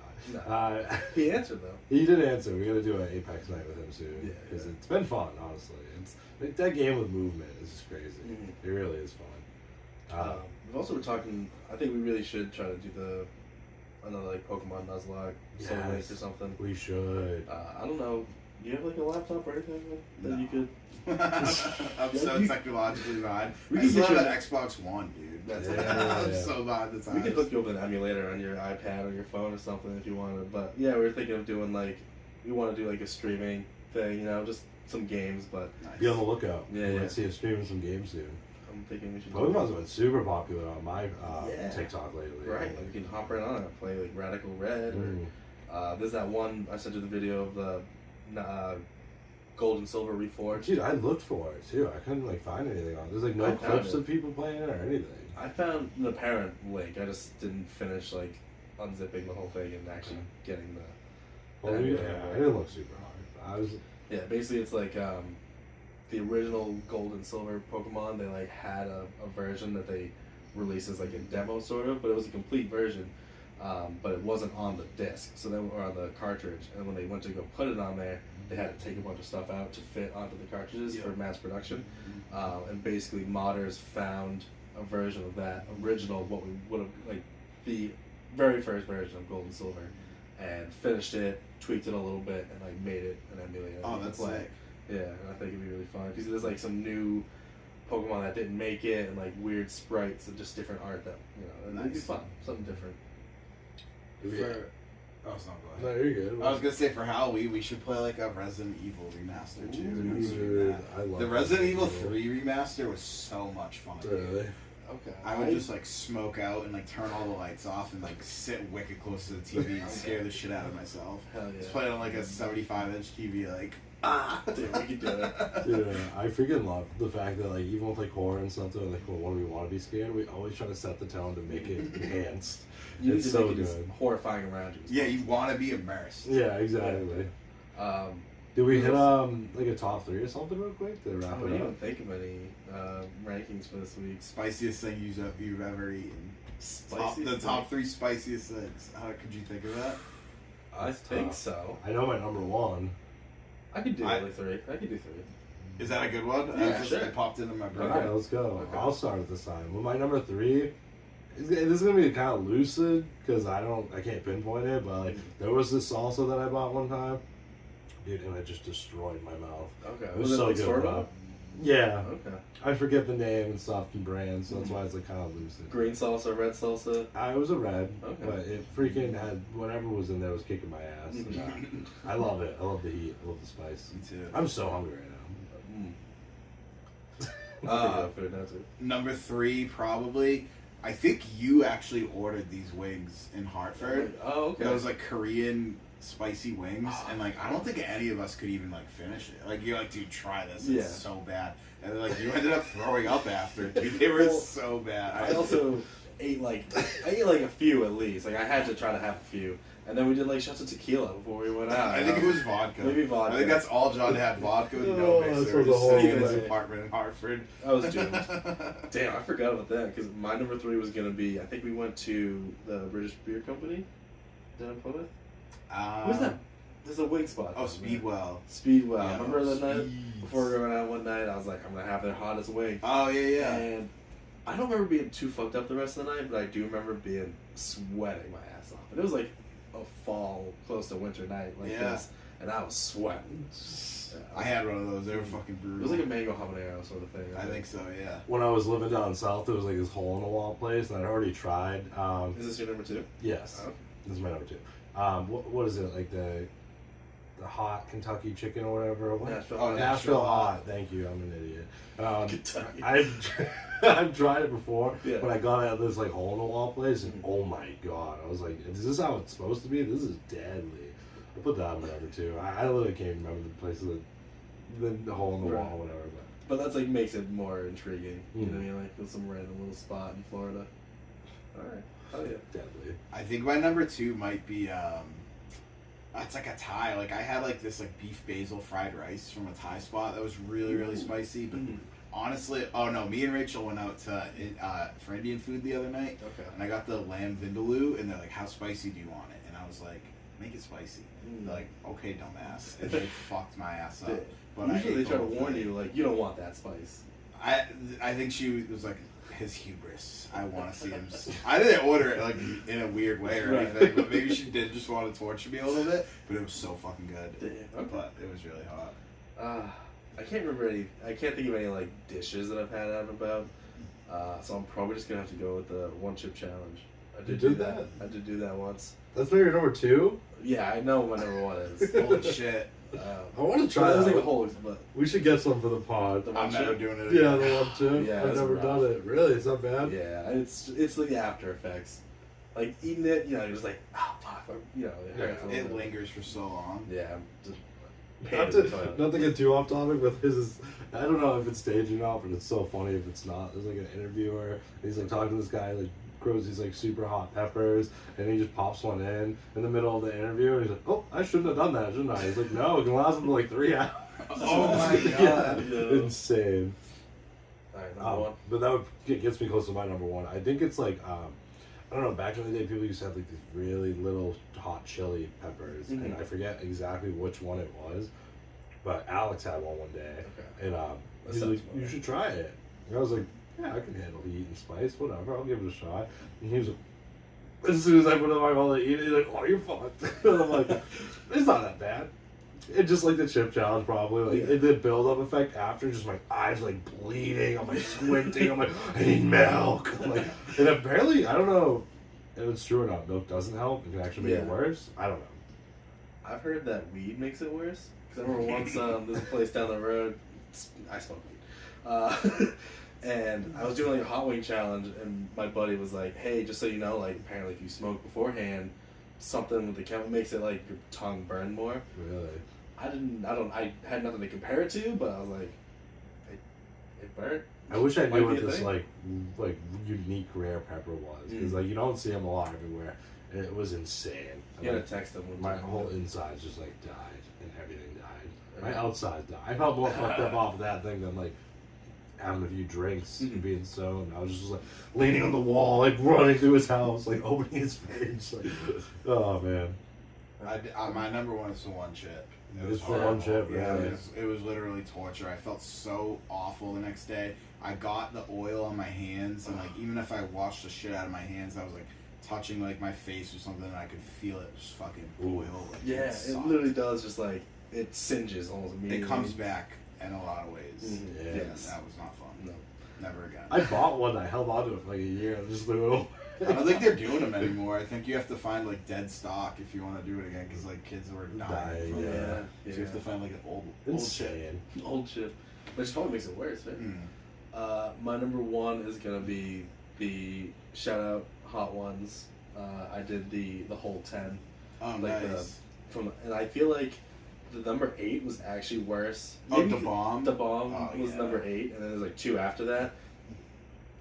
[SPEAKER 2] No. He answered though.
[SPEAKER 1] He did answer. We gotta do an Apex night with him soon
[SPEAKER 2] Yeah,
[SPEAKER 1] because
[SPEAKER 2] yeah.
[SPEAKER 1] it's been fun. Honestly, it's like, that game with movement is just crazy.
[SPEAKER 2] Mhm.
[SPEAKER 1] It really is fun.
[SPEAKER 2] We've also been talking. I think we really should try to do another like Pokemon Nuzlocke, Soul
[SPEAKER 1] Yes.
[SPEAKER 2] Link or something.
[SPEAKER 1] We should.
[SPEAKER 2] I don't know. Do you have like a laptop or anything that
[SPEAKER 3] No.
[SPEAKER 2] you could?
[SPEAKER 3] I'm so
[SPEAKER 2] you-
[SPEAKER 3] technologically behind.
[SPEAKER 2] We
[SPEAKER 3] I
[SPEAKER 2] can
[SPEAKER 3] still
[SPEAKER 2] get
[SPEAKER 3] have
[SPEAKER 2] you
[SPEAKER 3] an Xbox One, dude.
[SPEAKER 2] That's
[SPEAKER 3] I'm
[SPEAKER 1] yeah.
[SPEAKER 3] so behind the
[SPEAKER 2] We
[SPEAKER 3] times.
[SPEAKER 2] could hook you up with an emulator on your iPad or your phone or something if you wanted. But yeah, we were thinking of doing like we want to do like a streaming thing, you know, just some games. But
[SPEAKER 3] Nice.
[SPEAKER 1] Be on the lookout.
[SPEAKER 2] Yeah,
[SPEAKER 1] You
[SPEAKER 2] yeah.
[SPEAKER 1] might see us streaming some games soon.
[SPEAKER 2] I'm thinking we should.
[SPEAKER 1] Pokemon's been super popular on my
[SPEAKER 2] Yeah.
[SPEAKER 1] TikTok lately.
[SPEAKER 2] Right, like you can hop right on it, play like Radical Red.
[SPEAKER 1] Mm.
[SPEAKER 2] Or, there's that one I sent you the video of the Gold and Silver Reforged.
[SPEAKER 1] Dude, I looked for it too. I couldn't like find anything on it. There's like no
[SPEAKER 2] I found
[SPEAKER 1] clips
[SPEAKER 2] it.
[SPEAKER 1] of people playing it or anything.
[SPEAKER 2] I found the parent link. I just didn't finish like unzipping the whole thing and actually getting the.
[SPEAKER 1] Well,
[SPEAKER 2] the
[SPEAKER 1] yeah,
[SPEAKER 2] emulator.
[SPEAKER 1] it didn't look super hard. I was
[SPEAKER 2] Yeah, basically it's like the original Gold and Silver Pokemon. They like had a version that they released as like a demo sort of, but it was a complete version. but it wasn't on the disc, so then or on the cartridge. And when they went to go put it on there, they had to take a bunch of stuff out to fit onto the cartridges for mass production. And basically, modders found a version of that original, what we would have like the very first version of Gold and Silver, and finished it, tweaked it a little bit, and like made it an emulator.
[SPEAKER 3] Oh, that's sick.
[SPEAKER 2] Yeah, and I think it'd be really fun because there's like some new Pokemon that didn't make it, and like weird sprites and just different art that and it'd be
[SPEAKER 3] Nice.
[SPEAKER 2] fun, something different.
[SPEAKER 3] Oh, it's not
[SPEAKER 1] No,
[SPEAKER 3] good.
[SPEAKER 1] you're good.
[SPEAKER 3] I was gonna say for Halloween we should play like a Resident Evil remaster too.
[SPEAKER 1] Dude, I love
[SPEAKER 3] The Resident Evil
[SPEAKER 1] Evil.
[SPEAKER 3] 3 remaster was so much fun.
[SPEAKER 1] Really?
[SPEAKER 2] Okay.
[SPEAKER 3] I would just like smoke out and like turn all the lights off and like sit wicked close to the TV and scare the shit out of myself.
[SPEAKER 2] Hell yeah.
[SPEAKER 3] Just play it on like a 75-inch TV, like
[SPEAKER 2] Dude, we could do it.
[SPEAKER 1] Dude, I freaking love the fact that like even with like horror and stuff, like when we want to be scared, we always try to set the tone to make it enhanced.
[SPEAKER 2] You
[SPEAKER 1] It's
[SPEAKER 2] need to
[SPEAKER 1] so
[SPEAKER 2] make it just
[SPEAKER 1] good.
[SPEAKER 2] horrifying around you.
[SPEAKER 3] yeah, you want to be immersed.
[SPEAKER 1] Yeah, exactly. Did we hit like a top 3 or something real quick to wrap
[SPEAKER 2] I
[SPEAKER 1] it
[SPEAKER 2] don't even
[SPEAKER 1] up?
[SPEAKER 2] think of any rankings for this week.
[SPEAKER 3] Spiciest thing you've ever eaten. The top 3 spiciest things. How could you think of that?
[SPEAKER 2] I think so.
[SPEAKER 1] I know my number 1.
[SPEAKER 2] I could do only 3. I could do 3.
[SPEAKER 3] Is that a good one?
[SPEAKER 2] Yeah, sure.
[SPEAKER 3] It popped into my brain.
[SPEAKER 1] Alright, let's go.
[SPEAKER 2] Okay.
[SPEAKER 1] I'll start at this time. Well, my number 3, this is gonna be kind of lucid because I can't pinpoint it, but like there was this salsa that I bought one time, dude, and it just destroyed my mouth.
[SPEAKER 2] Okay.
[SPEAKER 1] It was
[SPEAKER 2] it
[SPEAKER 1] so
[SPEAKER 2] like
[SPEAKER 1] good,
[SPEAKER 2] store-bought?
[SPEAKER 1] bro. Yeah,
[SPEAKER 2] Okay.
[SPEAKER 1] I forget the name and stuff and brands, so that's why it's like kind of lucid.
[SPEAKER 2] Green salsa, red salsa.
[SPEAKER 1] I was a red,
[SPEAKER 2] Okay.
[SPEAKER 1] but it freaking had whatever was in there was kicking my ass. And, I love it. I love the heat. I love the spice.
[SPEAKER 3] Me too.
[SPEAKER 1] I'm so hungry right now.
[SPEAKER 2] Food now too.
[SPEAKER 3] Number 3, probably. I think you actually ordered these wings in Hartford.
[SPEAKER 2] Oh, okay.
[SPEAKER 3] Those like Korean spicy wings, and like I don't think any of us could even like finish it. Like you're like, dude, try this. It's
[SPEAKER 2] Yeah.
[SPEAKER 3] so bad, and then, like you ended up throwing up after. Dude, they were so bad.
[SPEAKER 2] I also ate like a few at least. Like I had to try to have a few, and then we did like shots of tequila before we went out.
[SPEAKER 3] I think it was vodka.
[SPEAKER 2] Maybe vodka.
[SPEAKER 3] I think that's all John had. Vodka with no
[SPEAKER 1] Oh,
[SPEAKER 3] mixer.
[SPEAKER 1] this was a
[SPEAKER 3] Just sitting in
[SPEAKER 1] horrible
[SPEAKER 3] his
[SPEAKER 2] day.
[SPEAKER 3] apartment in Hartford.
[SPEAKER 2] I was doomed. Damn, I forgot about that because my number 3 was gonna be. I think we went to the British Beer Company down in Plymouth. Who's that? There's a wing spot.
[SPEAKER 3] Oh, Speedwell.
[SPEAKER 2] Speedwell.
[SPEAKER 3] Yeah,
[SPEAKER 2] Remember that night
[SPEAKER 3] Speeds.
[SPEAKER 2] before we went out one night? I was like, I'm gonna have their hottest wing.
[SPEAKER 3] Oh yeah.
[SPEAKER 2] And I don't remember being too fucked up the rest of the night, but I do remember being sweating my ass off. And it was like a fall, close to winter night like
[SPEAKER 3] Yeah.
[SPEAKER 2] this, and I was sweating.
[SPEAKER 3] I had one of those. They were fucking brutal.
[SPEAKER 2] It was like a mango habanero sort of thing.
[SPEAKER 3] I think so. Yeah.
[SPEAKER 1] When I was living down south, there was like this hole in the wall place, and I'd already tried.
[SPEAKER 2] Is this your number 2?
[SPEAKER 1] Yes,
[SPEAKER 2] Oh.
[SPEAKER 1] this is my number 2. What is it like the hot Kentucky chicken or whatever? What?
[SPEAKER 2] Nashville.
[SPEAKER 3] Oh,
[SPEAKER 1] Nashville hot. Thank you. I'm an idiot.
[SPEAKER 2] Kentucky.
[SPEAKER 1] I've tried it before,
[SPEAKER 2] Yeah.
[SPEAKER 1] but I got it at this like hole in the wall place, and oh my god, I was like, is this how it's supposed to be? This is deadly. I put that in my number 2. I literally can't remember the place of the hole in the wall, or whatever.
[SPEAKER 2] But that's like makes it more intriguing. You know what I
[SPEAKER 1] Mm.
[SPEAKER 2] mean? Like with some random little spot in Florida. Alright. Oh yeah.
[SPEAKER 1] But deadly.
[SPEAKER 3] I think my number 2 might be it's like a Thai. Like I had like this like beef basil fried rice from a Thai spot that was really really spicy. But honestly, oh no, me and Rachel went out to for Indian food the other night,
[SPEAKER 2] Okay.
[SPEAKER 3] and I got the lamb vindaloo, and they're like, "How spicy do you want it?" And I was like, "Make it spicy." They're like, "Okay, dumbass," and they fucked my ass up. But
[SPEAKER 2] Usually
[SPEAKER 3] I
[SPEAKER 2] they
[SPEAKER 3] ate
[SPEAKER 2] try
[SPEAKER 3] the
[SPEAKER 2] to
[SPEAKER 3] whole
[SPEAKER 2] warn
[SPEAKER 3] thing.
[SPEAKER 2] you, like, you don't want that spice.
[SPEAKER 3] I think she was like his hubris. I want to see him. I didn't order it like in a weird way or
[SPEAKER 2] Right.
[SPEAKER 3] anything, but maybe she did just want to torture me a little bit. But it was so fucking good.
[SPEAKER 2] Damn. Okay.
[SPEAKER 3] But it was really hot.
[SPEAKER 2] I can't remember any. I can't think of any like dishes that I've had out and about. So I'm probably just gonna have to go with the one chip challenge. I
[SPEAKER 1] You
[SPEAKER 2] did
[SPEAKER 1] did
[SPEAKER 2] do
[SPEAKER 1] that?
[SPEAKER 2] I did do that once.
[SPEAKER 1] That's not your number 2.
[SPEAKER 2] Yeah, I know what number 1 is.
[SPEAKER 3] Holy shit!
[SPEAKER 1] I want to try
[SPEAKER 2] It was
[SPEAKER 1] that.
[SPEAKER 2] like a whole, but
[SPEAKER 1] We should get some for the pod.
[SPEAKER 2] the
[SPEAKER 3] I'm
[SPEAKER 2] one
[SPEAKER 3] never
[SPEAKER 2] chip.
[SPEAKER 3] doing it.
[SPEAKER 1] Yeah,
[SPEAKER 3] Again.
[SPEAKER 1] the one too.
[SPEAKER 2] Yeah,
[SPEAKER 1] I've
[SPEAKER 2] it's
[SPEAKER 1] never
[SPEAKER 2] rough.
[SPEAKER 1] done it. Really, it's not bad.
[SPEAKER 2] Yeah, it's like the after effects. Like eating it, you're just like, oh fuck, it hurts a little
[SPEAKER 3] It
[SPEAKER 2] bit.
[SPEAKER 3] lingers for so long.
[SPEAKER 2] Yeah, just
[SPEAKER 1] Not
[SPEAKER 2] pain in the
[SPEAKER 1] to,
[SPEAKER 2] toilet.
[SPEAKER 1] not to get too off topic, but his is, I don't know if it's staged or not, but it's so funny if it's not. There's like an interviewer, and he's like talking to this guy, like grows these like super hot peppers, and he just pops one in the middle of the interview, and he's like, oh, I shouldn't have done that, shouldn't I? He's like, no, it can last him for like 3 hours.
[SPEAKER 3] Oh my
[SPEAKER 1] Yeah,
[SPEAKER 3] god!
[SPEAKER 2] Yeah.
[SPEAKER 1] insane.
[SPEAKER 2] Alright, number 1.
[SPEAKER 1] But that gets me close to my number 1. I think it's like I don't know, back in the day, people used to have like these really little hot chili peppers, and I forget exactly which one it was, but Alex had one day, and he's like, "You should try it." And I was like, "Yeah, I can handle the heat and spice, whatever. I'll give it a shot." And he was like, as soon as I put it in my mouth to eat it, he's like, "Oh, you're fucked." And I'm like, "It's not that bad." It just like the chip challenge, probably like the build up effect after, just my eyes like bleeding, I'm like squinting, I'm like, I need milk. I'm like, and apparently, I don't know if it's true or not. Milk doesn't help; it can actually make it worse. I don't know.
[SPEAKER 2] I've heard that weed makes it worse. Because I remember once there's a place down the road. I smoke weed, and I was doing like a hot wing challenge, and my buddy was like, "Hey, just so you know, like apparently if you smoke beforehand, something with the chemical makes it like your tongue burn more."
[SPEAKER 1] Really?
[SPEAKER 2] I had nothing to compare it to, but I was like, it burnt.
[SPEAKER 1] I wish I
[SPEAKER 2] Might
[SPEAKER 1] knew
[SPEAKER 2] be
[SPEAKER 1] what
[SPEAKER 2] a
[SPEAKER 1] this
[SPEAKER 2] thing.
[SPEAKER 1] like unique rare pepper was, because like you don't see them a lot everywhere. And it was insane.
[SPEAKER 2] You gotta text them.
[SPEAKER 1] My whole insides just like died, and everything died. My outsides died. I felt more fucked up off of that thing than like having a few drinks and being stoned. I was just like leaning on the wall, like running through his house, like opening his fridge. Like, oh man.
[SPEAKER 3] My number one is the one chip.
[SPEAKER 1] It's the one chip,
[SPEAKER 3] Yeah,
[SPEAKER 1] really.
[SPEAKER 3] it was literally torture. I felt so awful the next day. I got the oil on my hands, and like even if I washed the shit out of my hands, I was like touching like my face or something, and I could feel it just fucking boil. Like,
[SPEAKER 2] Yeah, it
[SPEAKER 3] sucked.
[SPEAKER 2] literally does. Just like it singes almost immediately.
[SPEAKER 3] It comes back in a lot of ways.
[SPEAKER 2] Mhm.
[SPEAKER 1] Yeah.
[SPEAKER 2] Yes.
[SPEAKER 3] That was not fun.
[SPEAKER 2] No.
[SPEAKER 3] Never again.
[SPEAKER 1] I bought one. I held on to it for like a year and just threw it away.
[SPEAKER 3] I don't think they're doing them anymore. I think you have to find like dead stock if you want to do it again, because like kids were dying.
[SPEAKER 1] Dying,
[SPEAKER 3] From
[SPEAKER 1] yeah.
[SPEAKER 3] it. So you have to find like an old chip.
[SPEAKER 1] Insane.
[SPEAKER 2] Old shit, which probably makes it worse, right?
[SPEAKER 3] Mm.
[SPEAKER 2] My number one is gonna be the shout out Hot Ones. I did the whole 10.
[SPEAKER 3] Oh,
[SPEAKER 2] Like
[SPEAKER 3] nice.
[SPEAKER 2] And I feel like the number 8 was actually worse.
[SPEAKER 3] Oh,
[SPEAKER 2] Maybe
[SPEAKER 3] the bomb.
[SPEAKER 2] The bomb
[SPEAKER 3] Oh,
[SPEAKER 2] was
[SPEAKER 3] yeah.
[SPEAKER 2] number 8, and then there's like 2 after that.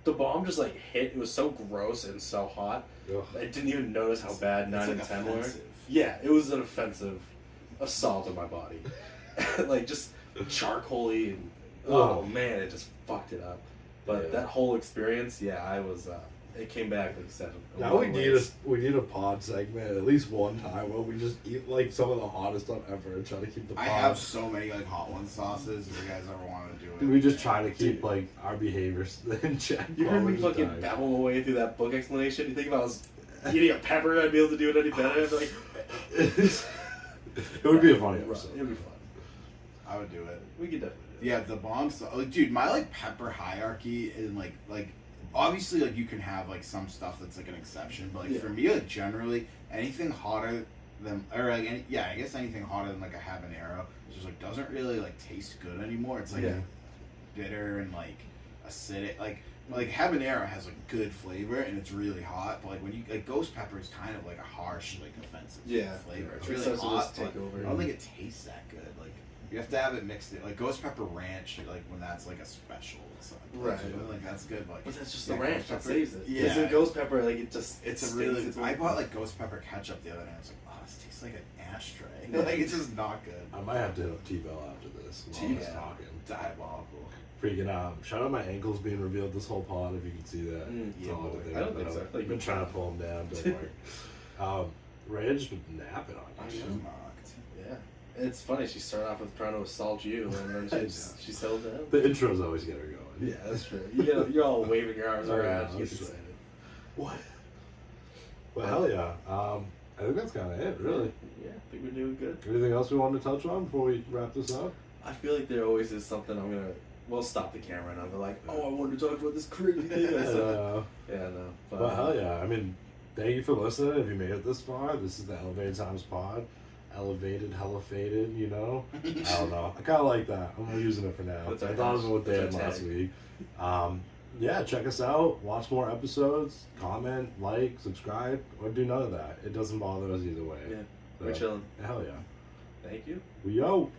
[SPEAKER 2] The bomb just like hit. It was so gross and so hot.
[SPEAKER 1] Ugh.
[SPEAKER 2] I didn't even notice how bad 9
[SPEAKER 3] It's,
[SPEAKER 2] and
[SPEAKER 3] like,
[SPEAKER 2] 10 were.
[SPEAKER 3] offensive.
[SPEAKER 2] Yeah, it was an offensive assault on my body. Like just charcoaly and oh man, it just fucked it up. But that whole experience, yeah, I was. It came back like 7.
[SPEAKER 1] Now we need a pod segment at least one time where we just eat like some of the hottest stuff ever and try to keep the pod.
[SPEAKER 3] I have so many like hot one sauces. If you guys ever want to do it,
[SPEAKER 1] We just try to keep like our behaviors in check.
[SPEAKER 2] You
[SPEAKER 1] while
[SPEAKER 2] heard
[SPEAKER 1] we're
[SPEAKER 2] me
[SPEAKER 1] just
[SPEAKER 2] fucking
[SPEAKER 1] dying.
[SPEAKER 2] babble my way through that book explanation. You think if I was eating a pepper, I'd be able to do it any better? I'd be like,
[SPEAKER 1] It would be a funny
[SPEAKER 2] right,
[SPEAKER 1] episode.
[SPEAKER 2] it'd be fun.
[SPEAKER 3] I would do it.
[SPEAKER 2] We could definitely do it.
[SPEAKER 3] Yeah, the bombs. Like, dude, my like pepper hierarchy is like obviously like you can have like some stuff that's like an exception, but like for me like generally anything hotter than or like I guess anything hotter than like a habanero just like doesn't really like taste good anymore. It's like bitter and like acidic. Like habanero has like good flavor and it's really hot, but like when you like ghost pepper is kind of like a harsh like offensive flavor. It's really hot, but I don't think it tastes that good. Like you have to have it mixed in. Like ghost pepper ranch, like when that's like a special.
[SPEAKER 2] Right.
[SPEAKER 3] Like that's good. But
[SPEAKER 2] But that's just the ranch that saves it.
[SPEAKER 3] Yeah.
[SPEAKER 2] Because in ghost pepper, like it just
[SPEAKER 3] It's a really. I bought like ghost pepper ketchup the other day. I was like, oh, this tastes like an ashtray. Like it's just not good.
[SPEAKER 1] I might have to hit up T-Bell after this. While I was talking.
[SPEAKER 3] Diabolical.
[SPEAKER 1] Freaking shout out my ankles being revealed this whole pod if you can see that.
[SPEAKER 2] Yeah,
[SPEAKER 1] That's all
[SPEAKER 2] I don't think so. I feel like
[SPEAKER 1] I've been trying to pull them down, don't worry. Ray just been napping on me.
[SPEAKER 3] She's knocked.
[SPEAKER 2] Yeah. It's funny, she started off with trying to assault you, and then she settled down.
[SPEAKER 1] The intros always get her going.
[SPEAKER 2] Yeah, that's true. You're all waving your arms around. She gets
[SPEAKER 1] that's
[SPEAKER 2] excited.
[SPEAKER 1] What? Well, hell yeah. I think that's kind of it, really.
[SPEAKER 2] Yeah, I think we're doing good.
[SPEAKER 1] Anything else we wanted to touch on before we wrap this up?
[SPEAKER 2] I feel like there always is something we'll stop the camera and I'll be like, oh, I wanted to talk about this crazy thing I saw. Yeah, no. But,
[SPEAKER 1] Well, hell yeah. I mean, thank you for listening. If you made it this far, this is the Elevated Times Pod. Elevated, hella faded, you know? I don't know. I kind of like that. I'm using it for now.
[SPEAKER 2] That's
[SPEAKER 1] I
[SPEAKER 2] our
[SPEAKER 1] thought of it what they had
[SPEAKER 2] that's our
[SPEAKER 1] last
[SPEAKER 2] tag.
[SPEAKER 1] week. Yeah, check us out. Watch more episodes. Comment, like, subscribe, or do none of that. It doesn't bother us either way.
[SPEAKER 2] Yeah, we're chilling.
[SPEAKER 1] Hell yeah.
[SPEAKER 2] Thank you.
[SPEAKER 1] We out.